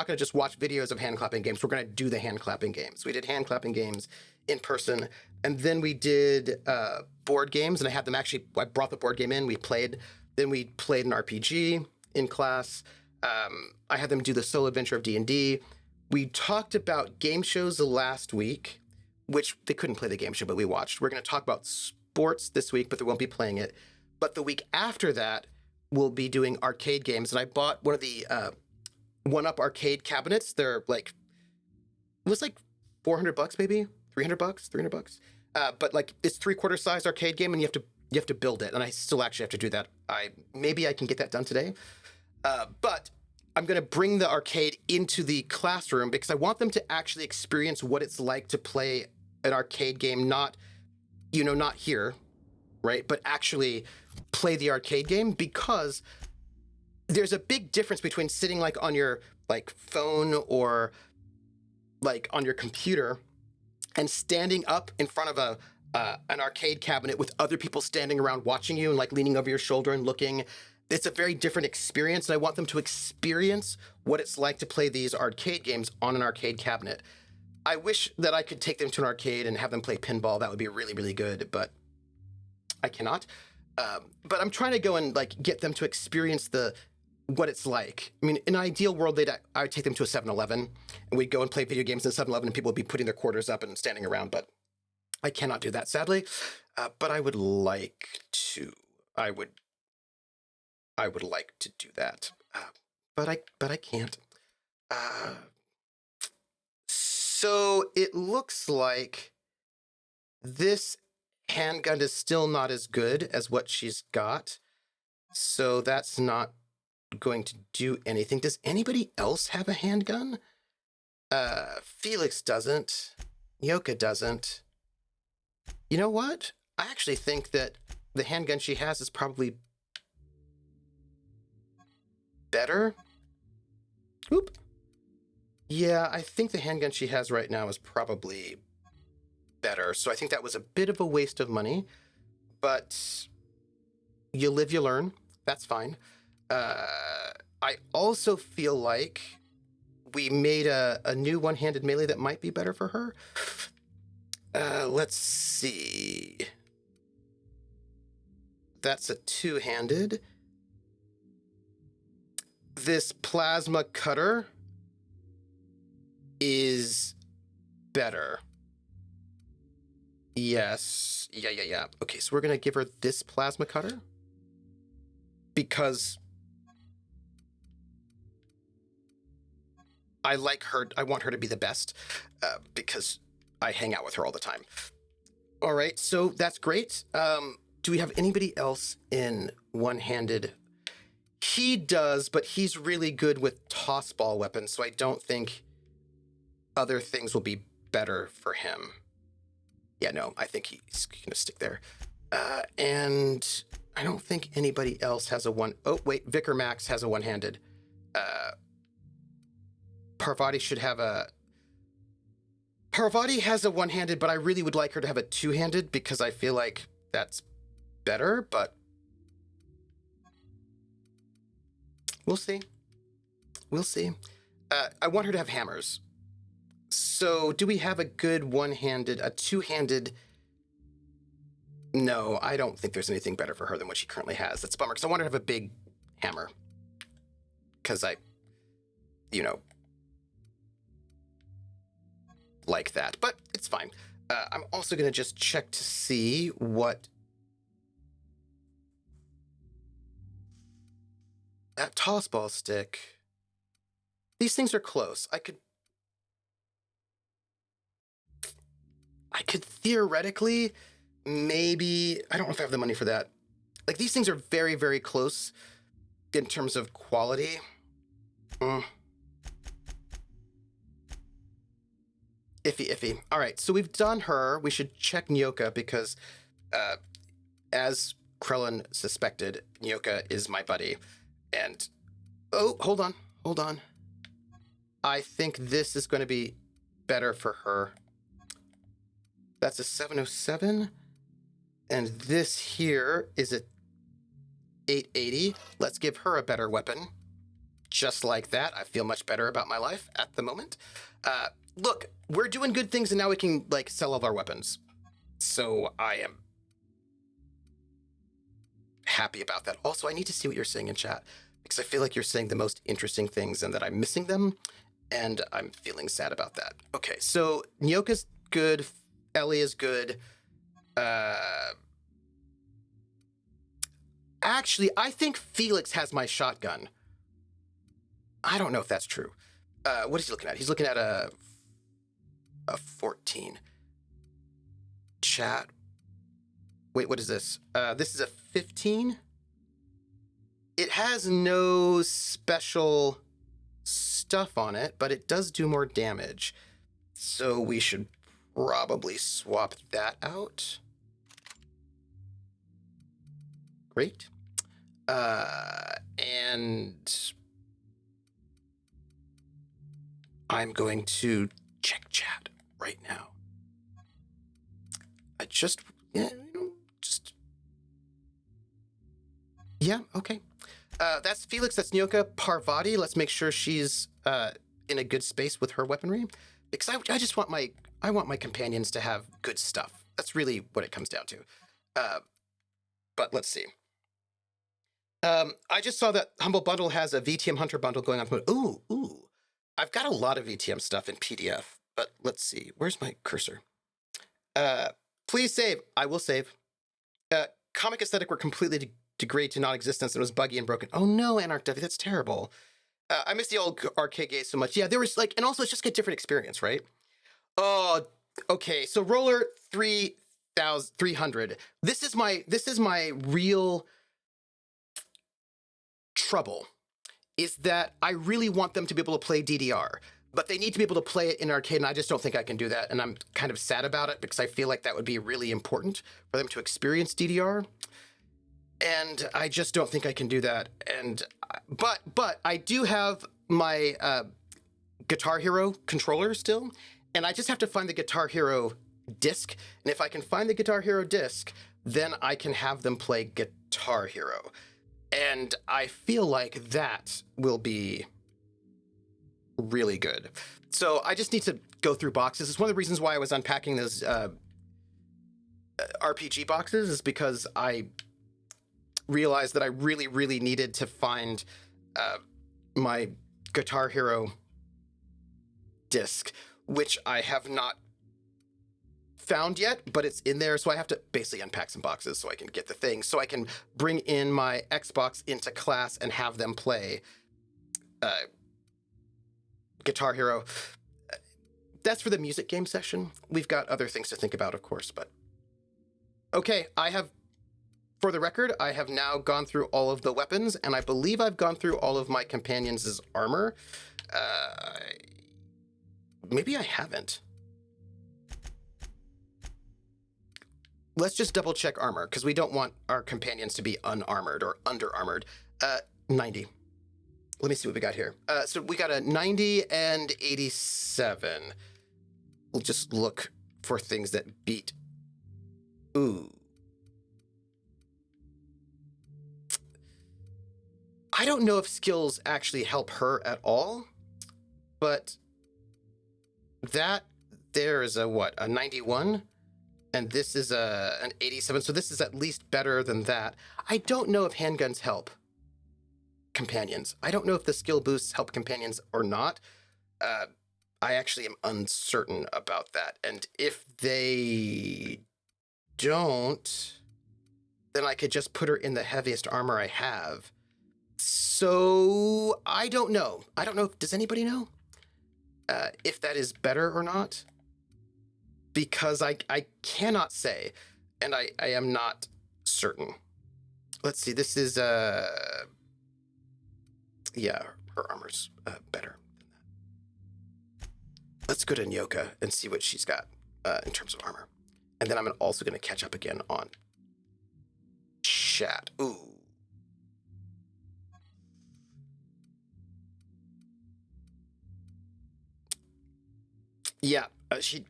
gonna just watch videos of hand clapping games, we're gonna do the hand clapping games. We did hand clapping games in person, and then we did board games, and I brought the board game in, we played an RPG in class. I had them do the solo adventure of D&D. We talked about game shows last week, which they couldn't play the game show, but we watched. We're gonna talk about sports this week, but they won't be playing it. But the week after that, we'll be doing arcade games, and I bought one of the one-up arcade cabinets. They're like, it was like $400 maybe, $300. But like it's 3/4 size arcade game, and you have to build it, and I still actually have to do that. Maybe I can get that done today. But I'm gonna bring the arcade into the classroom because I want them to actually experience what it's like to play an arcade game, not here, right? But actually play the arcade game, because there's a big difference between sitting like on your like phone or like on your computer and standing up in front of an arcade cabinet with other people standing around watching you and like leaning over your shoulder and looking. It's a very different experience, and I want them to experience what it's like to play these arcade games on an arcade cabinet. I wish that I could take them to an arcade and have them play pinball. That would be really, really good, but I cannot. But I'm trying to go and like get them to experience what it's like. I mean, in an ideal world, I would take them to a 7-Eleven, and we'd go and play video games in 7-Eleven, and people would be putting their quarters up and standing around, but I cannot do that, sadly. But I would like to. I would like to do that, but I can't. So it looks like this handgun is still not as good as what she's got, so that's not going to do anything. Does anybody else have a handgun? Felix doesn't. Yoka doesn't. You know what? I actually think that the handgun she has is probably better. Oop. Yeah, I think the handgun she has right now is probably better. So I think that was a bit of a waste of money, but you live, you learn. That's fine. I also feel like we made a new one-handed melee that might be better for her. Let's see. that's a two-handed. This plasma cutter is better. Yes. Yeah. Okay, so we're going to give her this plasma cutter because I like her. I want her to be the best because I hang out with her all the time. All right, so that's great. Do we have anybody else in one-handed? He does, but he's really good with toss ball weapons, so I don't think other things will be better for him. Yeah, no, I think he's going to stick there. And I don't think anybody else has a one. Oh, wait, Vicar Max has a one-handed. Parvati should have a... Parvati has a one-handed, but I really would like her to have a two-handed because I feel like that's better, but we'll see. We'll see. I want her to have hammers. So do we have a good one-handed, a two-handed? No, I don't think there's anything better for her than what she currently has. That's a bummer because I want her to have a big hammer. Because I, like that, but it's fine. I'm also going to just check to see what that toss ball stick. These things are close. I could theoretically maybe, I don't know if I have the money for that. Like, these things are very, very close in terms of quality. Iffy. All right, so we've done her. We should check Nyoka because, as Krellin suspected, Nyoka is my buddy. And, oh, hold on. I think this is going to be better for her. That's a 707. And this here is a 880. Let's give her a better weapon. Just like that. I feel much better about my life at the moment. Look, we're doing good things and now we can, sell all of our weapons. So I am happy about that. Also, I need to see what you're saying in chat because I feel like you're saying the most interesting things and that I'm missing them. And I'm feeling sad about that. Okay, so Nyoka's good. Ellie is good. Actually, I think Felix has my shotgun. I don't know if that's true. What is he looking at? He's looking at a 14. Chat. Wait, what is this? This is a 15. It has no special stuff on it, but it does do more damage. So we should probably swap that out. Great. And I'm going to check chat right now. Yeah, okay. That's Felix, that's Nyoka. Parvati, let's make sure she's in a good space with her weaponry. Because I just want my companions to have good stuff. That's really what it comes down to. But let's see. I just saw that Humble Bundle has a VTM Hunter bundle going on. Ooh. I've got a lot of VTM stuff in PDF, but let's see. Where's my cursor? Please save. I will save. Comic Aesthetic were completely degraded to non-existence and was buggy and broken. Oh no, Anarch Duffy, that's terrible. I miss the old arcade games so much. Yeah, there was and also it's just a different experience, right? Oh, okay. So Roller 300. This is my real trouble, is that I really want them to be able to play DDR, but they need to be able to play it in an arcade, and I just don't think I can do that, and I'm kind of sad about it because I feel like that would be really important for them to experience DDR, and I just don't think I can do that. And but I do have my Guitar Hero controller still, and I just have to find the Guitar Hero disc, and if I can find the Guitar Hero disc, then I can have them play Guitar Hero. And I feel like that will be really good. So I just need to go through boxes. It's one of the reasons why I was unpacking those RPG boxes, is because I realized that I really, really needed to find my Guitar Hero disc, which I have not found yet, but it's in there. So I have to basically unpack some boxes so I can get the thing, so I can bring in my Xbox into class and have them play Guitar Hero. That's for the music game session. We've got other things to think about, of course, but okay, for the record, I have now gone through all of the weapons, and I believe I've gone through all of my companions' armor. Maybe I haven't. Let's just double check armor, because we don't want our companions to be unarmored or under-armored. 90. Let me see what we got here. So we got a 90 and 87. We'll just look for things that beat. Ooh. I don't know if skills actually help her at all, but that there is a what? A 91? And this is an 87, so this is at least better than that. I don't know if handguns help companions. I don't know if the skill boosts help companions or not. I actually am uncertain about that. And if they don't, then I could just put her in the heaviest armor I have. So I don't know. I don't know. Does anybody know if that is better or not? Because I cannot say, and I am not certain. Let's see. This is yeah, her armor's better than that. Let's go to Nyoka and see what she's got in terms of armor, and then I'm also going to catch up again on chat. Ooh. Yeah, she's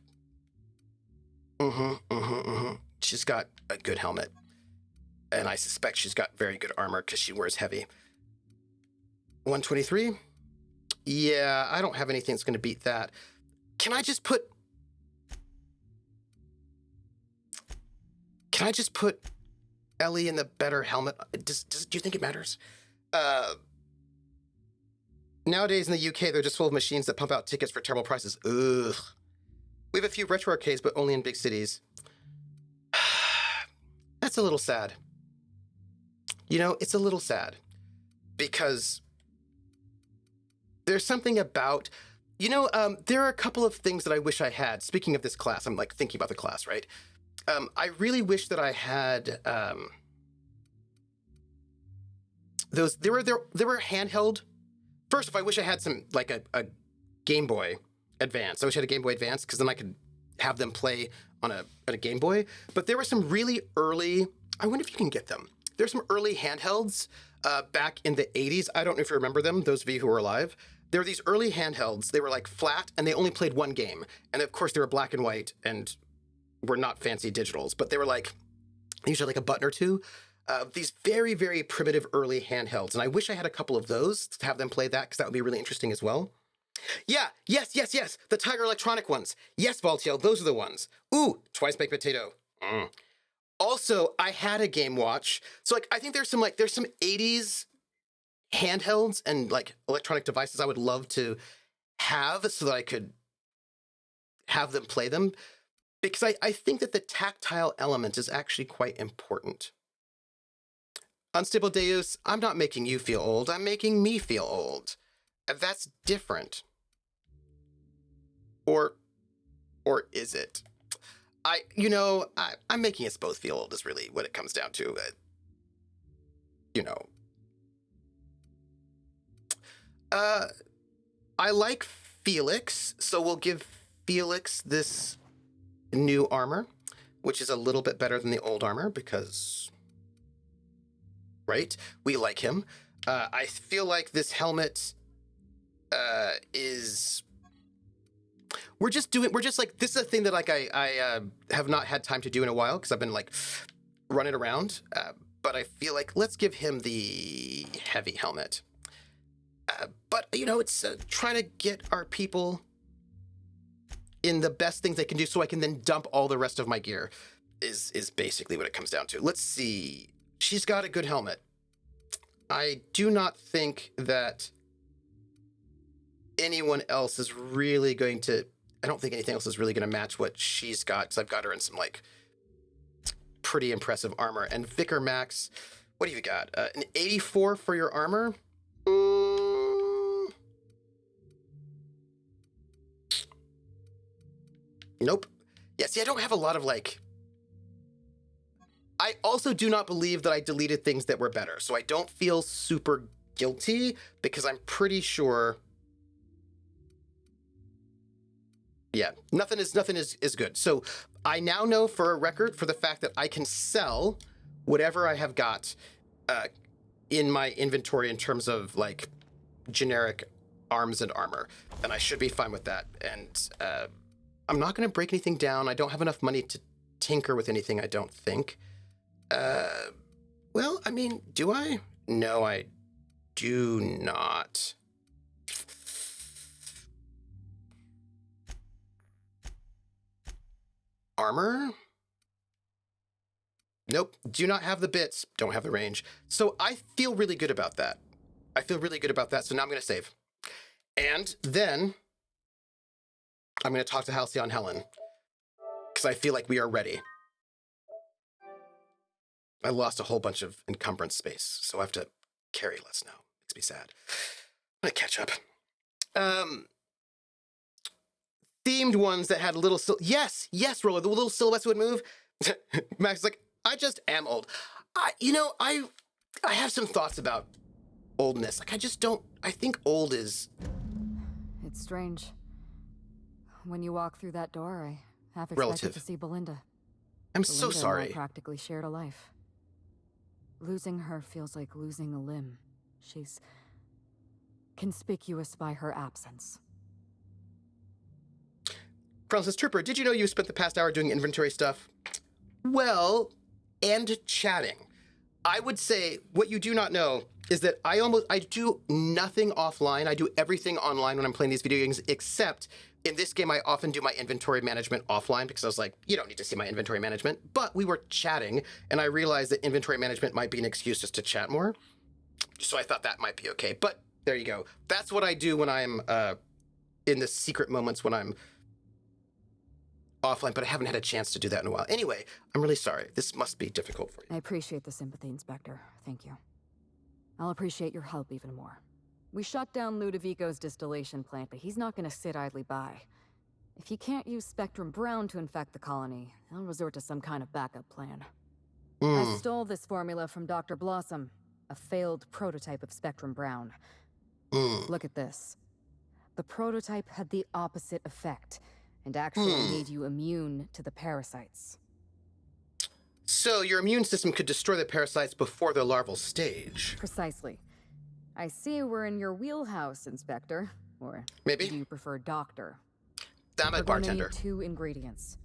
got a good helmet, and I suspect she's got very good armor because she wears heavy. 123? Yeah, I don't have anything that's going to beat that. Can I just put Ellie in the better helmet? Do you think it matters? Nowadays in the UK, they're just full of machines that pump out tickets for terrible prices. Ugh. We have a few retro arcades, but only in big cities. That's a little sad. You know, it's a little sad because there's something about, there are a couple of things that I wish I had. Speaking of this class, I'm like thinking about the class, right? I really wish that I had those. There were handheld. First, if I wish I had some like a Game Boy Advance. I wish I had a Game Boy Advance because then I could have them play on a Game Boy. But there were some really early. I wonder if you can get them. There's some early handhelds back in the 80s. I don't know if you remember them, those of you who are alive. There were these early handhelds. They were like flat, and they only played one game. And of course, they were black and white and were not fancy digitals. But they were like, usually like a button or two. These very, very primitive early handhelds. And I wish I had a couple of those to have them play that, because that would be really interesting as well. Yeah, yes. The Tiger Electronic ones. Yes, Valtiel, those are the ones. Ooh, twice baked potato. Also, I had a Game Watch. So like, I think there's some 80s handhelds and like electronic devices I would love to have so that I could have them play them. Because I think that the tactile element is actually quite important. Unstable Deus, I'm not making you feel old. I'm making me feel old. And that's different. Or is it? I'm making us both feel old is really what it comes down to. I like Felix, so we'll give Felix this new armor, which is a little bit better than the old armor because, right? We like him. I feel like this helmet is. We're just like, this is a thing that like I have not had time to do in a while because I've been like running around. But I feel like let's give him the heavy helmet. But it's trying to get our people in the best things they can do, so I can then dump all the rest of my gear. Is basically what it comes down to. Let's see. she's got a good helmet. I do not think that anyone else is really going to... I don't think anything else is really going to match what she's got, because I've got her in some, like, pretty impressive armor. And Vicar Max, what do you got? An 84 for your armor? Nope. Yeah, see, I don't have a lot of, like... I also do not believe that I deleted things that were better, so I don't feel super guilty, because I'm pretty sure... Yeah, nothing is good. So I now know for a record for the fact that I can sell whatever I have got in my inventory in terms of, like, generic arms and armor, and I should be fine with that. And I'm not going to break anything down. I don't have enough money to tinker with anything, I don't think. Well, I mean, do I? No, I do not. Armor? Nope, do not have the bits, don't have the range. So I feel really good about that. So now I'm going to save. And then I'm going to talk to Halcyon Helen, because I feel like we are ready. I lost a whole bunch of encumbrance space, so I have to carry less now. Makes me sad. I'm going to catch up. Themed ones that had little... Yes, Roller, the little silhouettes would move. Max is like, I just am old. I have some thoughts about oldness. Like, I just don't... I think old is... It's strange. When you walk through that door, I half expected Relative. to see Belinda. I'm so Belinda and I sorry. practically shared a life. Losing her feels like losing a limb. She's conspicuous by her absence. Francis Trooper, did you know you spent the past hour doing inventory stuff? Well, and chatting. I would say what you do not know is that I do nothing offline. I do everything online when I'm playing these video games, except in this game, I often do my inventory management offline because I was like, you don't need to see my inventory management. But we were chatting, and I realized that inventory management might be an excuse just to chat more. So I thought that might be okay. But there you go. That's what I do when I'm in the secret moments when I'm offline, but I haven't had a chance to do that in a while. Anyway, I'm really sorry. This must be difficult for you. I appreciate the sympathy, Inspector. Thank you. I'll appreciate your help even more. We shut down Ludovico's distillation plant, but he's not going to sit idly by. If he can't use Spectrum Brown to infect the colony, he'll resort to some kind of backup plan. I stole this formula from Dr. Blossom, a failed prototype of Spectrum Brown. Look at this. The prototype had the opposite effect, and actually made you immune to the parasites. So your immune system could destroy the parasites before their larval stage. Precisely. I see we're in your wheelhouse, Inspector. Or maybe do you prefer Doctor? I'm a bartender. We're gonna need 2 ingredients.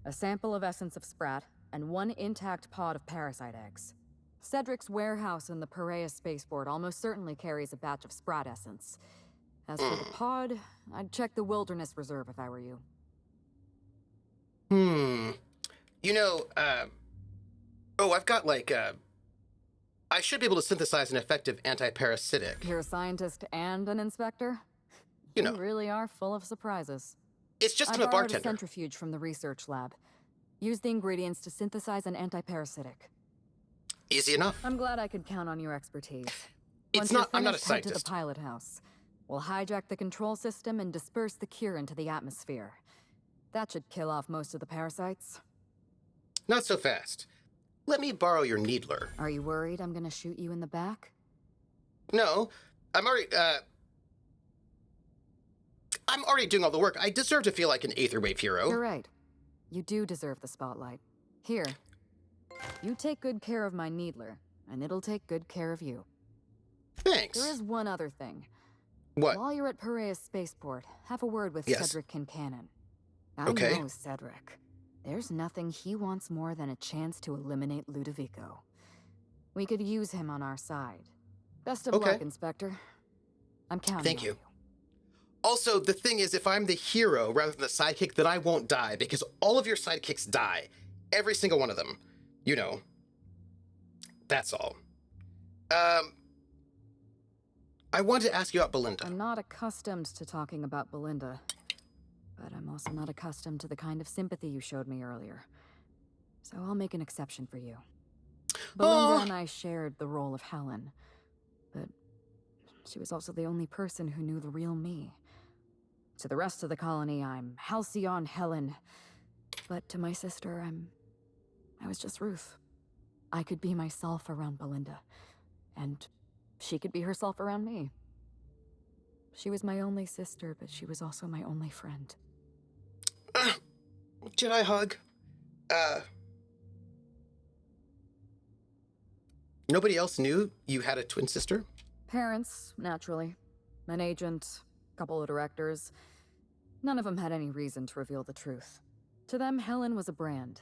A sample of essence of sprat, and 1 intact pod of parasite eggs. Cedric's warehouse in the Perea spaceport almost certainly carries a batch of sprat essence. As for the pod, I'd check the wilderness reserve if I were you. You know, I've got like, I should be able to synthesize an effective anti-parasitic. You're a scientist and an inspector? You know. You really are full of surprises. It's just I'm I a borrowed bartender. a centrifuge from the research lab. Use the ingredients to synthesize an anti-parasitic. Easy enough. I'm glad I could count on your expertise. I'm not a Head to the scientist. pilot house. We'll hijack the control system and disperse the cure into the atmosphere. That should kill off most of the parasites. Not so fast. Let me borrow your needler. Are you worried I'm gonna shoot you in the back? No, I'm already doing all the work. I deserve to feel like an Aetherwave hero. You're right. You do deserve the spotlight. Here. You take good care of my needler, and it'll take good care of you. Thanks. There is one other thing. What? While you're at Perea Spaceport, have a word with Yes. Cedric Kincannon. I Okay. know Cedric. There's nothing he wants more than a chance to eliminate Ludovico. We could use him on our side. Best of Okay. luck, Inspector. I'm counting Thank on you. Also, the thing is, if I'm the hero rather than the sidekick, then I won't die, because all of your sidekicks die. Every single one of them. You know. That's all. I wanted to ask you about Belinda. I'm not accustomed to talking about Belinda, but I'm also not accustomed to the kind of sympathy you showed me earlier. So I'll make an exception for you. Belinda and I shared the role of Helen, but she was also the only person who knew the real me. To the rest of the colony, I'm Halcyon Helen, but to my sister, I was just Ruth. I could be myself around Belinda, and she could be herself around me. She was my only sister, but she was also my only friend. Jedi hug. Nobody else knew you had a twin sister? Parents, naturally. An agent, a couple of directors. None of them had any reason to reveal the truth. To them, Helen was a brand.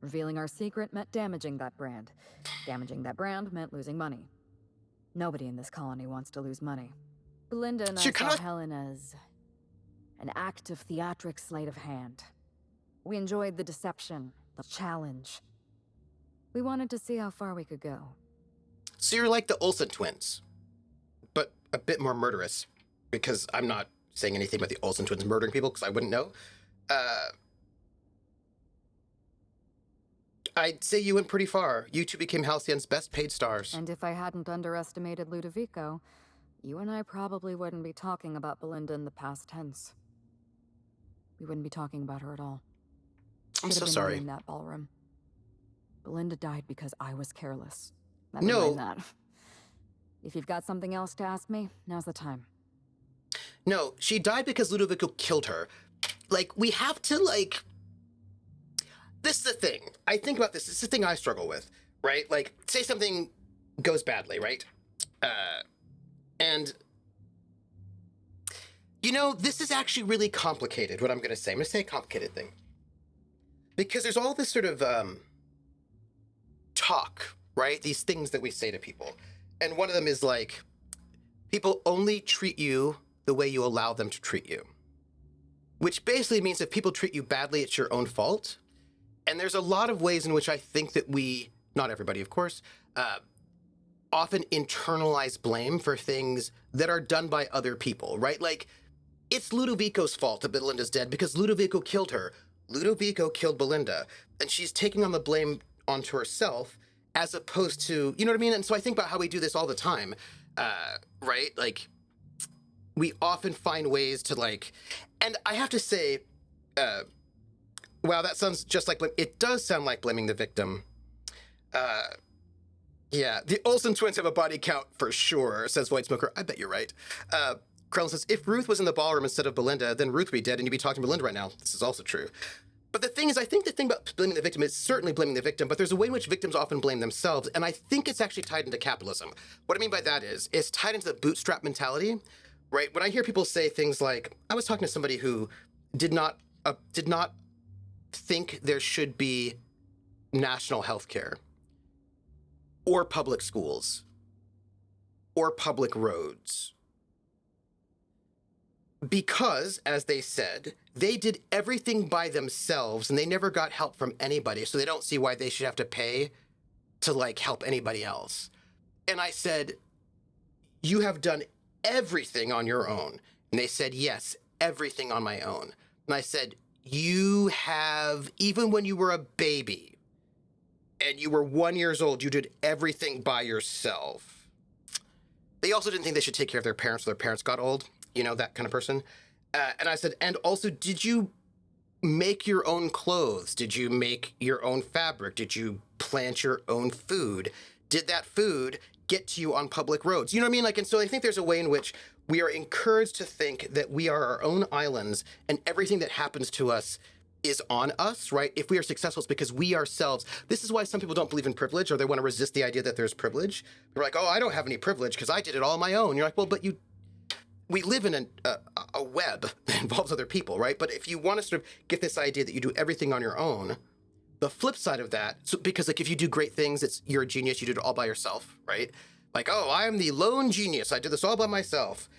Revealing our secret meant damaging that brand. Damaging that brand meant losing money. Nobody in this colony wants to lose money. Belinda and I saw Helen as an act of theatric sleight of hand. We enjoyed the deception, the challenge. We wanted to see how far we could go. So you're like the Olsen twins, but a bit more murderous, because I'm not saying anything about the Olsen twins murdering people, because I wouldn't know. I'd say you went pretty far. You two became Halcyon's best paid stars. And if I hadn't underestimated Ludovico, you and I probably wouldn't be talking about Belinda in the past tense. We wouldn't be talking about her at all. I'm so sorry. In that ballroom. Belinda died because I was careless. No. That. If you've got something else to ask me, now's the time. No, she died because Ludovico killed her. Like, we have to, like... This is the thing. I think about this. This is the thing I struggle with, right? Like, say something goes badly, right? And, you know, this is actually really complicated, what I'm going to say. I'm going to say a complicated thing. Because there's all this sort of talk, right? These things that we say to people. And one of them is like, people only treat you the way you allow them to treat you. Which basically means if people treat you badly, it's your own fault. And there's a lot of ways in which I think that we, not everybody, of course, often internalize blame for things that are done by other people, right? Like, it's Ludovico's fault that Belinda's dead because Ludovico killed her. Ludovico killed Belinda, and she's taking on the blame onto herself as opposed to, you know what I mean? And so I think about how we do this all the time, right? Like, we often find ways to, like, and I have to say, wow, that sounds just like, it does sound like blaming the victim. Yeah, the Olsen twins have a body count for sure, says Void Smoker. I bet you're right. Krellin says, if Ruth was in the ballroom instead of Belinda, then Ruth would be dead and you'd be talking to Belinda right now. This is also true. But the thing is, I think the thing about blaming the victim is certainly blaming the victim, but there's a way in which victims often blame themselves, and I think it's actually tied into capitalism. What I mean by that is, it's tied into the bootstrap mentality, right? When I hear people say things like, I was talking to somebody who did not think there should be national health care, or public schools, or public roads. Because, as they said, they did everything by themselves and they never got help from anybody, so they don't see why they should have to pay to, like, help anybody else. And I said, you have done everything on your own. And they said, yes, everything on my own. And I said, you have, even when you were a baby and you were 1 year old, you did everything by yourself. They also didn't think they should take care of their parents when their parents got old. You know, that kind of person. And I said, and also, did you make your own clothes? Did you make your own fabric? Did you plant your own food? Did that food get to you on public roads? You know what I mean? Like, and so I think there's a way in which we are encouraged to think that we are our own islands and everything that happens to us is on us, right? If we are successful, it's because we ourselves, this is why some people don't believe in privilege, or they want to resist the idea that there's privilege. They're like, oh, I don't have any privilege because I did it all on my own. You're like, well, but we live in a web that involves other people, right? But if you want to sort of get this idea that you do everything on your own, the flip side of that, so because like if you do great things, you're a genius, you did it all by yourself, right? Like, oh, I am the lone genius, I did this all by myself.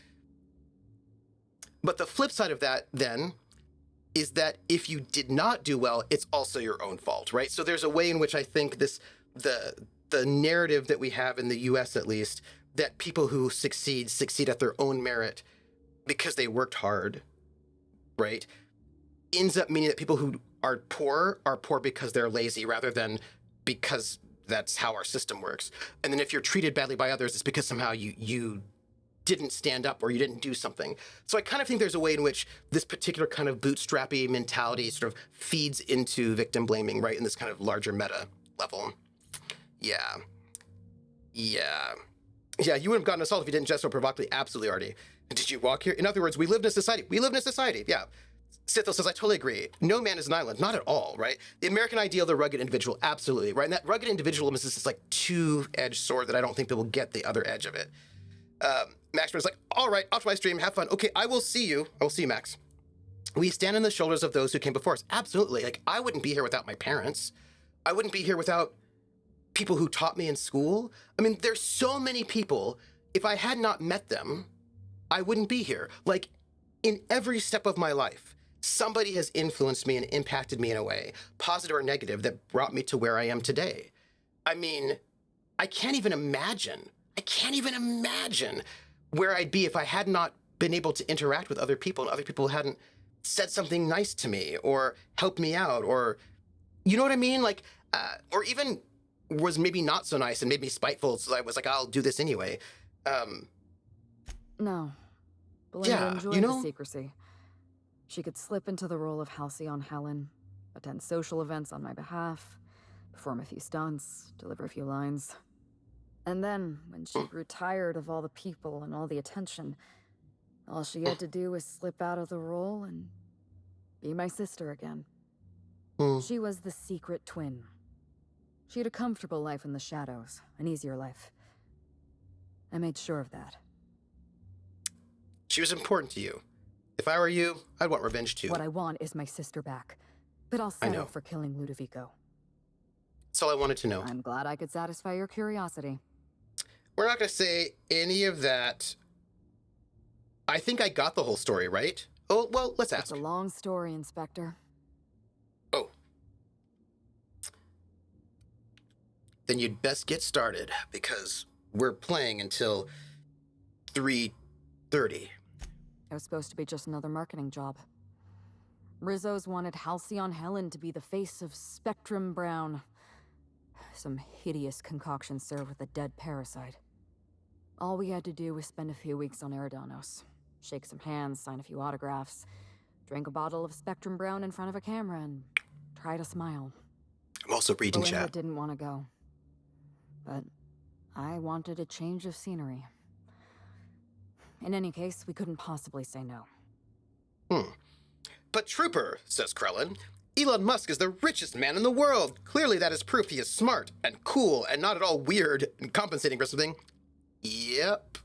But the flip side of that then is that if you did not do well, it's also your own fault, right? So there's a way in which I think the narrative that we have in the US, at least, that people who succeed at their own merit because they worked hard, right, ends up meaning that people who are poor because they're lazy rather than because that's how our system works. And then if you're treated badly by others, it's because somehow you didn't stand up or you didn't do something. So I kind of think there's a way in which this particular kind of bootstrappy mentality sort of feeds into victim blaming, right, in this kind of larger meta level. Yeah. Yeah, you wouldn't have gotten assaulted if you didn't jest so provocatively. Absolutely, Artie. Did you walk here? In other words, we live in a society. Yeah. Sithel says, I totally agree. No man is an island. Not at all, right? The American ideal, the rugged individual, absolutely, right? And that rugged individualism is this like two-edged sword that I don't think people get the other edge of it. Max is like, all right, off to my stream, have fun. Okay, I will see you, Max. We stand on the shoulders of those who came before us. Absolutely. Like, I wouldn't be here without my parents. I wouldn't be here without people who taught me in school. I mean, there's so many people, if I had not met them, I wouldn't be here. Like, in every step of my life, somebody has influenced me and impacted me in a way, positive or negative, that brought me to where I am today. I mean, I can't even imagine where I'd be if I had not been able to interact with other people and other people hadn't said something nice to me or helped me out or, you know what I mean? Like, or even was maybe not so nice and made me spiteful, so I was like, I'll do this anyway. No. Belinda enjoyed the secrecy. She could slip into the role of Halcyon Helen, attend social events on my behalf, perform a few stunts, deliver a few lines. And then, when she grew tired of all the people and all the attention, all she had to do was slip out of the role and be my sister again. She was the secret twin. She had a comfortable life in the shadows, an easier life. I made sure of that. She was important to you. If I were you, I'd want revenge too. What I want is my sister back. But I'll settle for killing Ludovico. That's all I wanted to know. I'm glad I could satisfy your curiosity. We're not going to say any of that. I think I got the whole story, right? Oh, well, let's ask. It's a long story, Inspector. Oh. Then you'd best get started, because we're playing until 3:30. It was supposed to be just another marketing job. Rizzo's wanted Halcyon Helen to be the face of Spectrum Brown. Some hideous concoction served with a dead parasite. All we had to do was spend a few weeks on Eridanos, shake some hands, sign a few autographs, drink a bottle of Spectrum Brown in front of a camera, and try to smile. I'm also reading Belinda chat. Didn't want to go, but I wanted a change of scenery. In any case, we couldn't possibly say no. But Trooper, says Krellin, Elon Musk is the richest man in the world. Clearly that is proof he is smart and cool and not at all weird and compensating for something. Yep.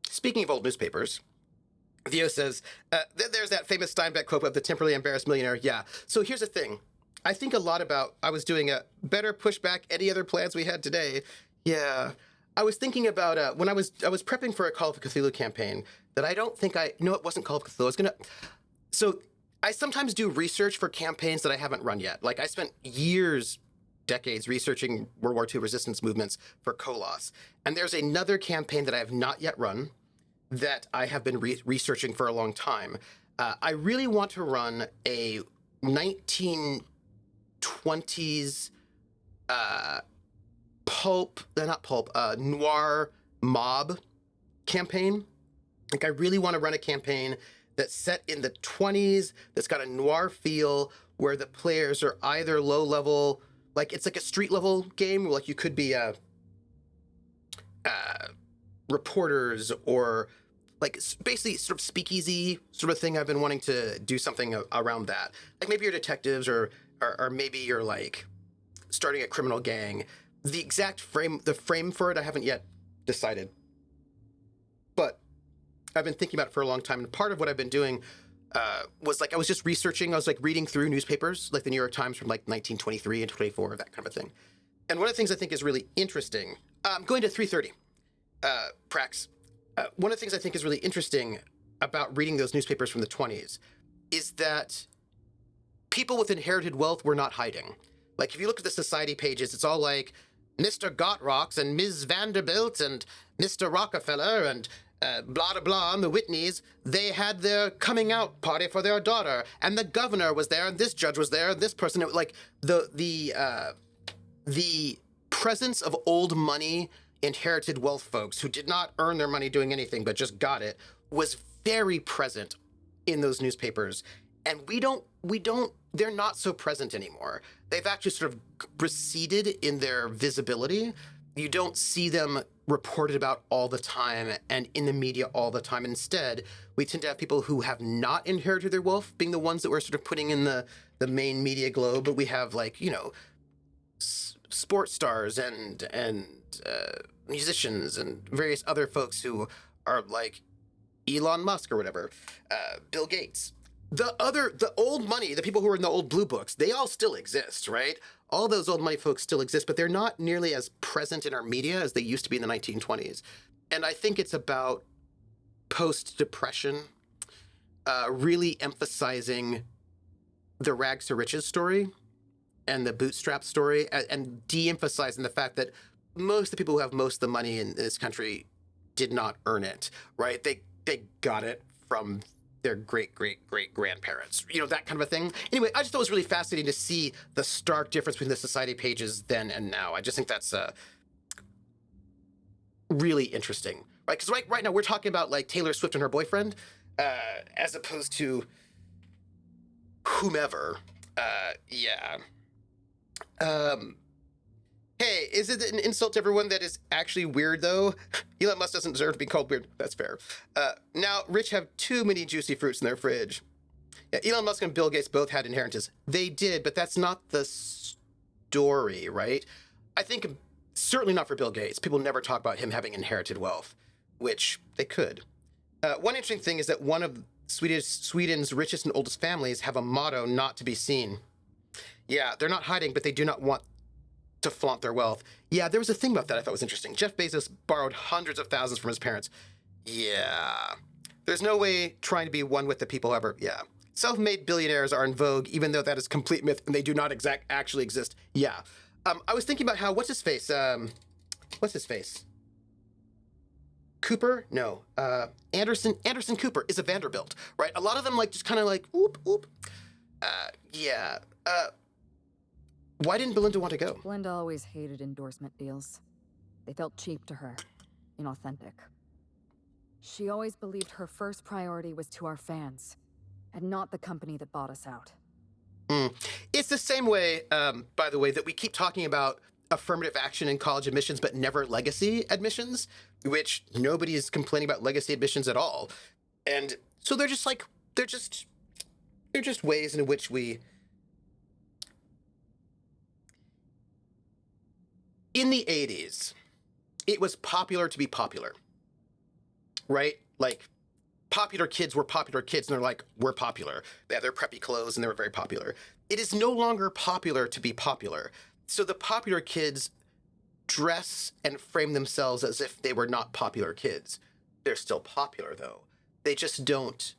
Speaking of old newspapers, Theo says, there's that famous Steinbeck quote of the temporarily embarrassed millionaire. Yeah. So here's the thing. I think a lot about, I was doing a better push back any other plans we had today. Yeah. I was thinking about when I was prepping for a Call of Cthulhu campaign that I don't think no, it wasn't Call of Cthulhu. So I sometimes do research for campaigns that I haven't run yet. Like I spent decades researching World War II resistance movements for Kolos. And there's another campaign that I have not yet run that I have been researching for a long time. I really want to run a 1920s noir mob campaign. Like I really want to run a campaign that's set in the 20s, that's got a noir feel, where the players are either low level, like it's like a street level game, where like you could be reporters or like basically sort of speakeasy sort of thing. I've been wanting to do something around that. Like maybe you're detectives or maybe you're like starting a criminal gang. The exact frame for it, I haven't yet decided. But I've been thinking about it for a long time. And part of what I've been doing was like, I was just researching, I was like reading through newspapers, like the New York Times from like 1923 and 24, that kind of a thing. And one of the things I think is really interesting, I'm going to 3:30, Prax. One of the things I think is really interesting about reading those newspapers from the 20s is that people with inherited wealth were not hiding. Like, if you look at the society pages, it's all like Mr. Gotrocks and Ms. Vanderbilt and Mr. Rockefeller and blah, blah, blah, and the Whitneys. They had their coming out party for their daughter, and the governor was there, and this judge was there, and this person. It, like, the presence of old money, inherited wealth folks who did not earn their money doing anything but just got it was very present in those newspapers. And they're not so present anymore. They've actually sort of receded in their visibility. You don't see them reported about all the time and in the media all the time. Instead, we tend to have people who have not inherited their wealth being the ones that we're sort of putting in the main media globe. But we have, like, you know, sports stars and musicians and various other folks who are like Elon Musk or whatever, Bill Gates. The old money, the people who are in the old blue books, they all still exist, right? All those old money folks still exist, but they're not nearly as present in our media as they used to be in the 1920s. And I think it's about post-Depression really emphasizing the rags to riches story and the bootstrap story, and de-emphasizing the fact that most of the people who have most of the money in this country did not earn it, right? They got it from their great-great-great-grandparents, you know, that kind of a thing. Anyway, I just thought it was really fascinating to see the stark difference between the society pages then and now. I just think that's really interesting, right? Because right now we're talking about, like, Taylor Swift and her boyfriend, as opposed to whomever. Yeah. Hey, is it an insult to everyone that is actually weird, though? Elon Musk doesn't deserve to be called weird. That's fair. Now, rich have too many juicy fruits in their fridge. Yeah, Elon Musk and Bill Gates both had inheritances. They did, but that's not the story, right? I think certainly not for Bill Gates. People never talk about him having inherited wealth, which they could. One interesting thing is that one of Sweden's richest and oldest families have a motto, not to be seen. Yeah, they're not hiding, but they do not want to flaunt their wealth. Yeah, there was a thing about that I thought was interesting. Jeff Bezos borrowed hundreds of thousands from his parents. Yeah. There's no way trying to be one with the people ever. Yeah. Self-made billionaires are in vogue, even though that is complete myth and they do not actually exist. Yeah. I was thinking about how, what's his face? Cooper? No. Anderson Cooper is a Vanderbilt, right? A lot of them, like, just kind of like, whoop, whoop. Yeah. Why didn't Belinda want to go? Belinda always hated endorsement deals. They felt cheap to her, inauthentic. She always believed her first priority was to our fans, and not the company that bought us out. It's the same way, by the way, that we keep talking about affirmative action in college admissions, but never legacy admissions, which nobody is complaining about legacy admissions at all. And so they're just ways in which we... In the 80s, it was popular to be popular, right? Like, popular kids were popular kids, and they're like, we're popular. They had their preppy clothes, and they were very popular. It is no longer popular to be popular. So the popular kids dress and frame themselves as if they were not popular kids. They're still popular, though. They just don't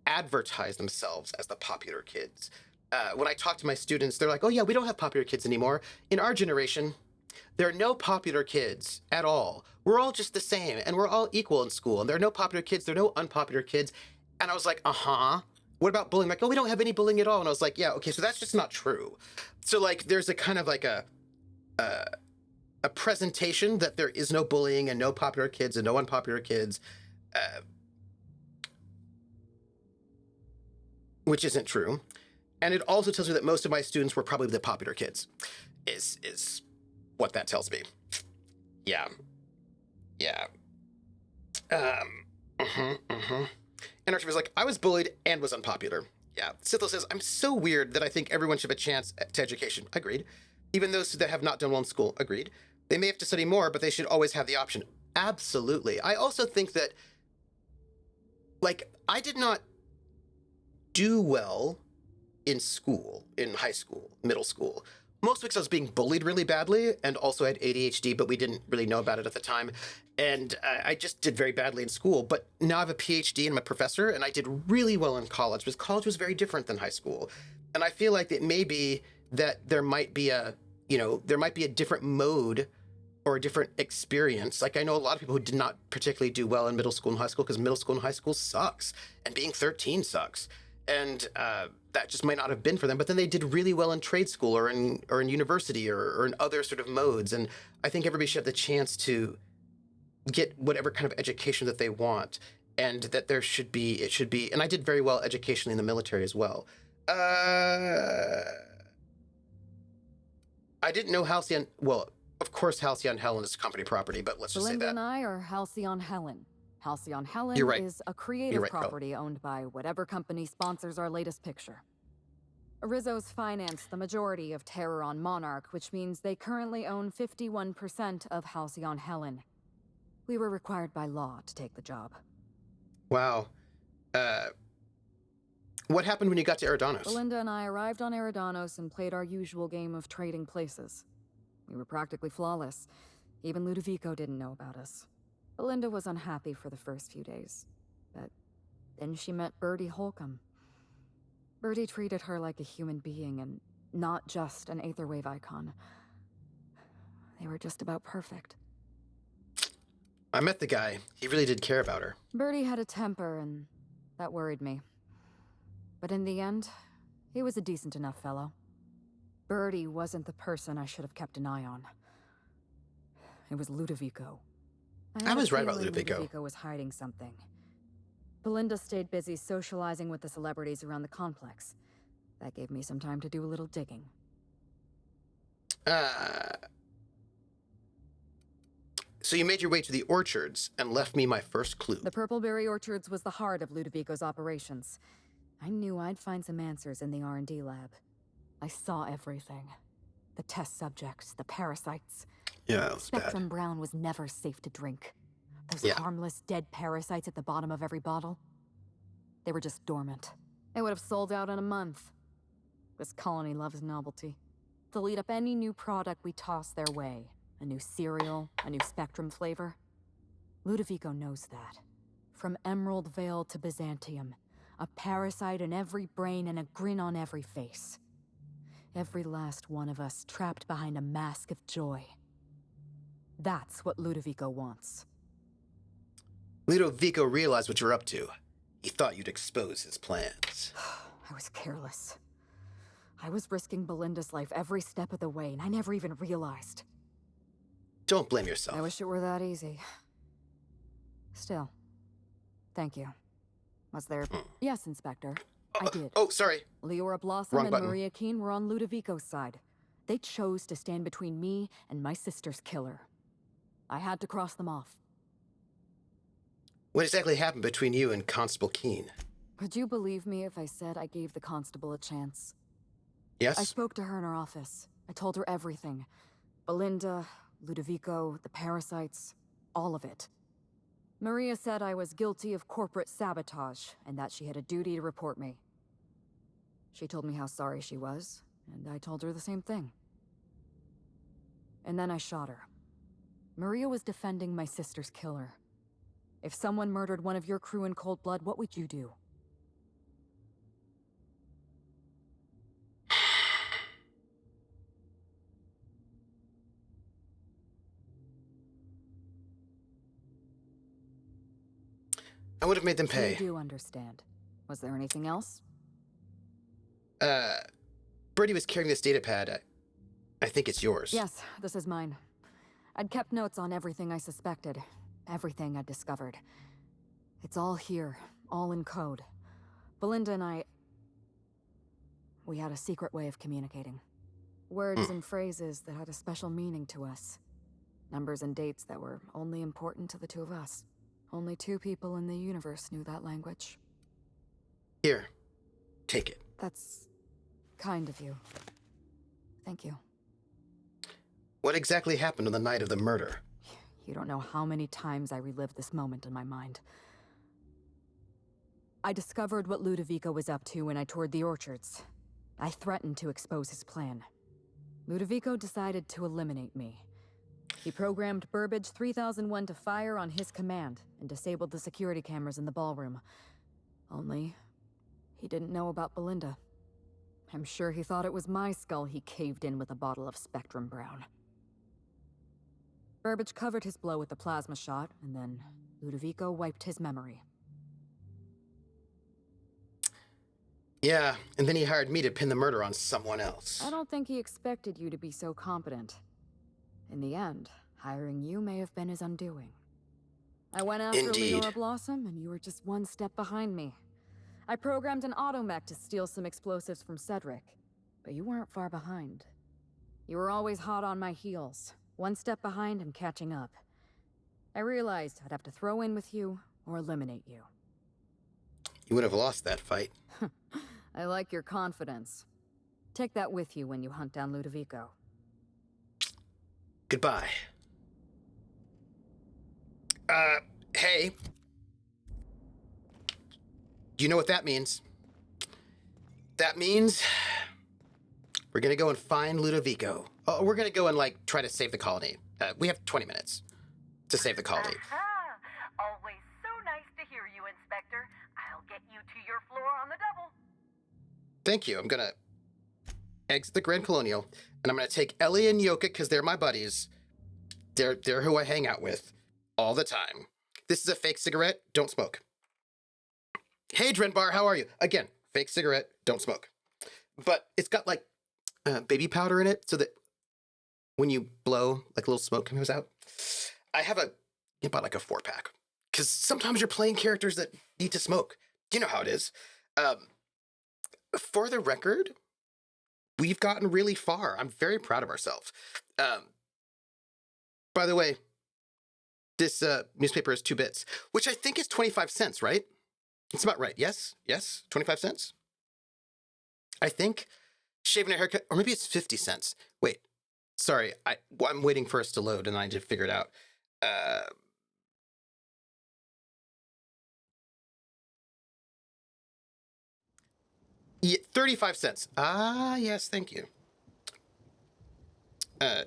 advertise themselves as the popular kids. When I talk to my students, they're like, oh, yeah, we don't have popular kids anymore. In our generation, there are no popular kids at all. We're all just the same, and we're all equal in school. And there are no popular kids. There are no unpopular kids. And I was like, uh-huh. What about bullying? Like, oh, we don't have any bullying at all. And I was like, yeah, okay, so that's just not true. So, like, there's a kind of like a presentation that there is no bullying and no popular kids and no unpopular kids, which isn't true. And it also tells me that most of my students were probably the popular kids, is what that tells me. Yeah. Yeah. And Archie was like, I was bullied and was unpopular. Yeah. Sithel says, I'm so weird that I think everyone should have a chance to education. Agreed. Even those that have not done well in school. Agreed. They may have to study more, but they should always have the option. Absolutely. I also think that, like, I did not do well in school, in high school, middle school. Most weeks I was being bullied really badly and also had ADHD, but we didn't really know about it at the time. And I just did very badly in school. But now I have a PhD and I'm a professor, and I did really well in college because college was very different than high school. And I feel like it may be that there might be a, there might be a different mode or a different experience. Like I know a lot of people who did not particularly do well in middle school and high school because middle school and high school sucks, and being 13 sucks, and that just might not have been for them. But then they did really well in trade school or in university or in other sort of modes. And I think everybody should have the chance to get whatever kind of education that they want, and that it should be. And I did very well educationally in the military as well. I didn't know Halcyon. Well, of course, Halcyon Helen is company property, but let's just say Belinda that. and I are Halcyon Helen. Halcyon Helen You're right. is a creative property owned by whatever company sponsors our latest picture. Rizzo's finance the majority of Terror on Monarch, which means they currently own 51% of Halcyon Helen. We were required by law to take the job. Wow. What happened when you got to Eridanos? Belinda and I arrived on Eridanos and played our usual game of trading places. We were practically flawless. Even Ludovico didn't know about us. Belinda was unhappy for the first few days, but then she met Bertie Holcomb. Bertie treated her like a human being and not just an Aetherwave icon. They were just about perfect. I met the guy. He really did care about her. Bertie had a temper, and that worried me. But in the end, he was a decent enough fellow. Bertie wasn't the person I should have kept an eye on. It was Ludovico. I was right about Ludovico. Ludovico was hiding something. Belinda stayed busy socializing with the celebrities around the complex. That gave me some time to do a little digging. So you made your way to the orchards and left me my first clue. The Purpleberry Orchards was the heart of Ludovico's operations. I knew I'd find some answers in the R&D lab. I saw everything. The test subjects, the parasites. Yeah, that was Spectrum bad. Brown was never safe to drink. Those harmless, dead parasites at the bottom of every bottle. They were just dormant. They would have sold out in a month. This colony loves novelty. They'll eat up any new product we toss their way. A new cereal, a new Spectrum flavor. Ludovico knows that. From Emerald Vale to Byzantium. A parasite in every brain and a grin on every face. Every last one of us trapped behind a mask of joy. That's what Ludovico wants. Ludovico realized what you're up to. He thought you'd expose his plans. I was careless. I was risking Belinda's life every step of the way, and I never even realized. Don't blame yourself. I wish it were that easy. Still, thank you. Was there... Yes, Inspector. I did. Oh, sorry. Leora Blossom Wrong and button. Maria Keene were on Ludovico's side. They chose to stand between me and my sister's killer. I had to cross them off. What exactly happened between you and Constable Keene? Would you believe me if I said I gave the constable a chance? Yes? I spoke to her in her office. I told her everything. Belinda, Ludovico, the parasites, all of it. Maria said I was guilty of corporate sabotage, and that she had a duty to report me. She told me how sorry she was, and I told her the same thing. And then I shot her. Maria was defending my sister's killer. If someone murdered one of your crew in cold blood, what would you do? I would have made them You pay. do understand. Was there anything else? Bertie was carrying this data pad. I think it's yours. Yes, this is mine. I'd kept notes on everything I suspected. Everything I'd discovered. It's all here, all in code. Belinda and we had a secret way of communicating. Words and phrases that had a special meaning to us. Numbers and dates that were only important to the two of us. Only 2 people in the universe knew that language. Here, take it. That's kind of you. Thank you. What exactly happened on the night of the murder? You don't know how many times I relived this moment in my mind. I discovered what Ludovico was up to when I toured the orchards. I threatened to expose his plan. Ludovico decided to eliminate me. He programmed Burbage 3001 to fire on his command and disabled the security cameras in the ballroom. Only, he didn't know about Belinda. I'm sure he thought it was my skull he caved in with a bottle of Spectrum Brown. Burbage covered his blow with the plasma shot, and then Ludovico wiped his memory. Yeah, and then he hired me to pin the murder on someone else. I don't think he expected you to be so competent. In the end, hiring you may have been his undoing. I went after Indeed. Leonora Blossom, and you were just one step behind me. I programmed an automech to steal some explosives from Cedric, but you weren't far behind. You were always hot on my heels, one step behind and catching up. I realized I'd have to throw in with you or eliminate you. You would have lost that fight. I like your confidence. Take that with you when you hunt down Ludovico. Goodbye. Hey. Do you know what that means? That means we're gonna go and find Ludovico. Oh, we're gonna go and, like, try to save the colony. We have 20 minutes to save the colony. Aha! Always so nice to hear you, Inspector. I'll get you to your floor on the double. Thank you. I'm gonna exit the Grand Colonial, and I'm gonna take Ellie and Yoka, because they're my buddies. They're who I hang out with all the time. This is a fake cigarette. Don't smoke. Hey, Drenbar, how are you? Again, fake cigarette. Don't smoke. But it's got, like, baby powder in it, so that when you blow, like, a little smoke comes out. I bought like a 4-pack, because sometimes you're playing characters that need to smoke. You know how it is. For the record, we've gotten really far. I'm very proud of ourselves. By the way, this newspaper is 2 bits, which I think is 25 cents, right? It's about right. Yes? Yes? 25 cents? I think. Shaving a haircut, or maybe it's 50 cents. Wait. Sorry, I'm waiting for us to load, and I need to figure it out. Yeah, 35 cents. Ah, yes, thank you.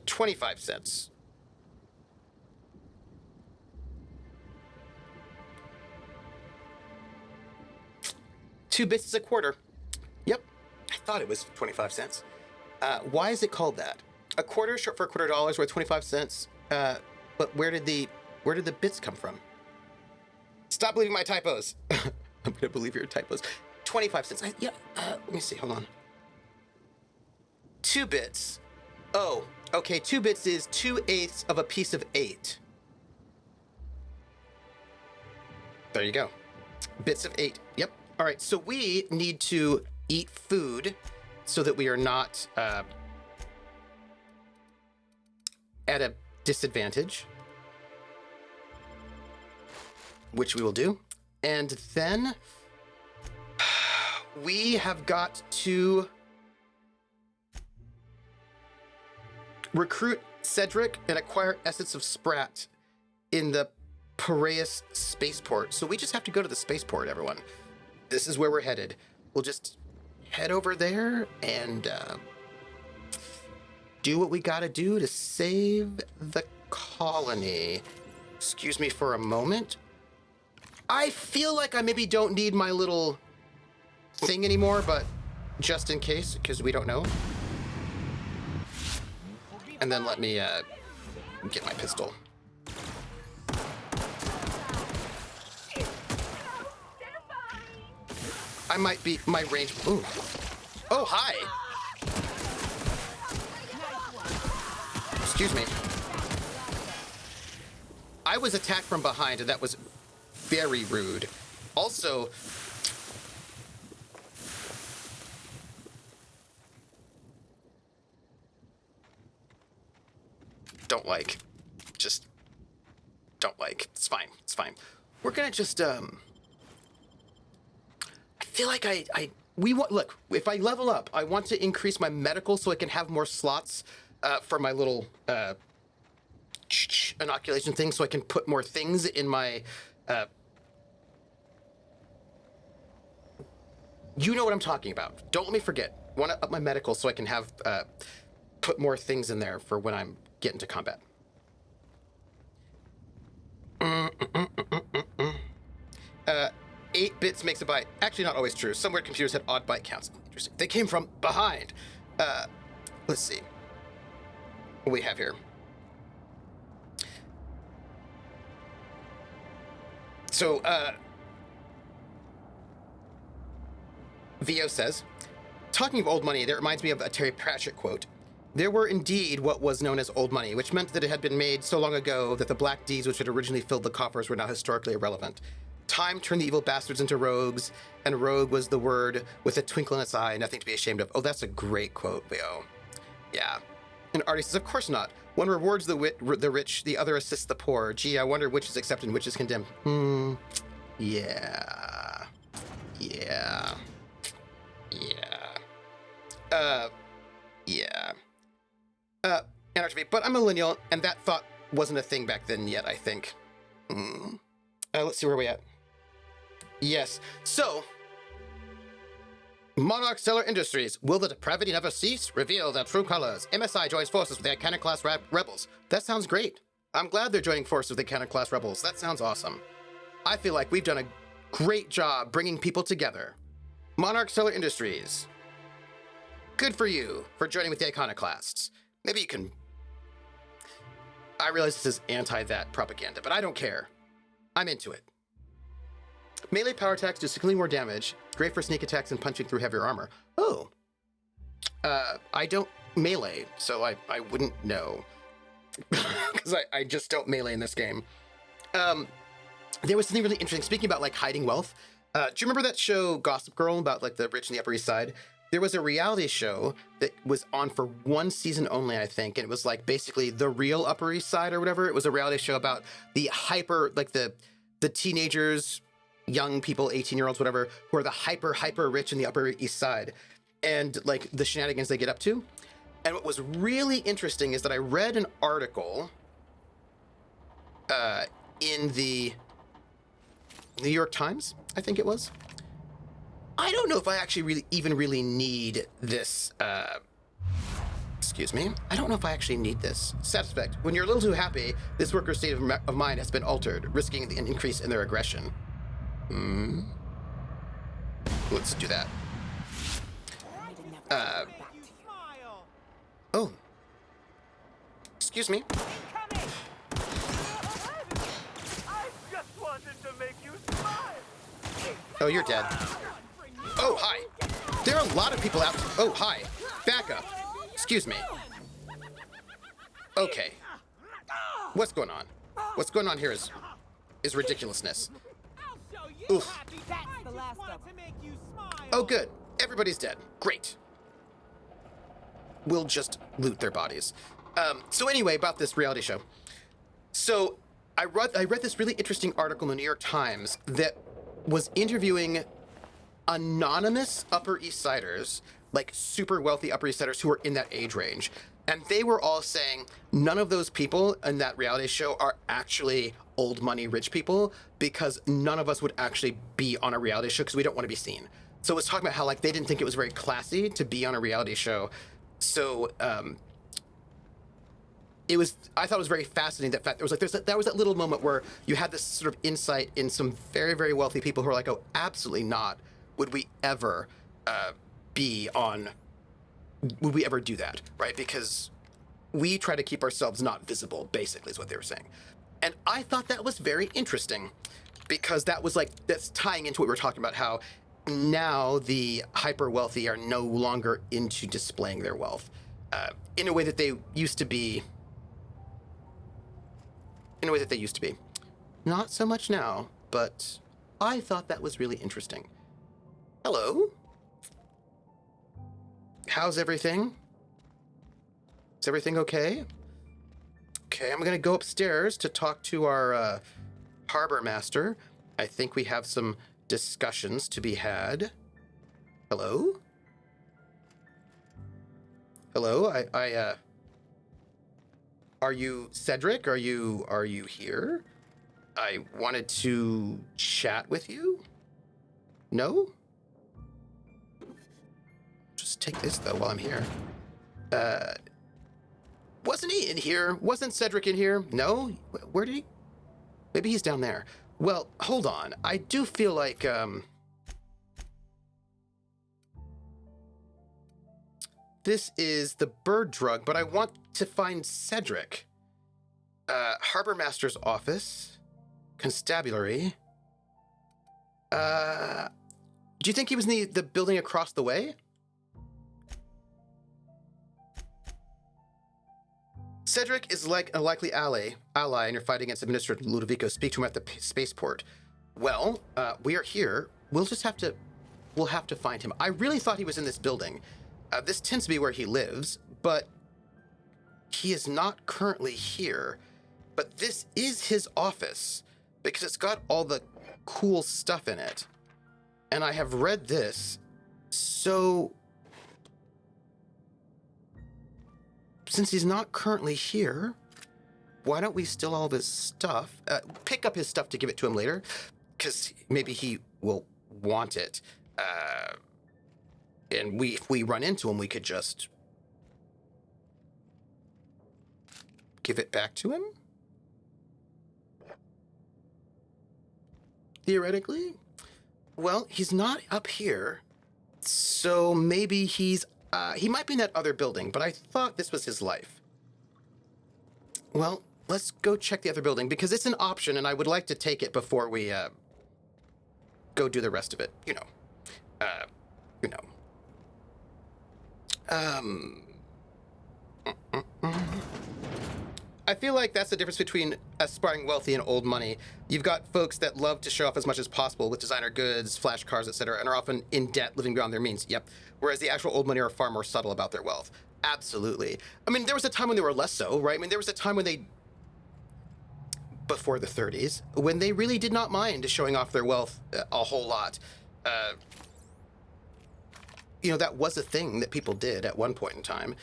25 cents. $2 is a quarter. Yep, I thought it was 25 cents. Why is it called that? A quarter, short for $25, worth 25 cents. But where did the bits come from? Stop believing my typos. I'm gonna believe your typos. 25 cents. Let me see. Hold on. 2 bits. Oh, okay. 2 bits is 2/8 of a piece of 8. There you go. Bits of 8. Yep. All right. So we need to eat food so that we are not at a disadvantage, which we will do. And then we have got to recruit Cedric and acquire Essence of Sprat in the Piraeus spaceport. So we just have to go to the spaceport, everyone. This is where we're headed. We'll just head over there and do what we gotta do to save the colony. Excuse me for a moment. I feel like I maybe don't need my little thing anymore, but just in case, because we don't know. And then let me get my pistol. I might be my range. Ooh. Oh, hi. Excuse me. I was attacked from behind, and that was very rude. Also, don't like. Just don't like. It's fine. It's fine. We're gonna just I feel like we want, look, if I level up, I want to increase my medical so I can have more slots for my little inoculation thing, so I can put more things in my you know what I'm talking about. Don't let me forget. Want to up my medical so I can have put more things in there for when I'm getting to combat. 8 bits makes a byte. Actually, not always true. Some weird computers had odd byte counts. Interesting. They came from behind. Let's see. What do we have here? So, VO says, talking of old money, that reminds me of a Terry Pratchett quote. There were indeed what was known as old money, which meant that it had been made so long ago that the black deeds which had originally filled the coffers were now historically irrelevant. Time turned the evil bastards into rogues, and rogue was the word with a twinkle in its eye, nothing to be ashamed of. Oh, that's a great quote, VO. Yeah. And Artie says, of course not. One rewards the rich, the other assists the poor. Gee, I wonder which is accepted and which is condemned. Yeah. Yeah. Yeah. Yeah. Anarchy, but I'm a millennial, and that thought wasn't a thing back then yet, I think. Let's see where we're at. Yes. So, Monarch Stellar Industries. Will the depravity never cease? Reveal their true colors. MSI joins forces with the Iconic-class rebels. That sounds great. I'm glad they're joining forces with the Iconic-class rebels. That sounds awesome. I feel like we've done a great job bringing people together. Monarch Stellar Industries. Good for you for joining with the Iconoclasts. Maybe you can... I realize this is anti-that propaganda, but I don't care. I'm into it. Melee power attacks do significantly more damage. Great for sneak attacks and punching through heavier armor. Oh. I don't melee, so I wouldn't know. Because I just don't melee in this game. There was something really interesting. Speaking about, like, hiding wealth. Do you remember that show Gossip Girl about, like, the rich in the Upper East Side? There was a reality show that was on for 1 season only, I think, and it was like basically the real Upper East Side or whatever. It was a reality show about the the teenagers, young people, 18-year-olds, whatever, who are the hyper rich in the Upper East Side, and like the shenanigans they get up to. And what was really interesting is that I read an article in the New York Times, I think it was. I don't know if I actually really need this, excuse me. I don't know if I actually need this. Satisfact. When you're a little too happy, this worker's state of mind has been altered, risking an increase in their aggression. Let's do that. Oh. Excuse me. I just wanted to make you smile. Oh, you're dead. Oh, hi. There are a lot of people out. Oh, hi. Back up. Excuse me. Okay. What's going on? What's going on here is ridiculousness. Oof. Oh, good. Everybody's dead. Great. We'll just loot their bodies. So anyway, about this reality show. So I read this really interesting article in the New York Times that was interviewing anonymous Upper East Siders, like super wealthy Upper East Siders who are in that age range. And they were all saying none of those people in that reality show are actually old money rich people, because none of us would actually be on a reality show because we don't want to be seen. So it was talking about how like they didn't think it was very classy to be on a reality show. So I thought it was very fascinating that fact. There was like that was that little moment where you had this sort of insight in some very, very wealthy people who are like, oh, absolutely not. Would we ever would we ever do that, right? Because we try to keep ourselves not visible, basically, is what they were saying. And I thought that was very interesting, because that's tying into what we were talking about, how now the hyper wealthy are no longer into displaying their wealth in a way that they used to be. Not so much now, but I thought that was really interesting. Hello? How's everything? Is everything okay? Okay, I'm gonna go upstairs to talk to our harbor master. I think we have some discussions to be had. Hello? Hello? Are you Cedric? Are you here? I wanted to chat with you? No? Just take this, though, while I'm here. Wasn't he in here? Wasn't Cedric in here? No? Where did he? Maybe he's down there. Well, hold on. I do feel like, this is the bird drug, but I want to find Cedric. Harbor Master's office. Constabulary. Do you think he was in the building across the way? Cedric is like a likely ally in your fight against Administrator Ludovico. Speak to him at the spaceport. Well, we are here. We'll have to find him. I really thought he was in this building. This tends to be where he lives, but he is not currently here. But this is his office because it's got all the cool stuff in it. And I have read this, so since he's not currently here, why don't we steal all of his stuff? Pick up his stuff to give it to him later, because maybe he will want it. And if we run into him, we could just give it back to him? Theoretically? Well, he's not up here, so maybe he might be in that other building, but I thought this was his life. Well, let's go check the other building, because it's an option, and I would like to take it before we, go do the rest of it. I feel like that's the difference between aspiring wealthy and old money. You've got folks that love to show off as much as possible with designer goods, flash cars, etc., and are often in debt, living beyond their means. Yep. Whereas the actual old money are far more subtle about their wealth. Absolutely. I mean, there was a time when they were less so, right? I mean, there was a time when before the 30s, when they really did not mind showing off their wealth a whole lot. That was a thing that people did at one point in time.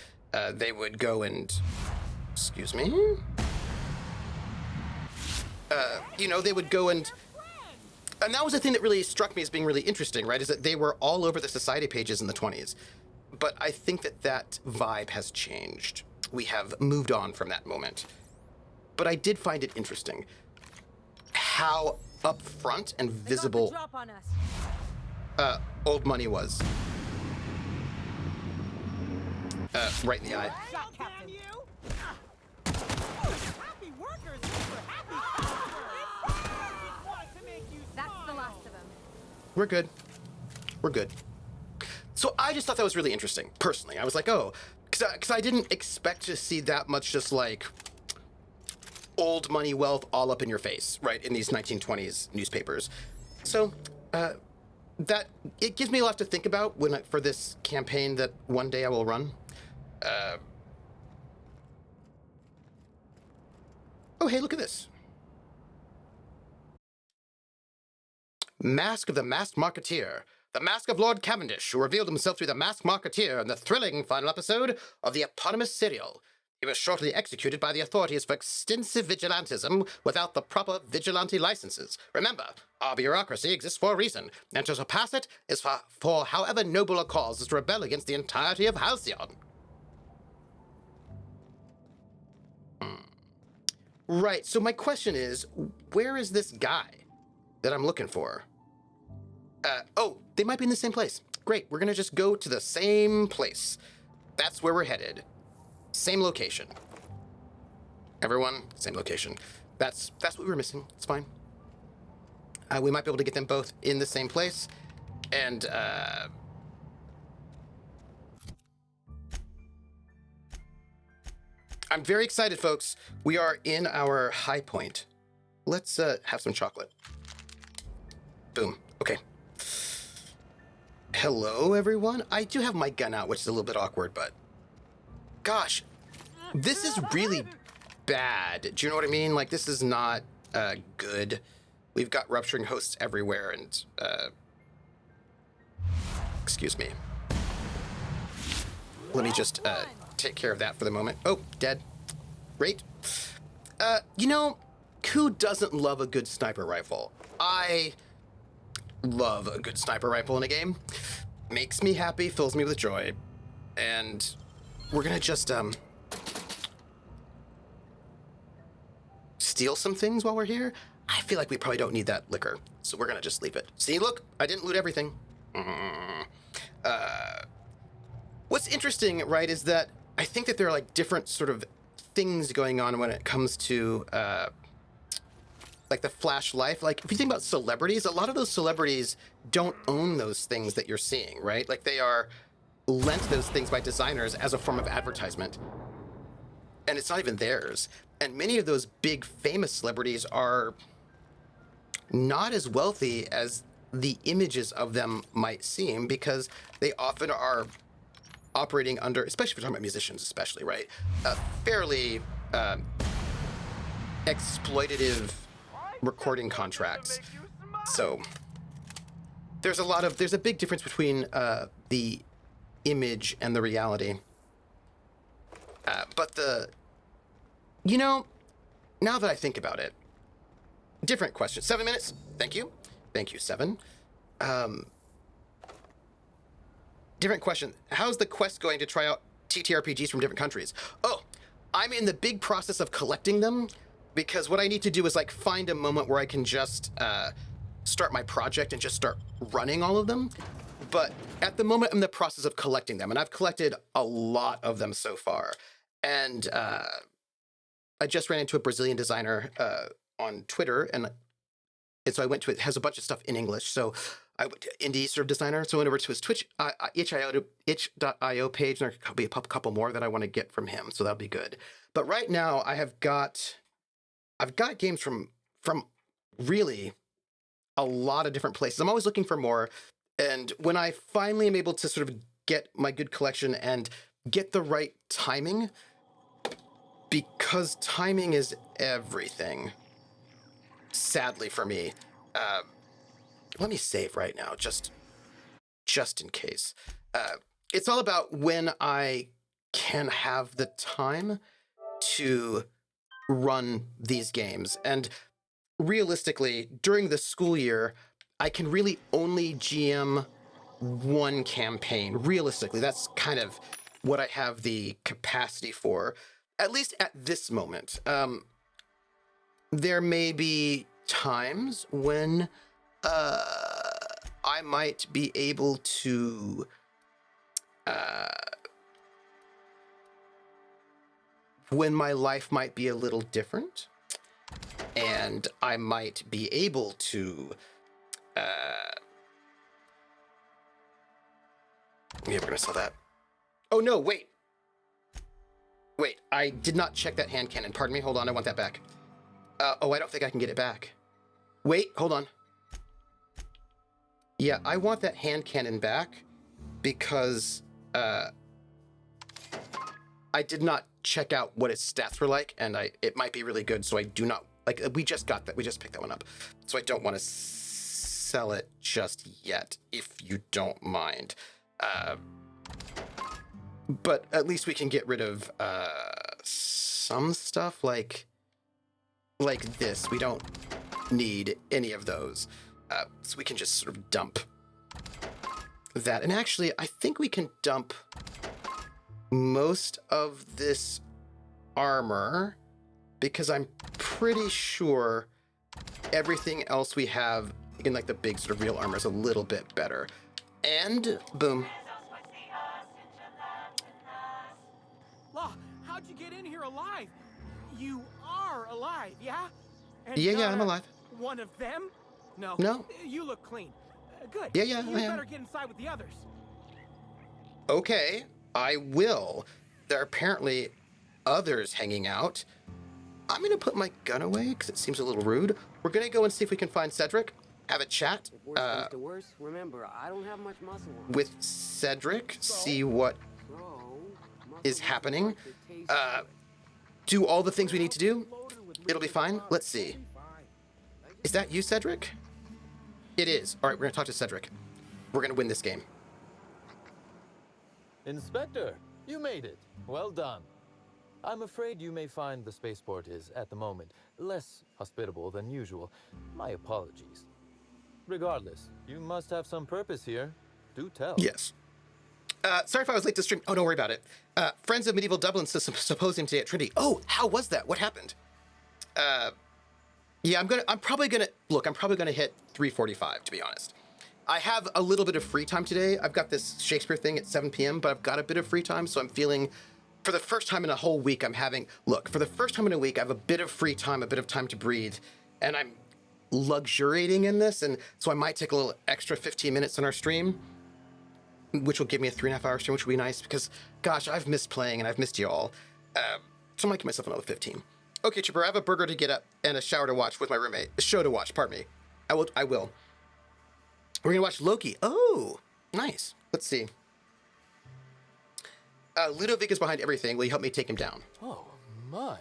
They would go and... Excuse me? They would go and that was the thing that really struck me as being really interesting, right? Is that they were all over the society pages in the 20s. But I think that vibe has changed. We have moved on from that moment. But I did find it interesting how upfront and visible old money was. Right in the eye. We're good. We're good. So I just thought that was really interesting, personally. I was like, oh, because I didn't expect to see that much just like old money wealth all up in your face, right, in these 1920s newspapers. So that it gives me a lot to think about for this campaign that one day I will run. Oh, hey, look at this. Mask of the Masked Marketeer. The Mask of Lord Cavendish, who revealed himself to be the Masked Marketeer in the thrilling final episode of the eponymous serial. He was shortly executed by the authorities for extensive vigilantism without the proper vigilante licenses. Remember, our bureaucracy exists for a reason, and to surpass it is for however noble a cause is to rebel against the entirety of Halcyon. Right, so my question is, where is this guy that I'm looking for? Oh, they might be in the same place. Great, we're gonna just go to the same place. That's where we're headed. Same location. Everyone, same location. That's what we were missing. It's fine. We might be able to get them both in the same place. And, I'm very excited, folks. We are in our high point. Let's have some chocolate. Boom. Okay. Hello, everyone. I do have my gun out, which is a little bit awkward, but gosh, this is really bad. Do you know what I mean? Like, this is not good. We've got rupturing hosts everywhere, and excuse me. Let me just take care of that for the moment. Oh, dead. Great. Who doesn't love a good sniper rifle? I love a good sniper rifle in a game. Makes me happy, fills me with joy. And we're gonna just steal some things while we're here. I feel like we probably don't need that liquor, so we're gonna just leave it. See, look, I didn't loot everything. What's interesting, right, is that I think that there are like different sort of things going on when it comes to like the Flash life. Like if you think about celebrities, a lot of those celebrities don't own those things that you're seeing, right? Like they are lent those things by designers as a form of advertisement, and it's not even theirs. And many of those big famous celebrities are not as wealthy as the images of them might seem, because they often are operating under, especially if we're talking about musicians, especially, right, fairly exploitative recording contracts. So there's a big difference between the image and the reality. But now that I think about it, different question. 7 minutes. Thank you, 7. Different question. How's the quest going to try out TTRPGs from different countries? Oh, I'm in the big process of collecting them, because what I need to do is like find a moment where I can just start my project and just start running all of them. But at the moment, I'm in the process of collecting them, and I've collected a lot of them so far. And I just ran into a Brazilian designer on Twitter, and so I went to it. It has a bunch of stuff in English. So I went to indie sort of designer. So I went over to his Twitch, itch.io page, and there could be a couple more that I want to get from him. So that'll be good. But right now I've got games from really a lot of different places. I'm always looking for more. And when I finally am able to sort of get my good collection and get the right timing, because timing is everything, sadly for me. Let me save right now, just in case. It's all about when I can have the time to run these games. And realistically, during the school year, I can really only GM one campaign. Realistically, that's kind of what I have the capacity for, at least at this moment. There may be times when I might be able to when my life might be a little different, and I might be able to yeah, we're gonna sell that. Oh no, wait, I did not check that hand cannon. Pardon me, hold on, I want that back. Oh, I don't think I can get it back. Wait, hold on. Yeah, I want that hand cannon back because I did not check out what its stats were like, and it might be really good, so I do not, like, we just picked that one up. So I don't want to sell it just yet, if you don't mind. But at least we can get rid of some stuff like this. We don't need any of those. So we can just sort of dump that. And actually, I think we can dump most of this armor, because I'm pretty sure everything else we have in like the big sort of real armor is a little bit better. And boom. Law, how'd you get in here alive? You are alive, yeah? And Yeah, I'm alive. One of them? No. No. You look clean. Good. Yeah, You I am. better get inside with the others. Okay, I will. There are apparently others hanging out. I'm gonna put my gun away because it seems a little rude. We're gonna go and see if we can find Cedric, have a chat remember, I don't have much muscle on. with Cedric, see what is happening. Do all the things we need to do. It'll be fine. Let's see. Is that you, Cedric? It is. All right, we're gonna talk to Cedric. We're gonna win this game. Inspector, you made it. Well done. I'm afraid you may find the spaceport is, at the moment, less hospitable than usual. My apologies. Regardless, you must have some purpose here. Do tell. Yes. Sorry if I was late to stream. Oh, don't worry about it. Friends of Medieval Dublin Symposium today at Trinity. Oh, how was that? What happened? Yeah, I'm probably gonna hit 3:45, to be honest. I have a little bit of free time today. I've got this Shakespeare thing at 7 p.m., but I've got a bit of free time, so I'm feeling, for the first time in a whole week, for the first time in a week, I have a bit of free time, a bit of time to breathe, and I'm luxuriating in this, and so I might take a little extra 15 minutes on our stream, which will give me a 3.5-hour stream, which will be nice, because, gosh, I've missed playing, and I've missed you all. So I might give myself another 15. Okay, Chipper, I have a burger to get up and a shower to watch with my roommate. A show to watch, pardon me. I will. We're gonna watch Loki. Oh, nice. Let's see. Ludovic is behind everything. Will you help me take him down? Oh, my.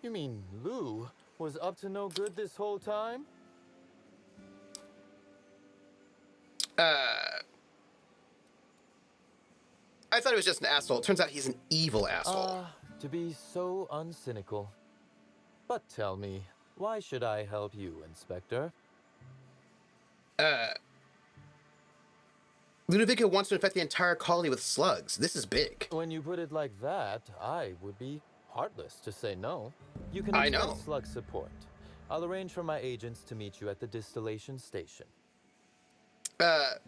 You mean Lou was up to no good this whole time? I thought he was just an asshole. Turns out he's an evil asshole. To be so uncynical. But tell me, why should I help you, Inspector? Ludovico wants to infect the entire colony with slugs. This is big. When you put it like that, I would be heartless to say no. You can I know. expect slug support. I'll arrange for my agents to meet you at the distillation station. How'd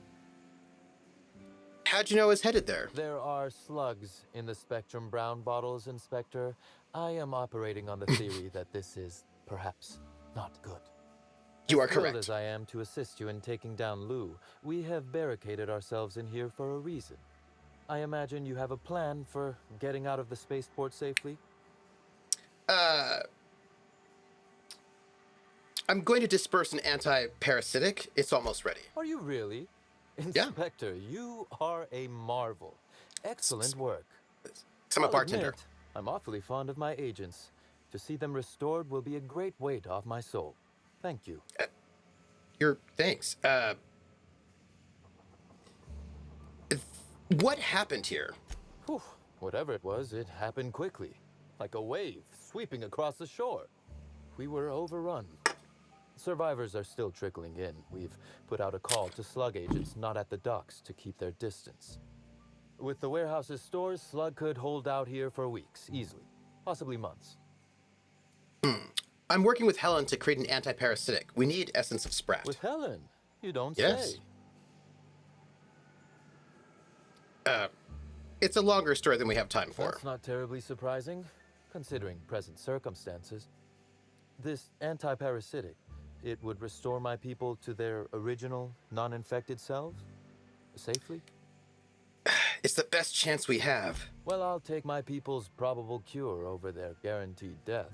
you know I was headed there? There are slugs in the Spectrum Brown bottles, Inspector. I am operating on the theory that this is, perhaps, not good. You are As thrilled correct. as I am to assist you in taking down Lou, we have barricaded ourselves in here for a reason. I imagine you have a plan for getting out of the spaceport safely? I'm going to disperse an anti-parasitic. It's almost ready. Are you really? Yeah. Inspector, you are a marvel. Excellent work. I'm a I'll bartender. admit, I'm awfully fond of my agents. To see them restored will be a great weight off my soul. Thank you. Thanks. What happened here? Whew, whatever it was, it happened quickly. Like a wave sweeping across the shore. We were overrun. Survivors are still trickling in. We've put out a call to slug agents not at the docks to keep their distance. With the warehouse's stores, slug could hold out here for weeks, easily. Possibly months. I'm working with Helen to create an anti-parasitic. We need Essence of Sprat. With Helen? You don't Yes. say. It's a longer story than we have time for. That's not terribly surprising, considering present circumstances. This anti-parasitic, it would restore my people to their original, non-infected selves? Safely? It's the best chance we have. Well, I'll take my people's probable cure over their guaranteed death.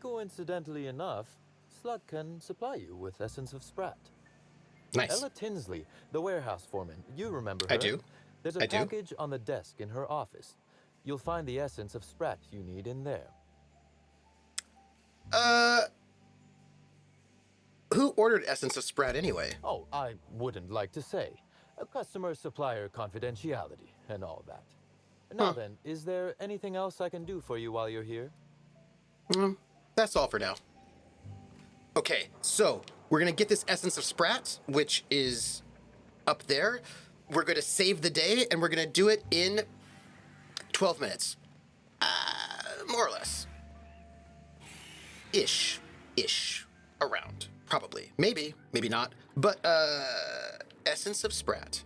Coincidentally enough, Slug can supply you with Essence of Sprat. Nice. Ella Tinsley, the warehouse foreman, you remember her? I do. There's I a do. package on the desk in her office. You'll find the Essence of Sprat you need in there. Who ordered Essence of Sprat anyway? Oh, I wouldn't like to say. A customer-supplier confidentiality and all that. Now then, is there anything else I can do for you while you're here? That's all for now. Okay, so we're gonna get this Essence of Sprat, which is up there. We're gonna save the day, and we're gonna do it in 12 minutes. More or less. Ish. Around. Probably. Maybe not. But, Essence of Sprat.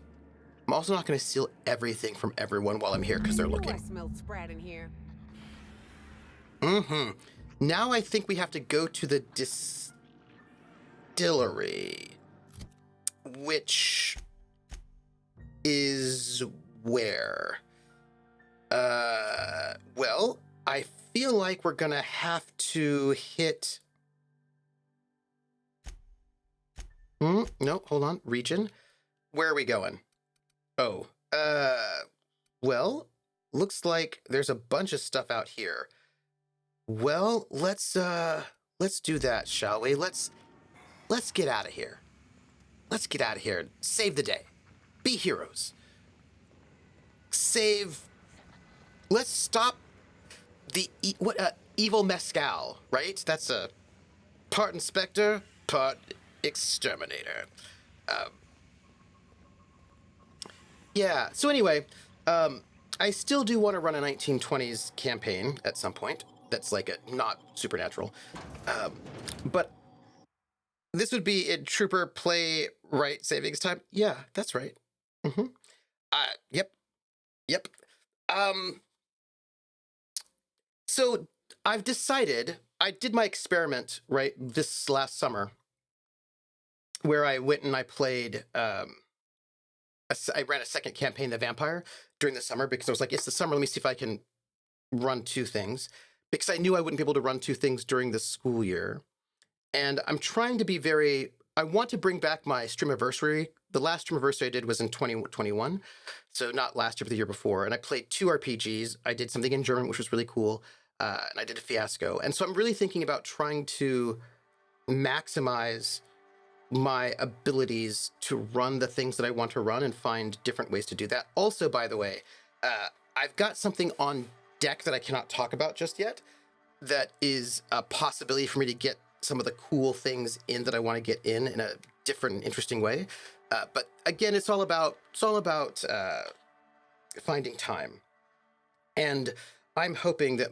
I'm also not gonna steal everything from everyone while I'm here, because they're I looking. smelled Sprat in here. Now I think we have to go to the distillery, which is where? Well, I feel like we're gonna have to hit... No, hold on. Region. Where are we going? Oh, well, looks like there's a bunch of stuff out here. Well, let's do that, shall we? Let's get out of here. Let's get out of here and save the day. Be heroes. Let's stop the evil mescal, right? That's a part inspector, part exterminator. Yeah. So anyway, I still do want to run a 1920s campaign at some point. that's like a not supernatural. But this would be in Trooper play right savings time. Yeah, that's right. Mm-hmm. Yep. Yep. So I've decided, I did my experiment, right, this last summer, where I went and I played, I ran a second campaign, The Vampire, during the summer, because I was like, it's the summer, let me see if I can run two things, because I knew I wouldn't be able to run two things during the school year. And I'm trying to be I want to bring back my streamiversary. The last streamiversary I did was in 2021, so not last year, but the year before. And I played 2 RPGs. I did something in German, which was really cool, and I did a fiasco. And so I'm really thinking about trying to maximize my abilities to run the things that I want to run and find different ways to do that. Also, by the way, I've got something on deck that I cannot talk about just yet that is a possibility for me to get some of the cool things in that I want to get in a different, interesting way. But again, it's all about finding time. And I'm hoping that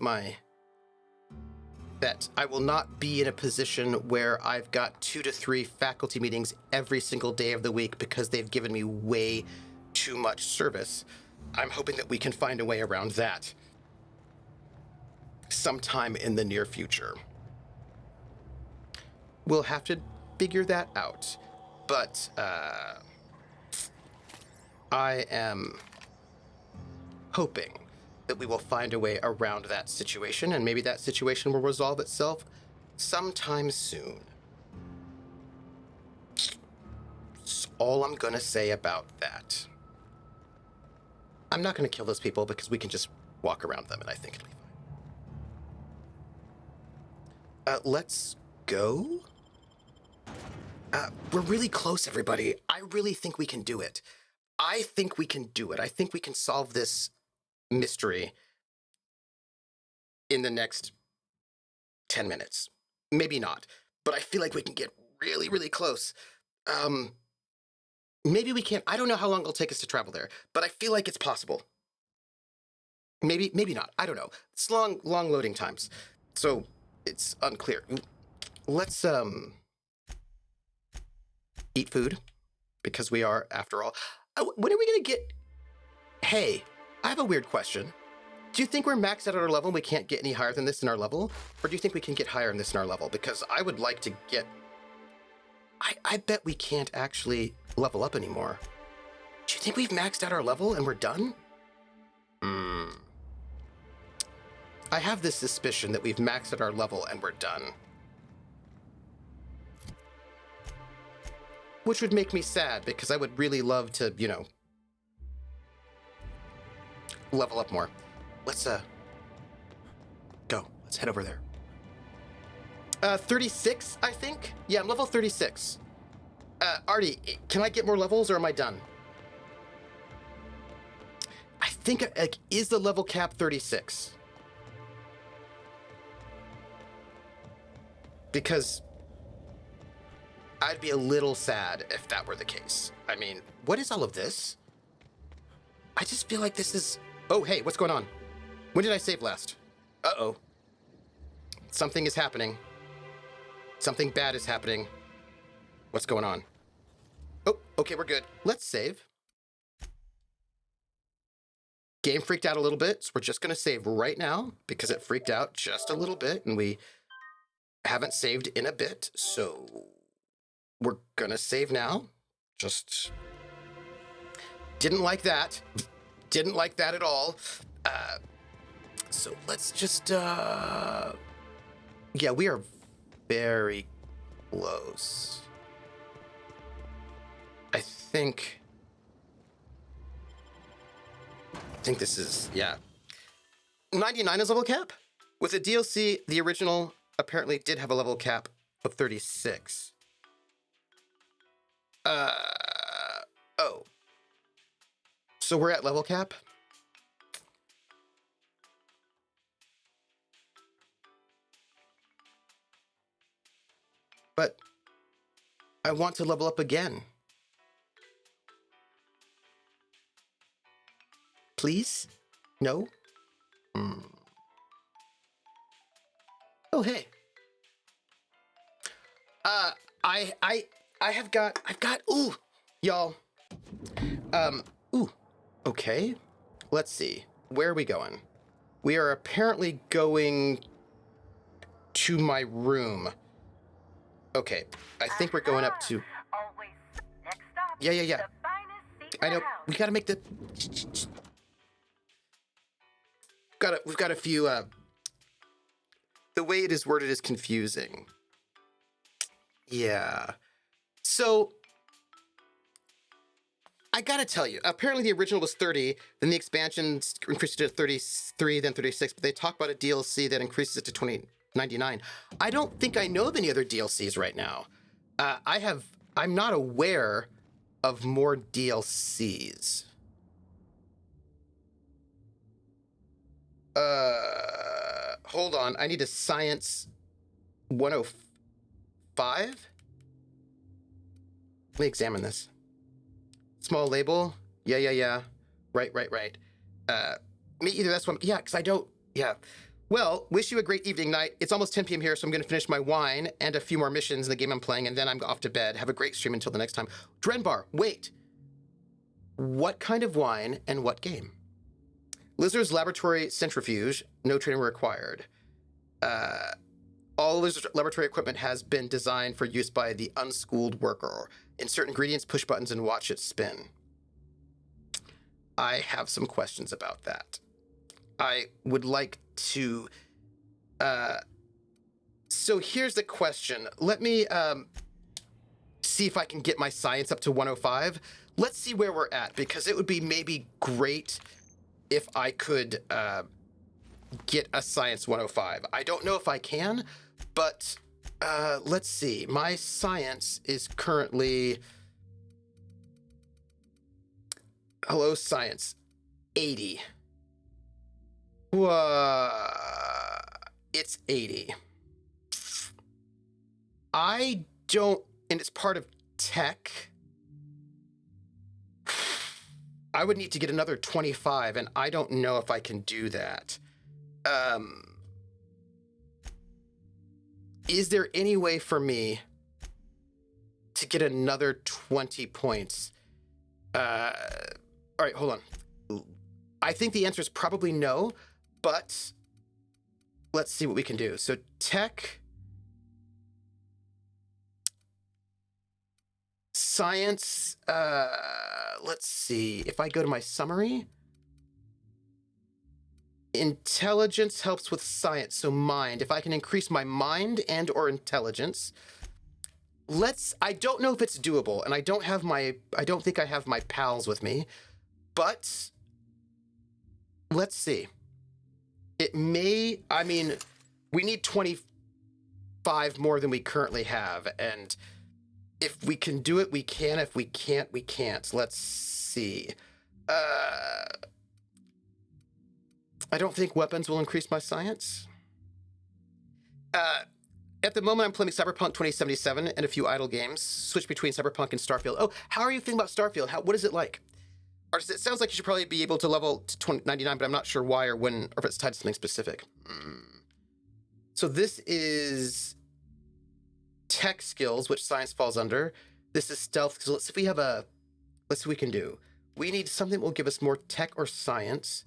I will not be in a position where I've got 2 to 3 faculty meetings every single day of the week because they've given me way too much service. I'm hoping that we can find a way around that sometime in the near future. We'll have to figure that out. But I am hoping that we will find a way around that situation, and maybe that situation will resolve itself sometime soon. That's all I'm gonna say about that. I'm not gonna kill those people because we can just walk around them and I think it'll be fine. Let's go. We're really close, everybody. I really think we can do it. I think we can do it. I think we can solve this mystery in the next 10 minutes. Maybe not, but I feel like we can get really, really close. Maybe we can't. I don't know how long it'll take us to travel there, but I feel like it's possible. Maybe not. I don't know. It's long loading times, so it's unclear. Let's eat food, because we are, after all. When are we gonna get? Hey, I have a weird question. Do you think we're maxed out at our level and we can't get any higher than this in our level? Or do you think we can get higher than this in our level? Because I would like to get... I bet we can't actually level up anymore. Do you think we've maxed out our level and we're done? I have this suspicion that we've maxed out our level and we're done. Which would make me sad, because I would really love to, level up more. Let's go. Let's head over there. 36, I think? Yeah, I'm level 36. Artie, can I get more levels or am I done? I think, is the level cap 36? Because I'd be a little sad if that were the case. I mean, what is all of this? I just feel like this is... Oh, hey, what's going on? When did I save last? Uh-oh. Something is happening. Something bad is happening. What's going on? Oh, okay, we're good. Let's save. Game freaked out a little bit, so we're just gonna save right now because it freaked out just a little bit and we haven't saved in a bit, so we're gonna save now. Just didn't like that. Didn't like that at all. So let's just, yeah, we are very close. I think this is, yeah. 99 is level cap? With the DLC, the original apparently did have a level cap of 36. Oh. So we're at level cap? But I want to level up again. Please? No? Oh, hey. I've got, ooh, y'all. Ooh, okay. Let's see. Where are we going? We are apparently going to my room. Okay, I think we're going up to... Always next stop. Yeah. The finest seat I in know, the house. we gotta make the... We've got a few, the way it is worded is confusing. Yeah. So, I gotta tell you, apparently the original was 30, then the expansion increased it to 33, then 36, but they talk about a DLC that increases it to 20.99. I don't think I know of any other DLCs right now. I'm not aware of more DLCs. Hold on, I need a Science 105? Let me examine this. Small label. Yeah. Right. Me either. That's what. Yeah, because I don't. Yeah. Well, wish you a great evening, night. It's almost 10 p.m. here, so I'm going to finish my wine and a few more missions in the game I'm playing, and then I'm off to bed. Have a great stream until the next time. Drenbar, wait. What kind of wine and what game? Lizard's Laboratory Centrifuge. No training required. All Lizard's laboratory equipment has been designed for use by the unschooled worker. Insert ingredients, push buttons, and watch it spin. I have some questions about that. I would like to... So here's the question. Let me see if I can get my science up to 105. Let's see where we're at, because it would be maybe great if I could get a science 105. I don't know if I can, but... let's see. My science is currently... Hello, science. 80. It's 80. I don't... And it's part of tech. I would need to get another 25, and I don't know if I can do that. Is there any way for me to get another 20 points? All right, hold on. I think the answer is probably no, but let's see what we can do. So tech, science, let's see. If I go to my summary, intelligence helps with science, so mind. If I can increase my mind and or intelligence, I don't know if it's doable, and I don't think I have my pals with me, but let's see. It may, we need 25 more than we currently have, and if we can do it, we can. If we can't, we can't. Let's see. I don't think weapons will increase my science. At the moment, I'm playing Cyberpunk 2077 and a few idle games. Switch between Cyberpunk and Starfield. Oh, how are you feeling about Starfield? What is it like? Or it sounds like you should probably be able to level to 99, but I'm not sure why or when, or if it's tied to something specific. So this is tech skills, which science falls under. This is stealth. So let's see if we have let's see what we can do. We need something that will give us more tech or science.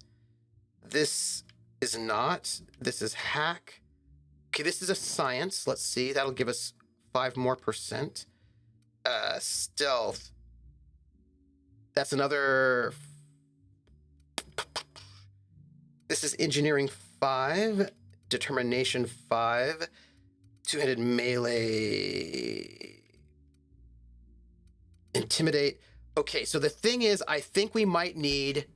This is not. This is hack. Okay, this is a science. Let's see. That'll give us 5% more. Stealth. That's another... This is engineering 5. Determination 5. Two-handed melee. Intimidate. Okay, so the thing is, I think we might need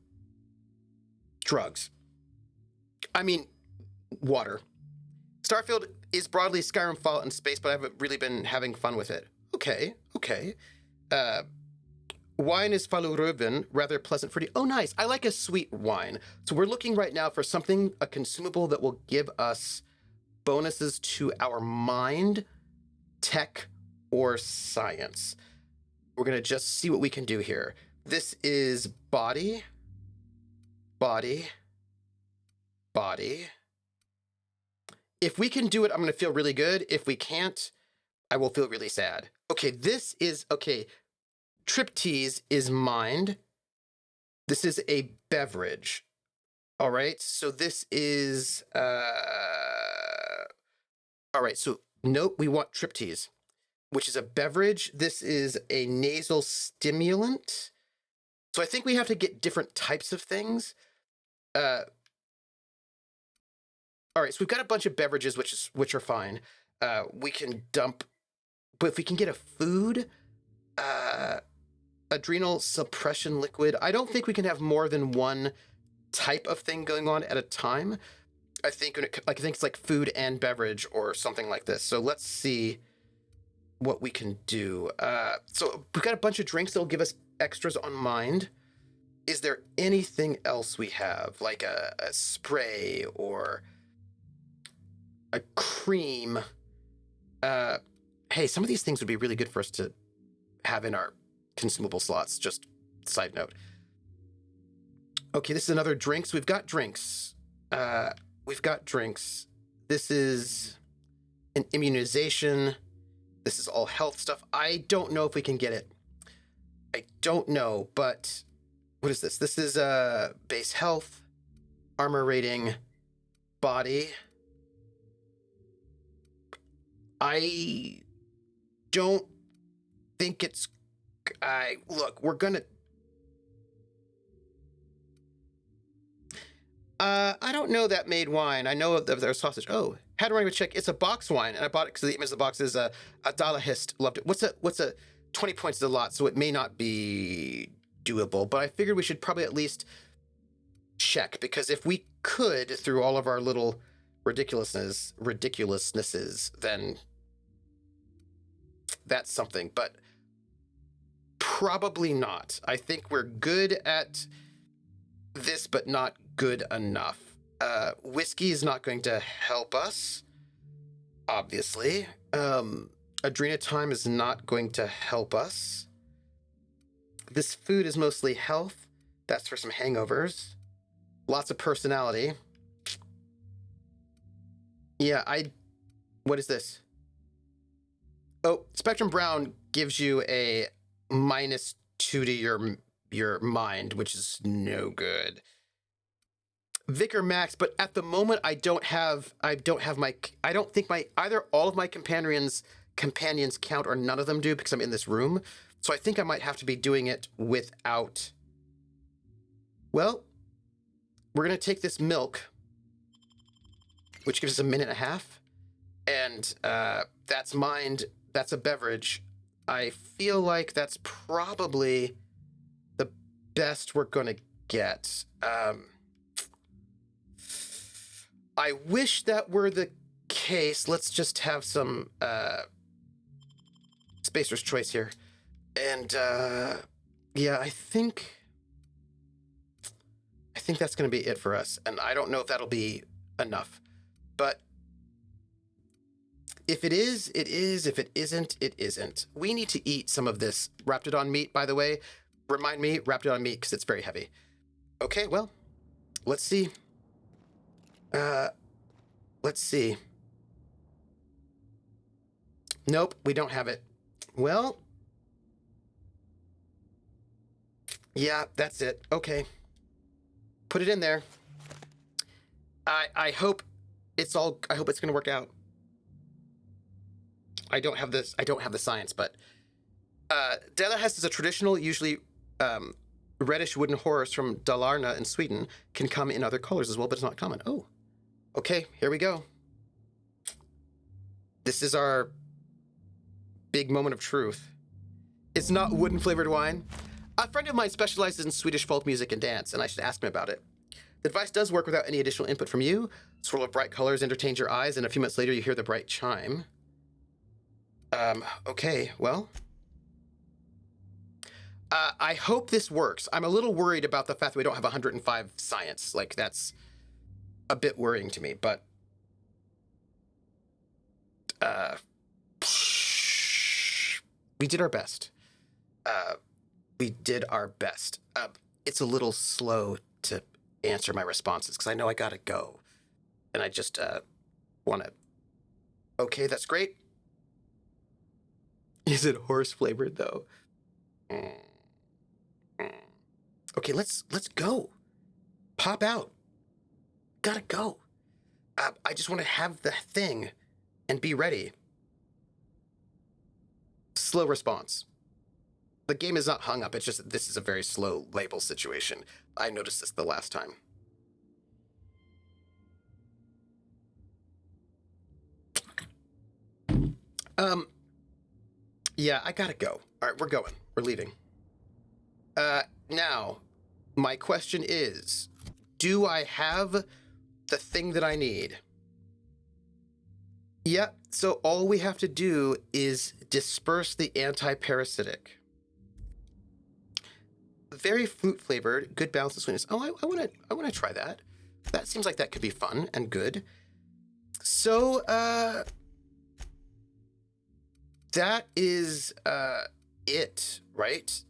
drugs. Water. Starfield is broadly Skyrim, Fallout, and space, but I haven't really been having fun with it. Okay. Wine is Falurubin, rather pleasant fruity. Oh, nice. I like a sweet wine. So we're looking right now for something, a consumable that will give us bonuses to our mind, tech, or science. We're going to just see what we can do here. This is body. If we can do it, I'm going to feel really good. If we can't, I will feel really sad. Okay, this is, okay, Triptease is mined. This is a beverage. All right, so this is, all right, so nope, we want Triptease, which is a beverage. This is a nasal stimulant. So I think we have to get different types of things. All right, so we've got a bunch of beverages, which are fine. We can dump, but if we can get a food, adrenal suppression liquid. I don't think we can have more than one type of thing going on at a time. I think it's like food and beverage or something like this. So let's see what we can do. So we've got a bunch of drinks that'll give us extras on mind. Is there anything else we have, like a spray or a cream? Hey, some of these things would be really good for us to have in our consumable slots. Just side note. Okay, this is another drinks. We've got drinks. This is an immunization. This is all health stuff. I don't know if we can get it. I don't know, but what is this? This is base health, armor rating, body. I don't think it's... look, we're gonna... I don't know that made wine. I know of their sausage. Oh, had to run a check. It's a box wine, and I bought it because the image of the box is a Dalahist. Loved it. What's a 20 points is a lot, so it may not be doable, but I figured we should probably at least check, because if we could, through all of our little ridiculousnesses, then that's something, but probably not. I think we're good at this, but not good enough. Whiskey is not going to help us, obviously. Adrenatime is not going to help us. This food is mostly health. That's for some hangovers. Lots of personality. Yeah, what is this? Oh, Spectrum Brown gives you a -2 to your mind, which is no good. Vicar Max, but at the moment I don't think either all of my companions count or none of them do, because I'm in this room. So I think I might have to be doing it without. Well, we're going to take this milk, which gives us a minute and a half. And that's mined. That's a beverage. I feel like that's probably the best we're going to get. I wish that were the case. Let's just have some Spacer's Choice here. And yeah, I think that's going to be it for us. And I don't know if that'll be enough. But if it is, it is. If it isn't, it isn't. We need to eat some of this Raptidon meat, by the way. Remind me, Raptidon meat, because it's very heavy. Okay, well, let's see. Let's see. Nope, we don't have it. Well, yeah, that's it. Okay. Put it in there. I hope it's going to work out. I don't have the science, but Dalahest is a traditional, usually reddish wooden horse from Dalarna in Sweden. Can come in other colors as well, but it's not common. Oh, okay, here we go. This is our big moment of truth. It's not wooden flavored wine. A friend of mine specializes in Swedish folk music and dance, and I should ask him about it. The device does work without any additional input from you. Swirl of bright colors entertains your eyes, and a few minutes later you hear the bright chime. Okay, well. I hope this works. I'm a little worried about the fact that we don't have 105 science. Like, that's a bit worrying to me, but... we did our best. It's a little slow to answer my responses, because I know I gotta go. And I just, want to... Okay, that's great. Is it horse flavored though? Okay, let's go. Pop out. Gotta go. I just want to have the thing and be ready. Slow response. The game is not hung up. It's just this is a very slow label situation. I noticed this the last time. Yeah, I gotta go. All right, we're going. We're leaving. Now, my question is, do I have the thing that I need? Yep, so all we have to do is disperse the anti-parasitic. Very fruit flavored, good balance of sweetness. Oh, I wanna try that. That seems like that could be fun and good. So, that is, it, right?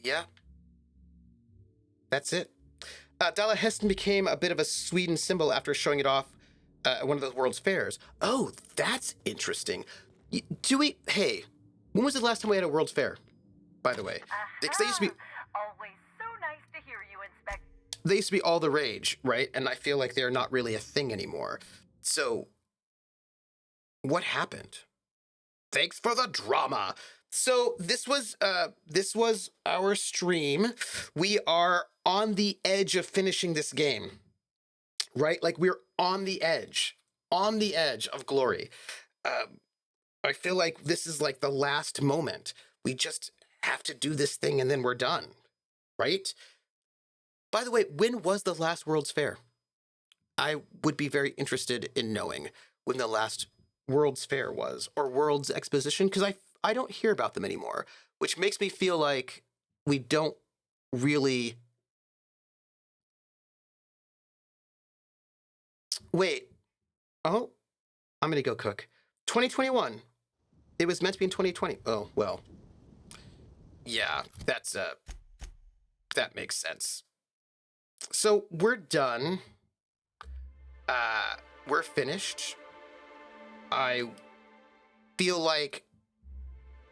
Yeah. That's it. Dala Heston became a bit of a Sweden symbol after showing it off at one of the world's fairs. Oh, that's interesting. Hey, when was the last time we had a World's Fair, by the way? Because they used to be... Always so nice to hear you, Inspector. They used to be all the rage, right? And I feel like they're not really a thing anymore. So, what happened? Thanks for the drama. So this was our stream. We are on the edge of finishing this game, right? Like we're on the edge of glory. I feel like this is like the last moment. We just have to do this thing and then we're done, right? By the way, when was the last World's Fair? I would be very interested in knowing when the last World's Fair was, or World's Exposition, because I don't hear about them anymore, which makes me feel like we don't really... Wait. Oh, I'm gonna go cook. 2021. It was meant to be in 2020. Oh, well. Yeah, that makes sense. So we're done. We're finished. I feel like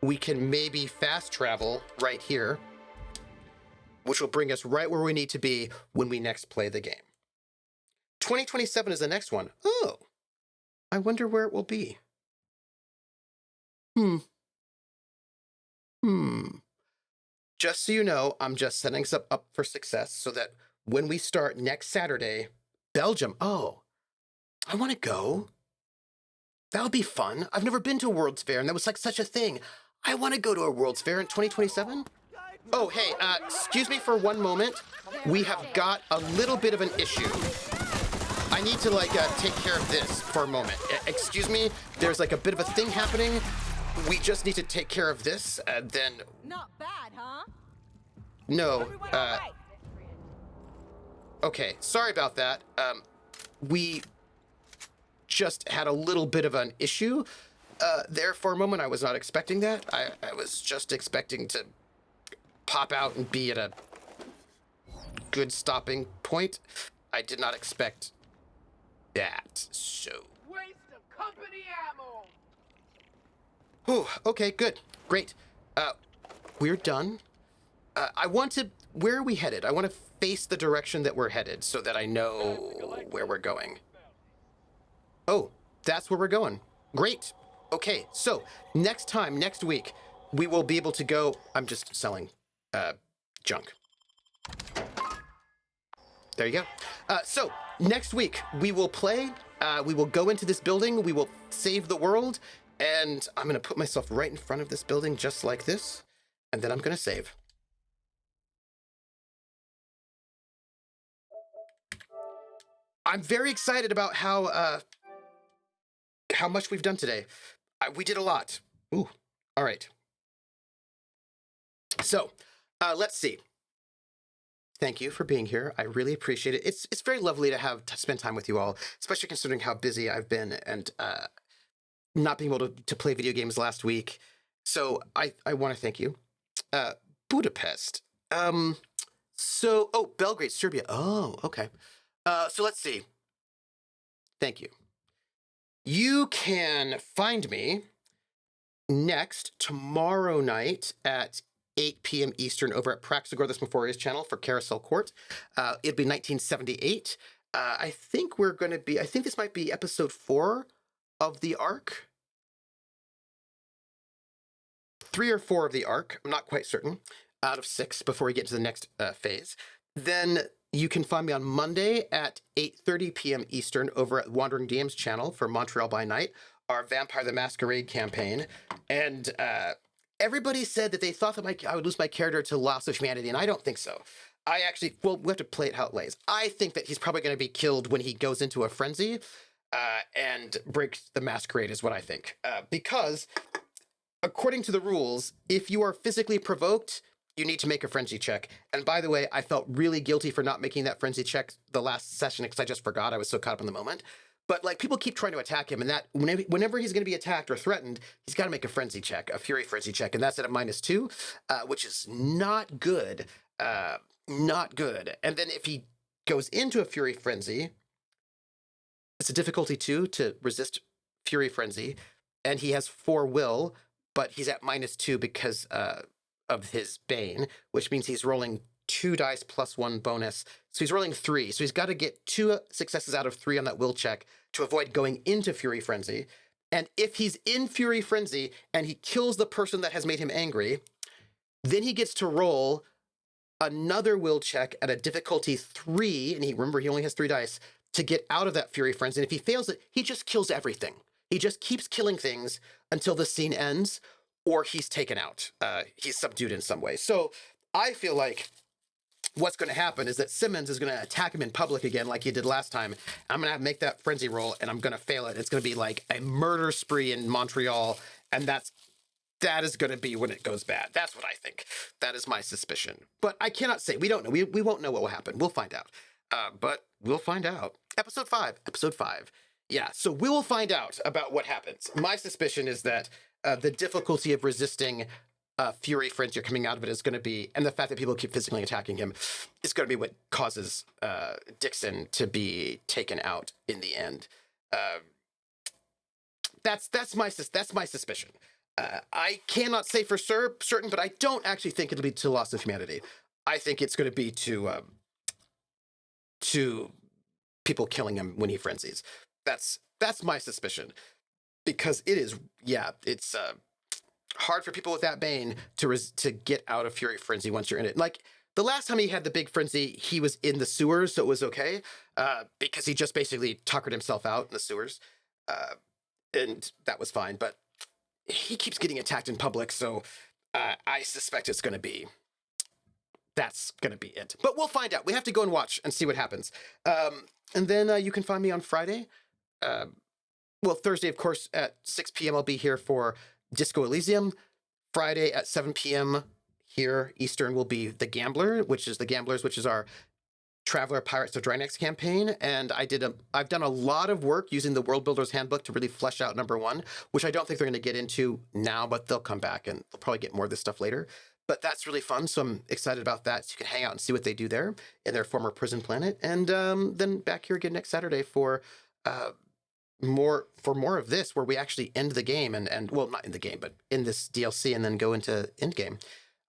we can maybe fast travel right here, which will bring us right where we need to be when we next play the game. 2027 is the next one. Oh, I wonder where it will be. Just so you know, I'm just setting us up for success so that when we start next Saturday, Belgium. Oh, I want to go. That would be fun. I've never been to a World's Fair, and that was like such a thing. I want to go to a World's Fair in 2027. Oh, hey, excuse me for one moment. We have got a little bit of an issue. I need to, like, take care of this for a moment. Excuse me, there's, like, a bit of a thing happening. We just need to take care of this, and then... Not bad, huh? No, okay, sorry about that. We just had a little bit of an issue there for a moment. I was not expecting that. I was just expecting to pop out and be at a good stopping point. I did not expect that, so... Waste of company ammo! Whew, okay, good, great. We're done. I want to... Where are we headed? I want to face the direction that we're headed so that I know where we're going. Oh, that's where we're going. Great. Okay, so next week, we will be able to go... I'm just selling junk. There you go. So next week, we will play. We will go into this building. We will save the world. And I'm going to put myself right in front of this building just like this. And then I'm going to save. I'm very excited about how much we've done today. We did a lot. Ooh, all right. So, let's see. Thank you for being here. I really appreciate it. It's very lovely to spend time with you all, especially considering how busy I've been and not being able to play video games last week. So I want to thank you. Budapest. Oh, Belgrade, Serbia. Oh, okay. So let's see. Thank you. you can find me next tomorrow night at 8 p.m. Eastern over at Praxagor, the Smorforia's channel for Carousel Court. It'll be 1978. I think this might be episode 4 of the arc. 3 or 4 of the arc. I'm not quite certain. Out of 6 before we get to the next phase. Then you can find me on Monday at 8:30 p.m. Eastern over at Wandering DM's channel for Montreal by Night, our Vampire the Masquerade campaign. And everybody said that they thought that I would lose my character to Loss of Humanity, and I don't think so. I actually, well, we have to play it how it lays. I think that he's probably going to be killed when he goes into a frenzy and breaks the Masquerade is what I think. Because according to the rules, if you are physically provoked, you need to make a frenzy check. And by the way, I felt really guilty for not making that frenzy check the last session because I just forgot. I was so caught up in the moment. But like people keep trying to attack him, and that whenever he's going to be attacked or threatened, he's got to make a frenzy check, a fury frenzy check, and that's at a -2, which is not good. Not good. And then if he goes into a fury frenzy, it's a difficulty 2 to resist fury frenzy, and he has 4 will, but he's at -2 because of his bane, which means he's rolling 2 dice plus 1 bonus. So he's rolling 3. So he's got to get 2 successes out of 3 on that will check to avoid going into Fury Frenzy. And if he's in Fury Frenzy and he kills the person that has made him angry, then he gets to roll another will check at a difficulty 3. And remember, he only has 3 dice to get out of that Fury Frenzy. And if he fails it, he just kills everything. He just keeps killing things until the scene ends or he's taken out. He's subdued in some way. So I feel like what's going to happen is that Simmons is going to attack him in public again like he did last time. I'm going to make that frenzy roll, and I'm going to fail it. It's going to be like a murder spree in Montreal, and that is going to be when it goes bad. That's what I think. That is my suspicion. But I cannot say. We don't know. We won't know what will happen. We'll find out. But we'll find out. Episode 5. Yeah, so we will find out about what happens. My suspicion is that the difficulty of resisting Fury Frenzy coming out of it is going to be, and the fact that people keep physically attacking him is going to be what causes Dixon to be taken out in the end. That's my suspicion. I cannot say for certain, but I don't actually think it'll be to Loss of Humanity. I think it's going to be to people killing him when he frenzies. That's my suspicion, because it's hard for people with that bane to get out of Fury Frenzy once you're in it. Like the last time he had the big frenzy, he was in the sewers, so it was okay because he just basically tuckered himself out in the sewers, and that was fine. But he keeps getting attacked in public, so I suspect that's going to be it. But we'll find out. We have to go and watch and see what happens. And then you can find me on Friday. Thursday, of course, at 6 p.m. I'll be here for Disco Elysium. Friday at 7 p.m. here Eastern will be The Gambler, which is our Traveler Pirates of Drynex campaign. And I've done a lot of work using the World Builder's Handbook to really flesh out number 1, which I don't think they're going to get into now, but they'll come back and they'll probably get more of this stuff later. But that's really fun, so I'm excited about that. So you can hang out and see what they do there in their former prison planet. And then back here again next Saturday for more of this, where we actually end the game and well, not in the game, but in this DLC, and then go into Endgame.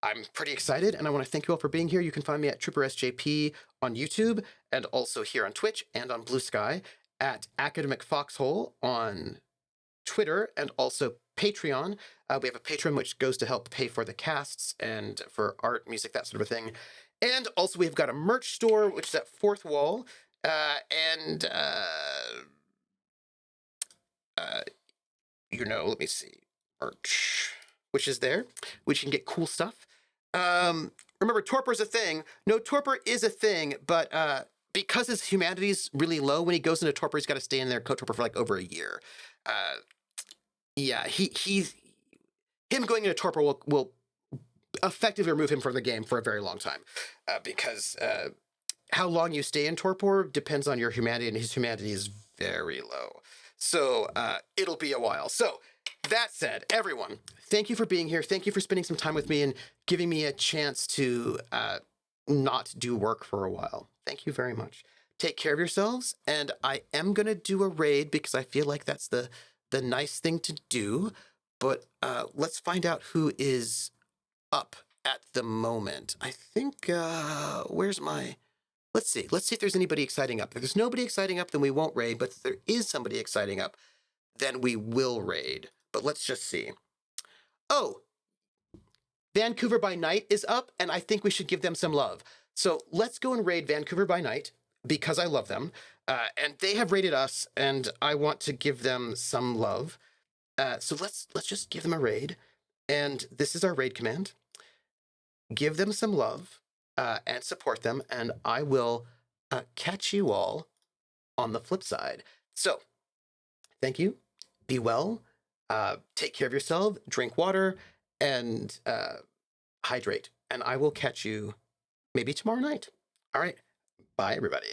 I'm pretty excited, and I want to thank you all for being here. You can find me at Trooper SJP on YouTube, and also here on Twitch and on Blue Sky, at Academic Foxhole on Twitter, and also Patreon. We have a Patreon which goes to help pay for the casts and for art, music, that sort of thing. And also we've got a merch store, which is at Fourth Wall, let me see, merch, which is there, which you can get cool stuff. Remember, torpor is a thing. No, torpor is a thing, but because his humanity's really low, when he goes into torpor, he's got to stay in there torpor for like over a year. Him going into torpor will effectively remove him from the game for a very long time, because how long you stay in torpor depends on your humanity, and his humanity is very low. So it'll be a while. So that said, everyone, thank you for being here. Thank you for spending some time with me and giving me a chance to not do work for a while. Thank you very much. take care of yourselves, and I am gonna do a raid because I feel like that's the nice thing to do. But let's find out who is up at the moment. I think where's my? Let's see. Let's see if there's anybody exciting up. If there's nobody exciting up, then we won't raid. But if there is somebody exciting up, then we will raid. But let's just see. Oh, Vancouver by Night is up, and I think we should give them some love. So let's go and raid Vancouver by Night because I love them. And they have raided us, and I want to give them some love. So let's just give them a raid. And this is our raid command. Give them some love and support them, and I will catch you all on the flip side. So thank you. Be well. Take care of yourself. Drink water and hydrate. And I will catch you maybe tomorrow night. All right. Bye, everybody.